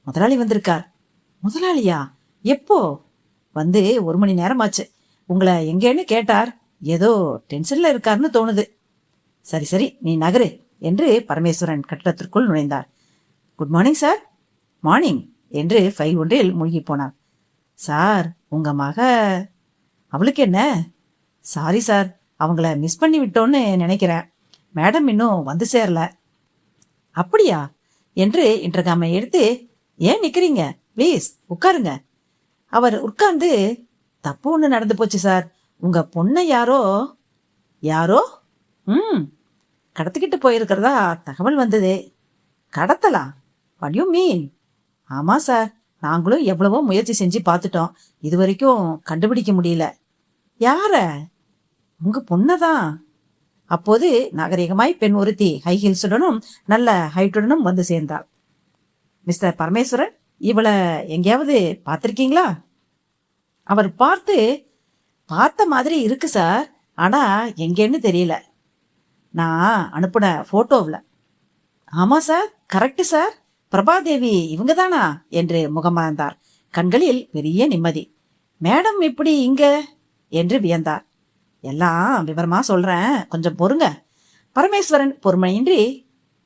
முதலாளி வந்திருக்கார். முதலாளியா? எப்போ? வந்து 1 மணி நேரமாச்சு. உங்களை எங்கேன்னு கேட்டார். ஏதோ டென்ஷன்ல இருக்காருன்னு தோணுது. சரி சரி, நீ நகரு என்று பரமேஸ்வரன் கட்டடத்திற்குள் நுழைந்தார். Good morning sir. மார்னிங் என்று ஃபைல் ஒன்றில் மூழ்கி போனார். சார், உங்க மக. அவளுக்கு என்ன? சாரி சார், அவங்கள மிஸ் பண்ணி விட்டோன்னு நினைக்கிறேன். மேடம் இன்னும் வந்து சேரல. அப்படியா என்று இன்டர்காமை எடுத்து, ஏன் நிக்கிறீங்க, ப்ளீஸ் உட்காருங்க. அவர் உட்கார்ந்து, தப்பு ஒன்று நடந்து போச்சு சார். உங்க பொண்ணை யாரோ கடத்திக்கிட்டு போயிருக்கிறதா தகவல் வந்தது. கடத்தலா? What you mean? ஆமா சார், நாங்களும் எவ்வளவோ முயற்சி செஞ்சு பார்த்துட்டோம். இது வரைக்கும் கண்டுபிடிக்க முடியல. யார? உங்க பொண்ணதான். அப்போது நாகரிகமாய் பெண் ஒருத்தி ஹை ஹீல்ஸுடனும் நல்ல ஹைட்டுடனும் வந்து சேர்ந்தாள். மிஸ்டர் பரமேஸ்வரன், இவளை எங்கேயாவது பார்த்திருக்கீங்களா? அவர் பார்த்த மாதிரி இருக்கு சார், ஆனா எங்கேன்னு தெரியல. நான் அனுப்பின போட்டோவில். ஆமா சார், கரெக்ட் சார், பிரபாதேவி இவங்க தானா என்று முகமறந்தார். கண்களில் பெரிய நிம்மதி. மேடம் எப்படி இங்க என்று வியந்தார். எல்லாம் விவரமா சொல்றேன், கொஞ்சம் பொறுங்க. பரமேஸ்வரன் பொறுமையின்றி,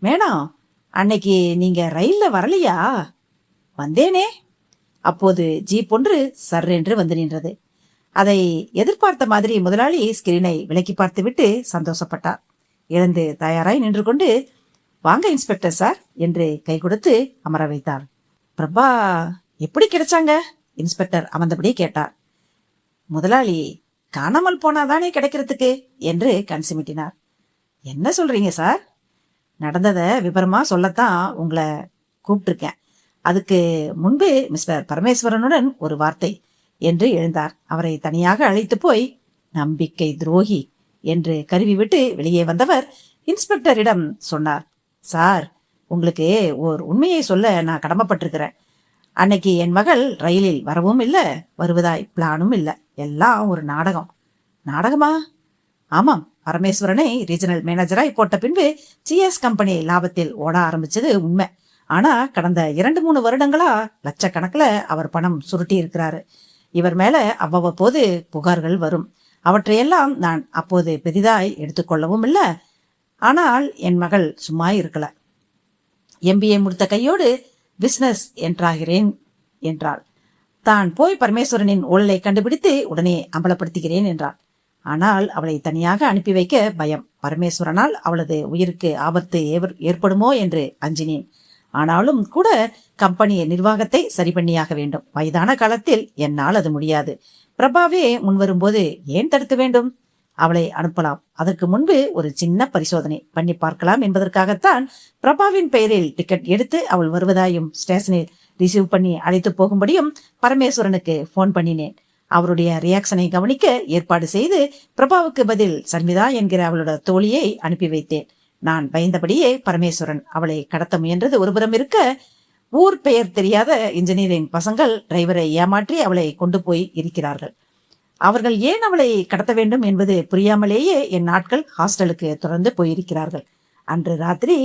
மேடம், அன்னைக்கு நீங்க ரயில்ல வரலையா? வந்தேனே. அப்போது ஜீப் ஒன்று சர் என்று வந்து நின்றது. அதை எதிர்பார்த்த மாதிரி முதலாளி ஸ்கிரீனை விலக்கி பார்த்துவிட்டு சந்தோஷப்பட்டார். எழுந்து தயாராய் நின்று கொண்டு, வாங்க இன்ஸ்பெக்டர் சார் என்று கை கொடுத்து அமர வைத்தார். பிரபா எப்படி கிடைச்சாங்க? இன்ஸ்பெக்டர் அமர்ந்தபடி கேட்டார். முதலாளி, காணாமல் போனாதானே கிடைக்கிறதுக்கு என்று கண் சிமிட்டினார். என்ன சொல்றீங்க சார்? நடந்ததை விவரமா சொல்லத்தான் உங்களை கூப்பிட்டுருக்கேன். அதுக்கு முன்பு மிஸ்டர் பரமேஸ்வரனுடன் ஒரு வார்த்தை என்று எழுந்தார். அவரை தனியாக அழைத்து போய், நம்பிக்கை துரோகி என்று கருவி விட்டு வெளியே வந்தவர் இன்ஸ்பெக்டரிடம் சொன்னார். சார், உங்களுக்கு ஒரு உண்மையை சொல்ல நான் கடமைப்பட்டிருக்கிறேன். அன்னைக்கு என் மகள் ரயிலில் வரவும் இல்லை, வருவதாய் பிளானும் இல்லை. எல்லாம் ஒரு நாடகம். நாடகமா? ஆமாம், பரமேஸ்வரனை ரீஜனல் மேனேஜராய் போட்ட பின்பு சிஎஸ் கம்பெனி லாபத்தில் ஓட ஆரம்பிச்சது உண்மை. ஆனா கடந்த 2-3 வருடங்களா லட்சக்கணக்கில் அவர் பணம் சுருட்டி இருக்கிறாரு. இவர் மேல அவ்வப்போது புகார்கள் வரும். அவற்றையெல்லாம் நான் அப்போது பெரிதாய் எடுத்துக்கொள்ளவும் இல்லை. ஆனால் என் மகள் சும்மா இருக்கல. MBA முடித்த கையோடு பிசினஸ் என்றாகிறேன் என்றாள். தான் போய் பரமேஸ்வரனின் ஊழலை கண்டுபிடித்து உடனே அம்பலப்படுத்துகிறேன் என்றாள். ஆனால் அவளை தனியாக அனுப்பி வைக்க பயம். பரமேஸ்வரனால் அவளது உயிருக்கு ஆபத்து ஏற்படுமோ என்று அஞ்சினேன். ஆனாலும் கூட கம்பெனி நிர்வாகத்தை சரி பண்ணியாக வேண்டும். வயதான காலத்தில் என்னால் அது முடியாது. பிரபாவே முன்வரும்போது ஏன் தடுக்க வேண்டும்? அவளை அனுப்பலாம். அதற்கு முன்பு ஒரு சின்ன பரிசோதனை பண்ணி பார்க்கலாம் என்பதற்காகத்தான் பிரபாவின் பெயரில் டிக்கெட் எடுத்து அவள் வருவதாயும் ஸ்டேஷனில் ரிசீவ் பண்ணி அழைத்து போகும்படியும் பரமேஸ்வரனுக்கு போன் பண்ணினேன். அவருடைய ரியாக்ஷனை கவனிக்க ஏற்பாடு செய்து பிரபாவுக்கு பதில் சர்மிதா என்கிற அவளோட தோழியை அனுப்பி வைத்தேன். நான் பயந்தபடியே பரமேஸ்வரன் அவளை கடத்த முயன்றது ஒருபுறம் இருக்க, ஊர் பெயர் தெரியாத இன்ஜினியரிங் பசங்கள் டிரைவரை ஏமாற்றி அவளை கொண்டு போய் இருக்கிறார்கள். அவர்கள் ஏன் அவளை கடத்த வேண்டும் என்பது புரியாமலேயே என் நாட்கள் ஹாஸ்டலுக்கு தொடர்ந்து போயிருக்கிறார்கள். அன்று ராத்திரி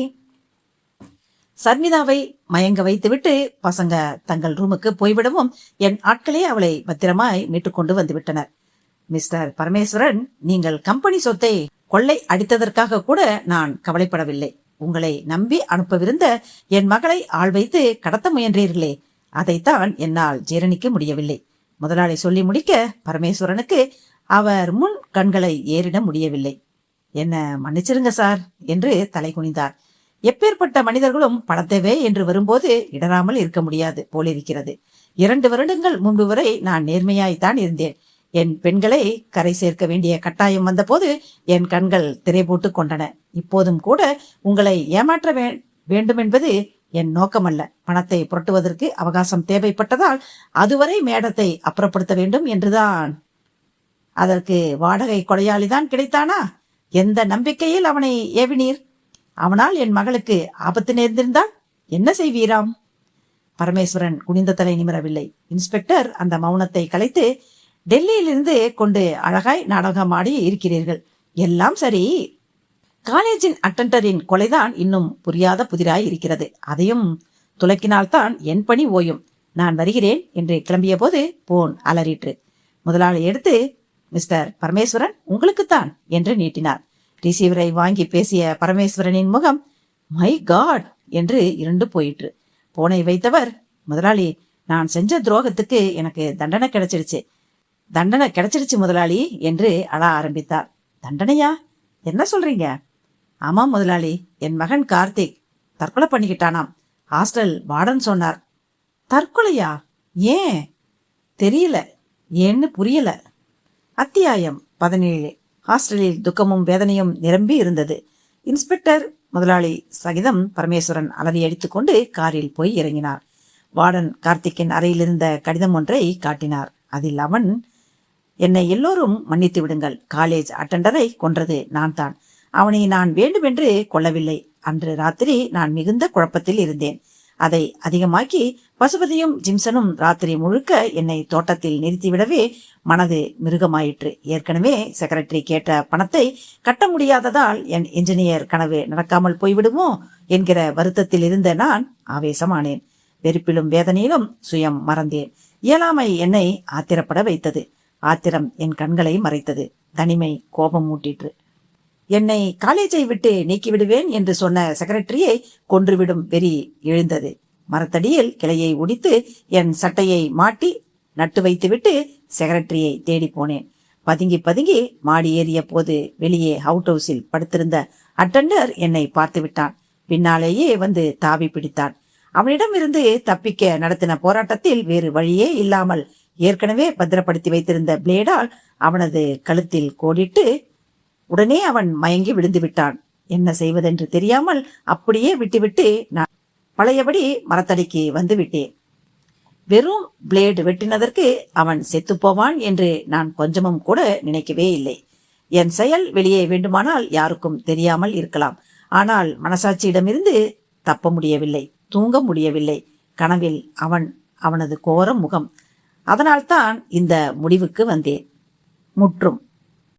சர்மிதாவை மயங்க வைத்துவிட்டு பசங்க தங்கள் ரூமுக்கு போய்விடவும் என் ஆட்களே அவளை பத்திரமாய் மீட்டு கொண்டு வந்து விட்டனர். மிஸ்டர் பரமேஸ்வரன், நீங்கள் கம்பெனி சொத்தை கொள்ளை அடித்ததற்காக கூட நான் கவலைப்படவில்லை. உங்களை நம்பி அனுப்பவிருந்த என் மகளை ஆள் வைத்து கடத்த முயன்றீர்களே, அதைத்தான் என்னால் ஜீரணிக்க முடியவில்லை. முதலாளி சொல்லி முடிக்க பரமேஸ்வரனுக்கு அவர் முன் கண்களை ஏறிட முடியவில்லை. என்ன மன்னிச்சிருங்க சார் என்று தலை குனிந்தார். எப்பேற்பட்ட மனிதர்களும் பணத்தேவை என்று வரும்போது இடராமல் இருக்க முடியாது போலிருக்கிறது. 2 வருடங்கள் முன்பு வரை நான் நேர்மையாய்த்தான் இருந்தேன். என் பெண்களை கரை சேர்க்க வேண்டிய கட்டாயம் வந்தபோது என் கண்கள் திரை போட்டு கொண்டன. இப்போதும் கூட உங்களை ஏமாற்ற வேண்டும் என்பது என் நோக்கமல்ல. பணத்தை புரட்டுவதற்கு அவகாசம் தேவைப்பட்டதால் அதுவரை மேடத்தை அப்புறப்படுத்த வேண்டும் என்றுதான். அதற்கு வாடகை கொலையாளிதான் கிடைத்தானா? எந்த நம்பிக்கையில் அவனை ஏவினீர்? அவனால் என் மகளுக்கு ஆபத்து நேர்ந்திருந்தால் என்ன செய்வீராம்? பரமேஸ்வரன் குனிந்த தலை நிமிரவில்லை. இன்ஸ்பெக்டர் அந்த மௌனத்தை கலைத்து, டெல்லியிலிருந்து கொண்டு அழகாய் நாடகமாடி இருக்கிறீர்கள். எல்லாம் சரி, காலேஜின் அட்டெண்டரின் கொலைதான் இன்னும் புரியாத புதிராய் இருக்கிறது. அதையும் துலக்கினால்தான் என் பணி ஓயும். நான் வருகிறேன் என்று கிளம்பிய போது போன் அலறிற்று. முதலாளி எடுத்து, மிஸ்டர் பரமேஸ்வரன், உங்களுக்குத்தான் என்று நீட்டினார். ரிசீவரை வாங்கி பேசிய பரமேஸ்வரனின் முகம் மை காட் என்று இருண்டு போயிற்று. போனை வைத்தவர், முதலாளி, நான் செஞ்ச துரோகத்துக்கு எனக்கு தண்டனை கிடைச்சிருச்சு முதலாளி என்று அழ ஆரம்பித்தார். தண்டனையா? என்ன சொல்றீங்க? ஆமாம் முதலாளி, என் மகன் கார்த்திக் தற்கொலை பண்ணிக்கிட்டானாம். ஹாஸ்டல் வார்டன் சொன்னார். தற்கொலையா? ஏன் தெரியல, ஏன்னு புரியல. அத்தியாயம் 17. ஹாஸ்டலில் துக்கமும் வேதனையும் நிரம்பி இருந்தது. இன்ஸ்பெக்டர் முதலாளி சகிதம் பரமேஸ்வரன் அலறி அடித்துக் கொண்டு காரில் போய் இறங்கினார். வார்டன் கார்த்திக்கின் அறையில் இருந்த கடிதம் ஒன்றை காட்டினார். அதில் அவன், என்னை எல்லோரும் மன்னித்து விடுங்கள். காலேஜ் அட்டெண்டரை கொன்றது நான் தான். அவனை நான் வேண்டுமென்று கொல்லவில்லை. அன்று ராத்திரி நான் மிகுந்த குழப்பத்தில் இருந்தேன். அதை அதிகமாக்கி பசுபதியும் ஜிம்சனும் ராத்திரி முழுக்க என்னை தோட்டத்தில் நிறுத்திவிடவே மனது மிருகமாயிற்று. ஏற்கனவே செக்ரட்டரி கேட்ட பணத்தை கட்ட முடியாததால் என் இன்ஜினியர் கனவு நடக்காமல் போய்விடுமோ என்கிற வருத்தத்தில் இருந்த நான் ஆவேசமானேன். வெறுப்பிலும் வேதனையிலும் சுயம் மறந்தேன். இயலாமை என்னை ஆத்திரப்பட வைத்தது. ஆத்திரம் என் கண்களை மறைத்தது. தனிமை கோபம் மூட்டிற்று. என்னை காலேஜை விட்டு நீக்கிவிடுவேன் என்று சொன்ன செக்ரட்டரியை கொன்றுவிடும் வெறி எழுந்தது. மரத்தடியில் கிளையை ஒடித்து என் சட்டையை மாட்டி நட்டு வைத்துவிட்டு செக்ரட்டரியை தேடி போனேன். பதுங்கி பதுங்கி மாடி ஏறிய போது வெளியே அவுட் ஹவுஸில் படுத்திருந்த அட்டெண்டர் என்னை பார்த்து விட்டான். பின்னாலேயே வந்து தாவி பிடித்தான். அவனிடமிருந்து தப்பிக்க நடத்தின போராட்டத்தில் வேறு வழியே இல்லாமல் ஏற்கனவே பத்திரப்படுத்தி வைத்திருந்த பிளேடால் அவனது கழுத்தில் கோடிட்டு உடனே அவன் மயங்கி விழுந்து விட்டான். என்ன செய்வதென்று தெரியாமல் அப்படியே விட்டுவிட்டு நான் பழையபடி மரத்தடிக்கு வந்து விட்டேன். வெறும் பிளேடு வெட்டினதற்கு அவன் செத்து போவான் என்று நான் கொஞ்சமும் கூட நினைக்கவே இல்லை. என் செயல் வெளியே வேண்டுமானால் யாருக்கும் தெரியாமல் இருக்கலாம். ஆனால் மனசாட்சியிடமிருந்து தப்ப முடியவில்லை, தூங்க முடியவில்லை. கனவில் அவனது கோர முகம். அதனால்தான் இந்த முடிவுக்கு வந்தேன். முற்றும்.